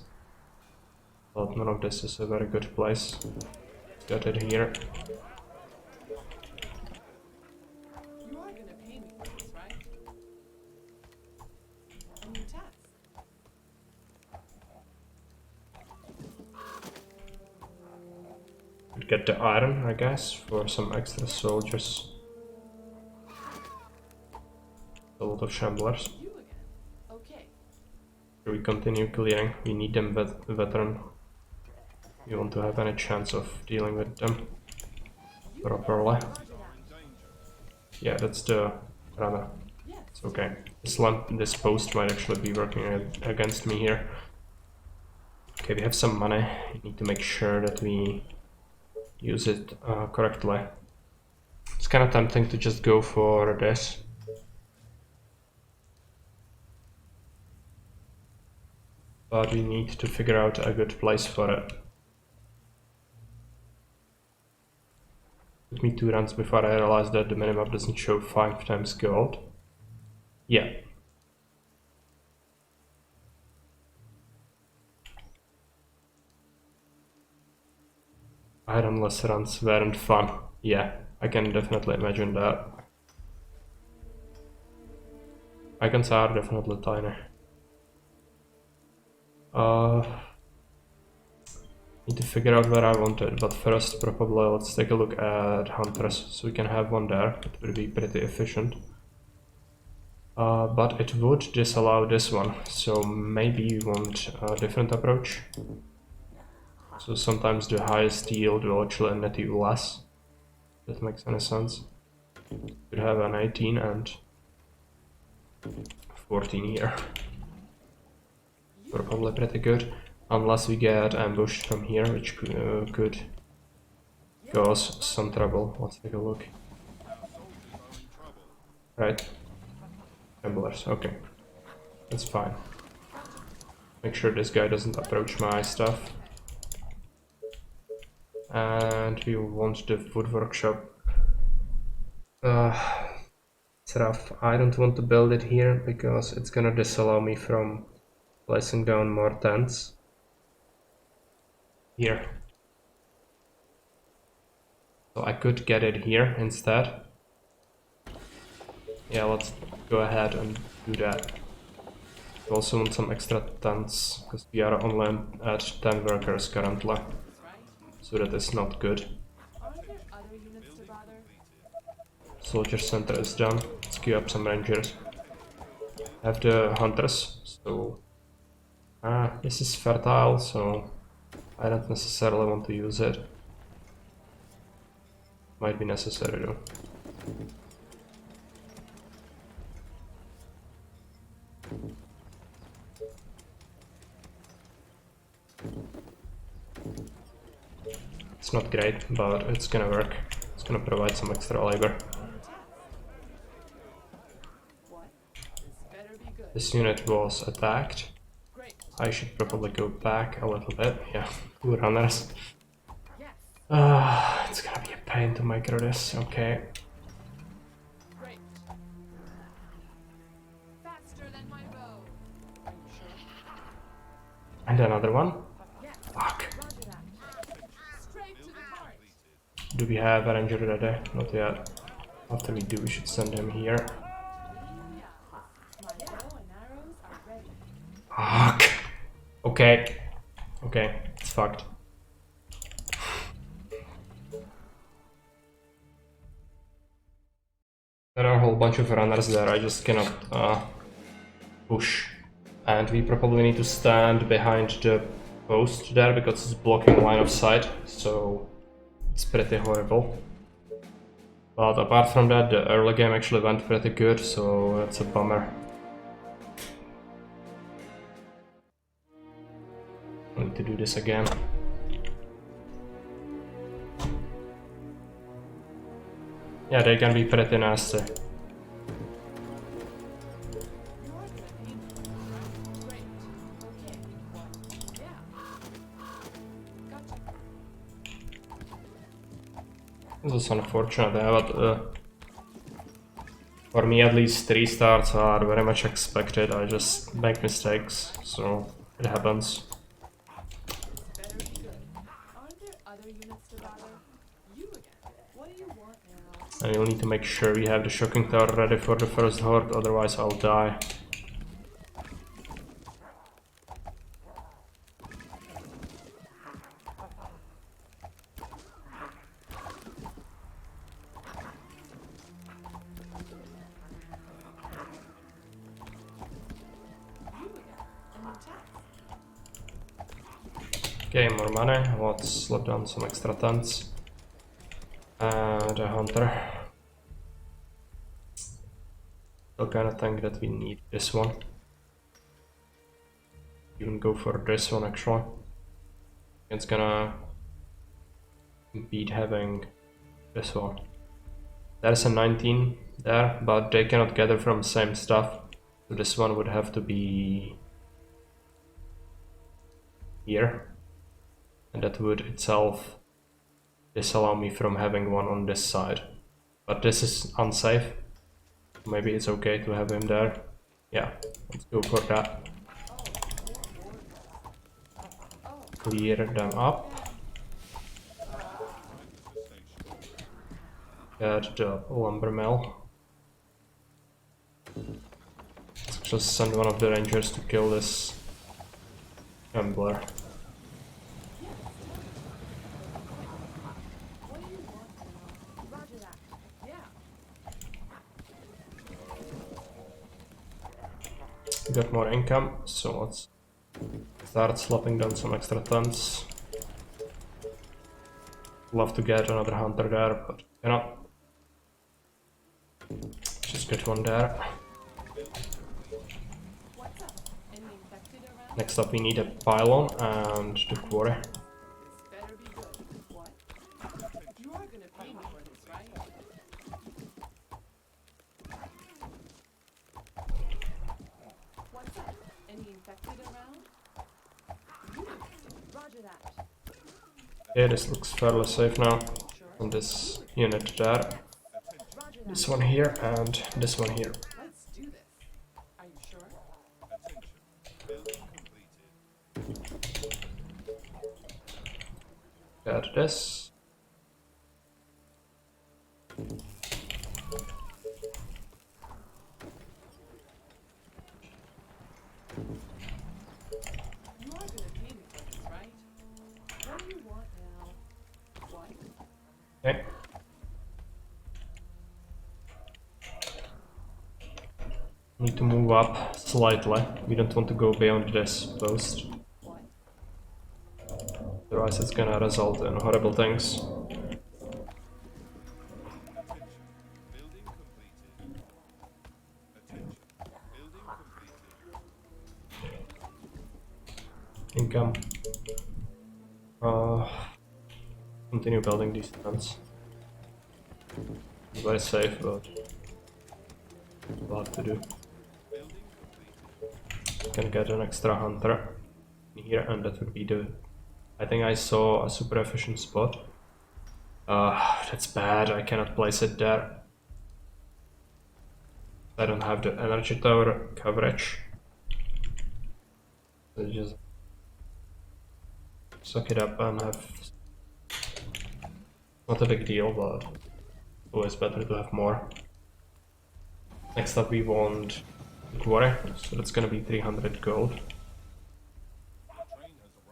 But none of this is a very good place. Get it here. You are gonna pay me for this, right? A new task. Could get the iron, I guess, for some extra soldiers. A lot of shamblers. You again. Okay. We continue clearing. We need them veteran. We want to have any chance of dealing with them properly. Yeah, that's the runner. Yes. It's okay. This post might actually be working against me here. Okay, we have some money. We need to make sure that we use it correctly. It's kind of tempting to just go for this. But we need to figure out a good place for it. Took me 2 runs before I realized that the minimap doesn't show 5 times gold. Yeah. Ironless runs weren't fun. Yeah, I can definitely imagine that. Icons are definitely tiny. Need to figure out where I want it, but first probably let's take a look at hunters, so we can have one there. It would be pretty efficient. But it would disallow this one, so maybe you want a different approach. So sometimes the highest yield will actually net you less. That makes any sense. Could have an 18 and 14 here. Probably pretty good, unless we get ambushed from here, which could cause some trouble. Let's take a look. Right. Gamblers, okay. That's fine. Make sure this guy doesn't approach my stuff. And we want the wood workshop. It's rough. I don't want to build it here because it's gonna disallow me from placing down more tents. Here. So I could get it here instead. Yeah, let's go ahead and do that. We also want some extra tents, because we are only at 10 workers currently. So that is not good. Are there other units to bother? Soldier center is done. Let's queue up some rangers. Have the hunters, so this is fertile, so I don't necessarily want to use it. Might be necessary though. It's not great, but it's gonna work. It's gonna provide some extra labor. What? This better be good. This unit was attacked. Great. I should probably go back a little bit. Yeah, 2 runners. Yes. It's gonna be a pain to micro this. Okay. Great. Faster than my bow. Are you sure? And another one. Yes. Fuck. Roger that. Straight to the heart. Do we have a ranger ready? Not yet. After we do, we should send him here. Yeah. My bow and arrows are ready. Fuck. Okay. Okay, it's fucked. There are a whole bunch of runners there, I just cannot push. And we probably need to stand behind the post there because it's blocking line of sight, so it's pretty horrible. But apart from that, the early game actually went pretty good, so that's a bummer. I need to do this again. Yeah, they can be pretty nasty. You're gonna be great. Okay. Yeah. Gotcha. This is unfortunate, yeah, but for me at least 3 starts are very much expected. I just make mistakes, so it happens. Better be good. Aren't there other units to bother? You again. What do you want now? And we'll need to make sure we have the shocking tower ready for the first horde, otherwise I'll die. You again. An attack. Okay, more money. Let's slap down some extra tents. And a hunter. Still kinda think that we need this one. Even go for this one actually. It's gonna beat having this one. There's a 19 there, but they cannot gather from the same stuff. So this one would have to be here. And that would itself disallow me from having one on this side. But this is unsafe. Maybe it's okay to have him there. Yeah, let's go for that. Clear them up. Get the lumber mill. Let's just send one of the rangers to kill this gambler. What do you want now? Roger that. Yeah. Got more income, so let's start slapping down some extra tons. Love to get another hunter there, but cannot. Just get one there. What's up? Any infected around? Next up we need a pylon and the quarry. This better be good. What? You are gonna pay me for this, right? What's up? Any infected around? You. Roger that. Yeah, this looks fairly safe now. Sure. And this unit there. Roger that. This one here and this one here. Let's do this. Are you sure? Got this. You are gonna pay me for this, right? What do you want now? What? Okay. Need to move up slightly. We don't want to go beyond this post. What? otherwise it's gonna result in horrible things. Building completed. Attention. Building completed. Income. Continue building these tents. Very safe, but a lot to do. Building completed. Can get an extra hunter in here, and that would be the. I think I saw a super efficient spot. That's bad. I cannot place it there. I don't have the energy tower coverage. So just suck it up and have. Not a big deal, but always better to have more. Next up, we want quarry, so that's gonna be 300 gold.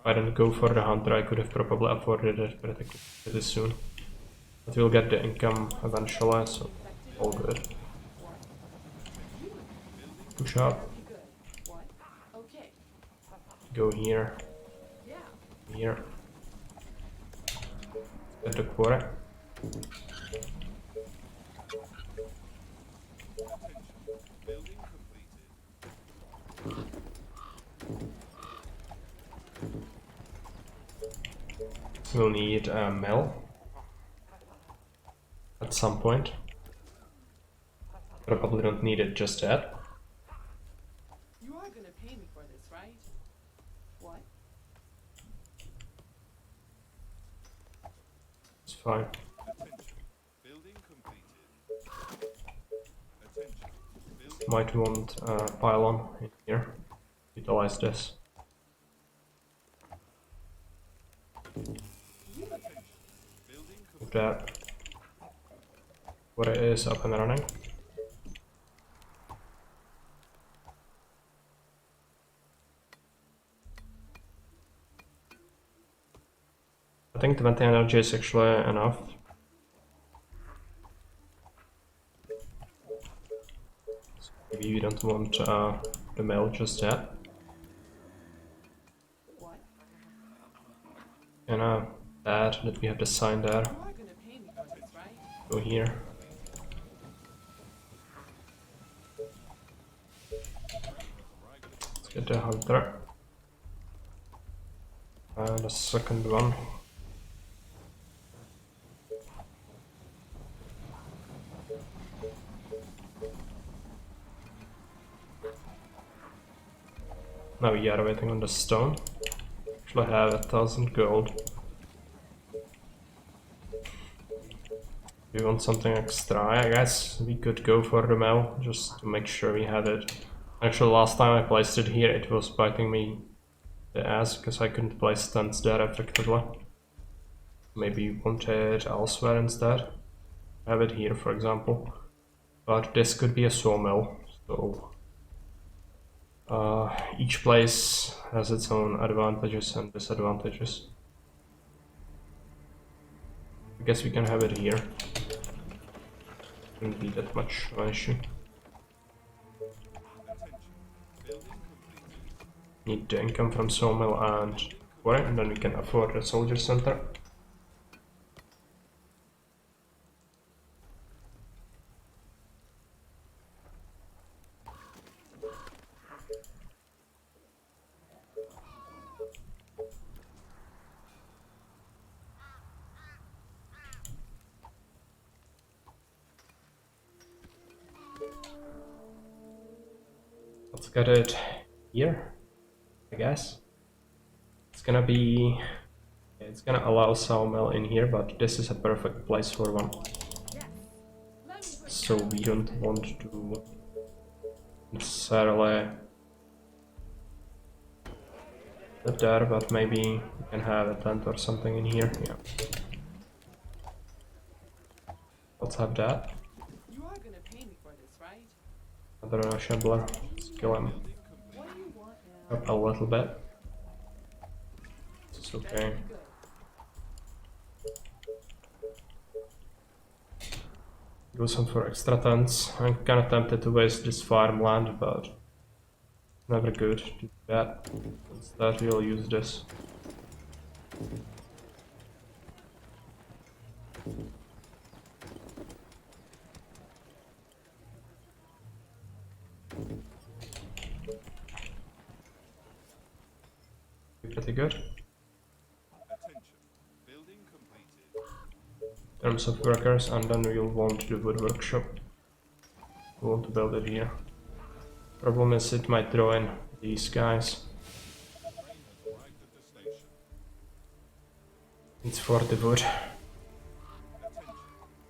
If I didn't go for the hunter, I could have probably afforded it pretty soon. But we'll get the income eventually, so all good. Push up, Be good. What? Okay. go here, Yeah. here. Get the quarry. Building completed. We'll need a mill at some point. Probably don't need it just yet. You are gonna pay me for this, right? What? It's fine. Attention. Building completed. Attention. Building. Might want a pylon in here. Utilize this. Building Move that. What it is up and running. I think 20 energy is actually enough. So maybe we don't want the mill just yet. What? And bad that we have the sign there. You are gonna pay me for this, right? Go here. Let's get the hunter. And the second one. Now we are waiting on the stone. Actually have 1,000 gold. We want something extra. I guess we could go for the mill just to make sure we have it. Actually, last time I placed it here, it was biting me the ass because I couldn't place tents there effectively. Maybe we want it elsewhere instead. Have it here, for example. But this could be a sawmill, so each place has its own advantages and disadvantages. I guess we can have it here. Shouldn't be that much of an issue. Need the income from sawmill and quarry, and then we can afford a soldier center. Let's get it here, I guess. It's gonna be... it's gonna allow sawmill in here, but this is a perfect place for one. Yes. Let me put So we don't want to necessarily put there, but maybe we can have a tent or something in here. Yeah. Let's have that. You are gonna pay me for this, right? Another shambler. Let's kill him What do you want now? up a little bit. It's Better okay. be good. Go some for extra tents. I'm kinda tempted to waste this farmland, but never good to do that. Instead we'll use this. Pretty good. Attention. Building completed. In terms of workers, and then we'll want the wood workshop. We want to build it here. Problem is it might throw in these guys. Train has arrived at the station. It's for the wood. Attention.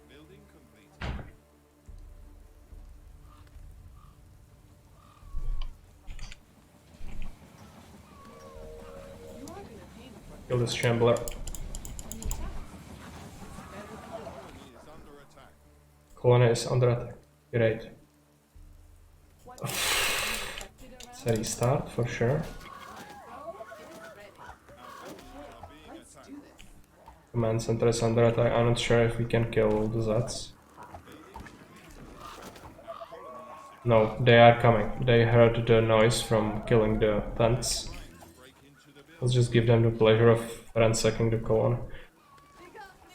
Building completed. You are gonna pay me for Kill this shambler. a new task. Better be good. Colony is under attack. Colony is under attack. Great. What? Are you infected around? It's a restart for sure. Oh, it's ready. Are being Let's attacked. do this. Command center is under attack. I'm not sure if we can kill the Zeds. No, they are coming. They heard the noise from killing the tents. Break into the building. Let's just give them the pleasure of ransacking the colony.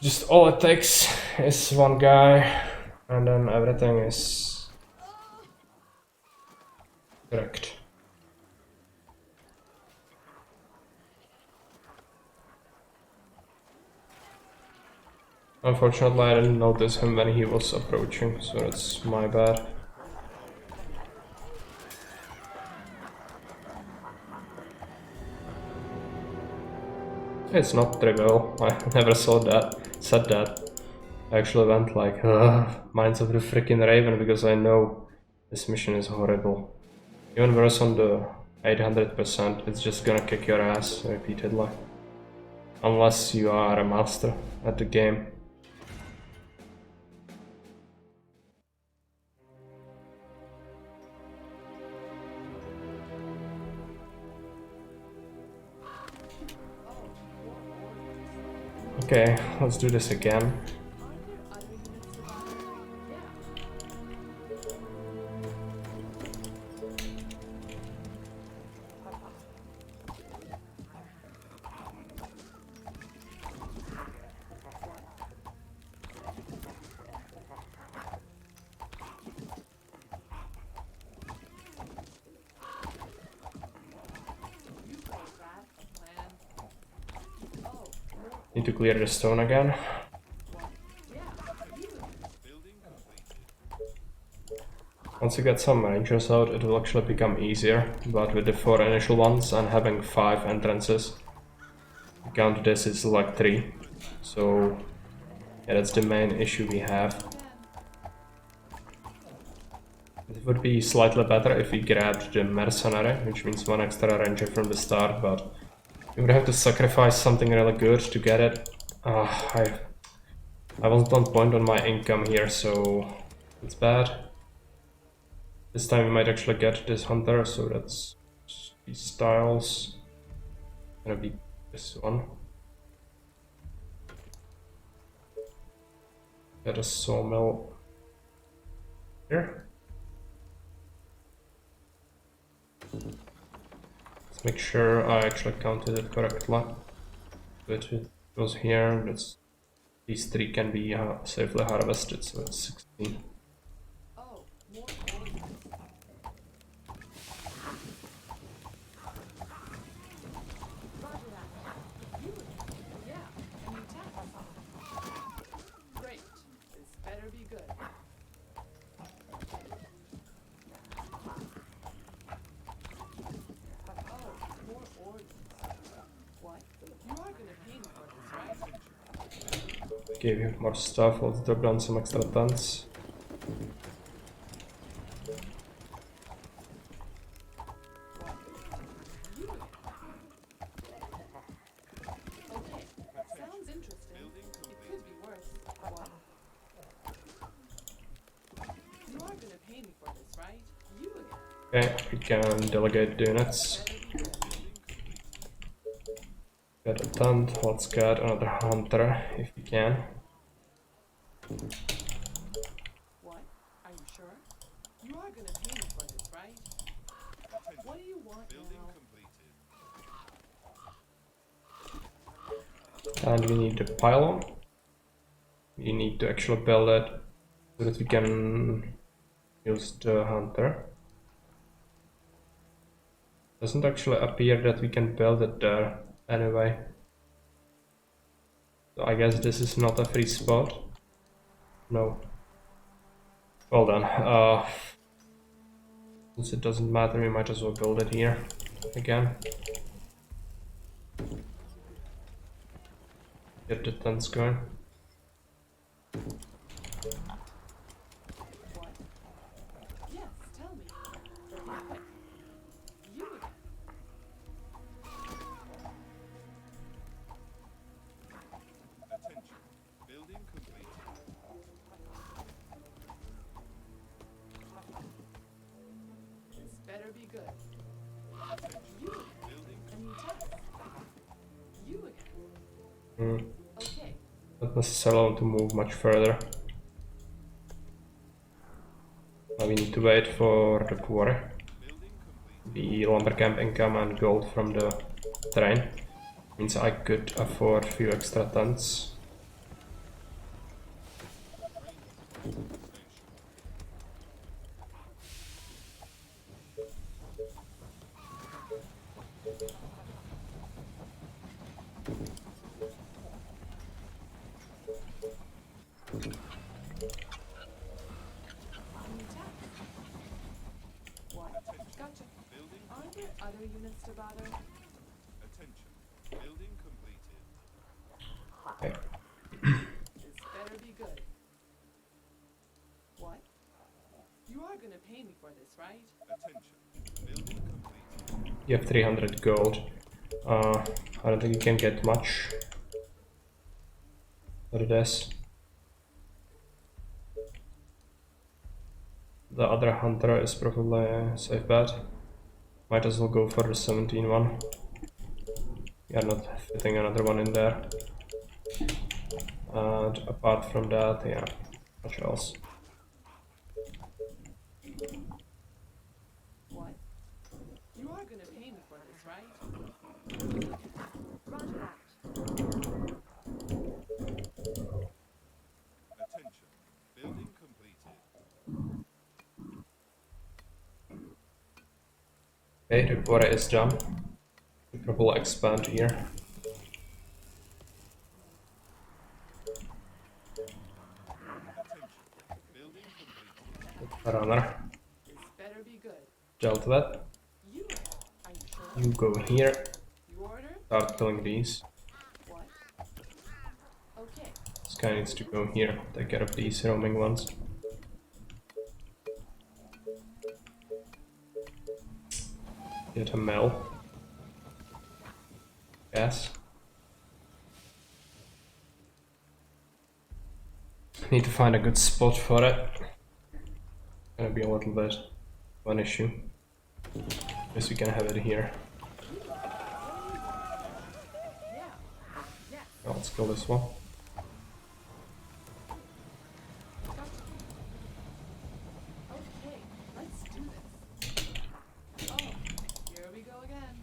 Just all it takes is one guy, and then everything is correct. Unfortunately, I didn't notice him when he was approaching, so that's my bad. It's not trivial. I never said that. I actually went like, Minds of the freaking Raven, because I know this mission is horrible. Even worse on the 800%, it's just gonna kick your ass repeatedly. Unless you are a master at the game. Okay, let's do this again. Are there other units around? Yeah. You call that a plan? Oh, more Need to clear the stone again. yeah. You Building completed. Once you get some rangers out, it will actually become easier, but with the 4 initial ones and having 5 entrances, count this is like 3, so yeah, that's the main issue we have. It would be slightly better if we grabbed the mercenary, which means 1 extra ranger from the start, but you would have to sacrifice something really good to get it. I wasn't on point on my income here, so it's bad. This time we might actually get this hunter, so that's these styles. Gonna be this one. Get a sawmill here. Let's make sure I actually counted it correctly. But it goes here. That's, these 3 can be safely harvested, so it's 16. oh, more orders. Roger that. You yeah. A new task. Great. This better be good. Oh, more orders. What? You are gonna pay me for this, right? Gave you more stuff. Let's drop down some extra tons. Okay, sounds interesting. It could be worse. What? You are gonna pay me for this, right? You again. Okay, we can delegate the units. Get a ton. Let's get another hunter if we can. What? Are you sure? You are gonna pay me for this, right? What do you want Building now? completed. And we need the pylon. we need to actually build it so that we can use the hunter. Doesn't actually appear that we can build it there anyway. So I guess this is not a free spot. No. Well done. Since it doesn't matter, we might as well build it here again. Get the tents going. What? Yes, tell me. Quick. You again. Attention. Building complete. This better be good. Attention. You again. Building A new test. You again. Hmm. Okay. Not necessarily want to move much further. Now we need to wait for the quarry. building complete. The lumber camp income and gold from the terrain. Means I could afford a few extra tents. A new test. What? Gotcha. Building. Aren't there other units to bother? Attention. Building completed. Okay. This better be good. What? You are gonna pay me for this, right? Attention. Building complete. You have 300 gold. I don't think you can get much out of this. The other hunter is probably a safe bet. Might as well go for the 17 one. We are not fitting another one in there. And apart from that, yeah, much else. What? You are gonna pay me for this, right? Roger that. Attention. Building completed. Okay, the quarry is done. We probably expand here. Attention. Building complete. A runner. This better be good. Dealt with. You are you sure? You go here. You order? Start killing these. What? Okay. This guy needs to go here. Take care of these roaming ones. Get a mill. Yes. Need to find a good spot for it. Gonna be a little bit of an issue. Guess we can have it here. Yeah. Yes. Now let's kill this one. Gotcha. Okay, let's do this. Oh, here we go again.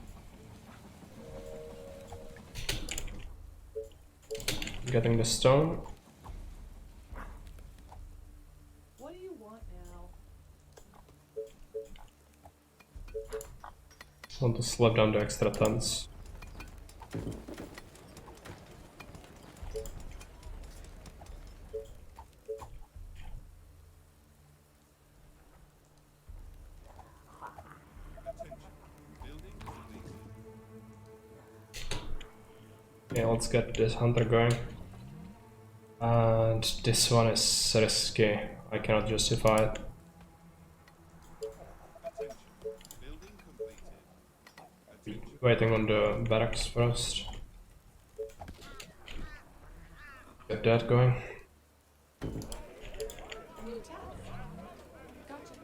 Getting the stone. What do you want now? Want to slap down the extra tons. Attention. Building completed. Yeah, let's get this hunter going. And this one is risky. I cannot justify it. Attention. Building completed. Attention. Waiting on the barracks first. Get that going. New task. Gotcha.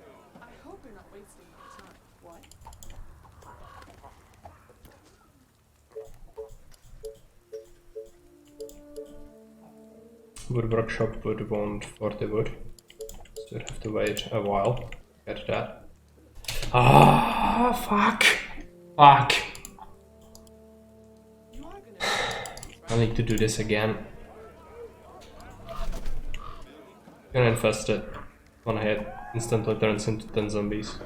I hope you're not wasting my time. What? Wood workshop would want 40 wood. So you'd have to wait a while. Get that. Ah, fuck. Fuck. You are gonna pay me for this, I right? need to do this again. Can infest it. One hit instantly turns into 10 zombies.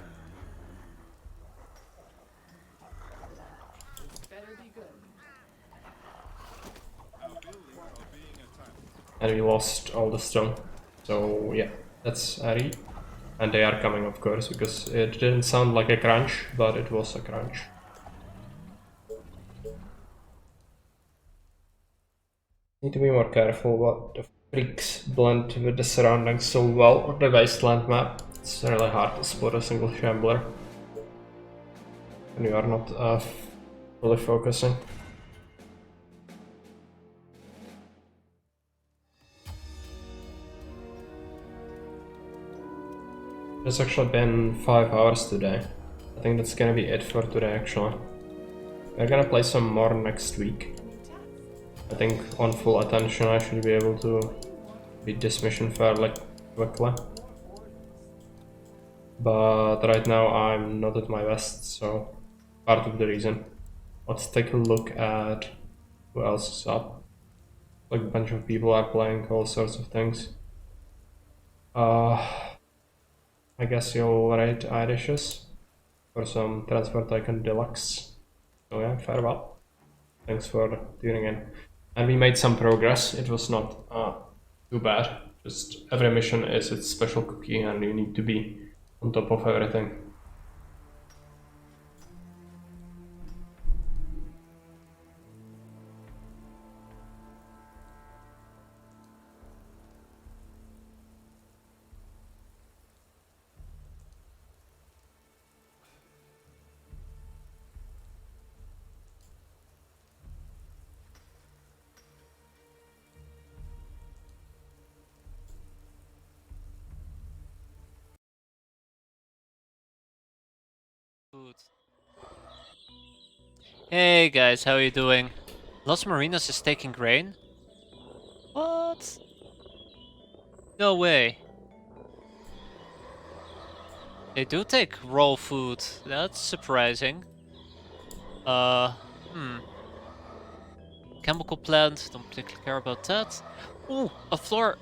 This better be good. Our buildings are being attacked. And we lost all the stone. So yeah, that's Ari. And they are coming, of course, because it didn't sound like a crunch, but it was a crunch. Need to be more careful what the freaks blend with the surroundings so well on the wasteland map. It's really hard to spot a single shambler when you are not fully focusing. It's actually been 5 hours today. I think that's gonna be it for today actually. We're gonna play some more next week. I think on full attention I should be able to beat this mission fairly quickly. But right now I'm not at my best, so part of the reason. Let's take a look at who else is up. Like a bunch of people are playing all sorts of things. I guess you'll rate Irishes for some Transport Icon Deluxe. So yeah, farewell. Thanks for tuning in. And we made some progress. It was not too bad. Just every mission is its special cookie and you need to be on top of everything. Food. Hey guys, how are you doing? Los Marinos is taking grain? What? No way. They do take raw food. That's surprising. Chemical plant, don't particularly care about that. Ooh, a flower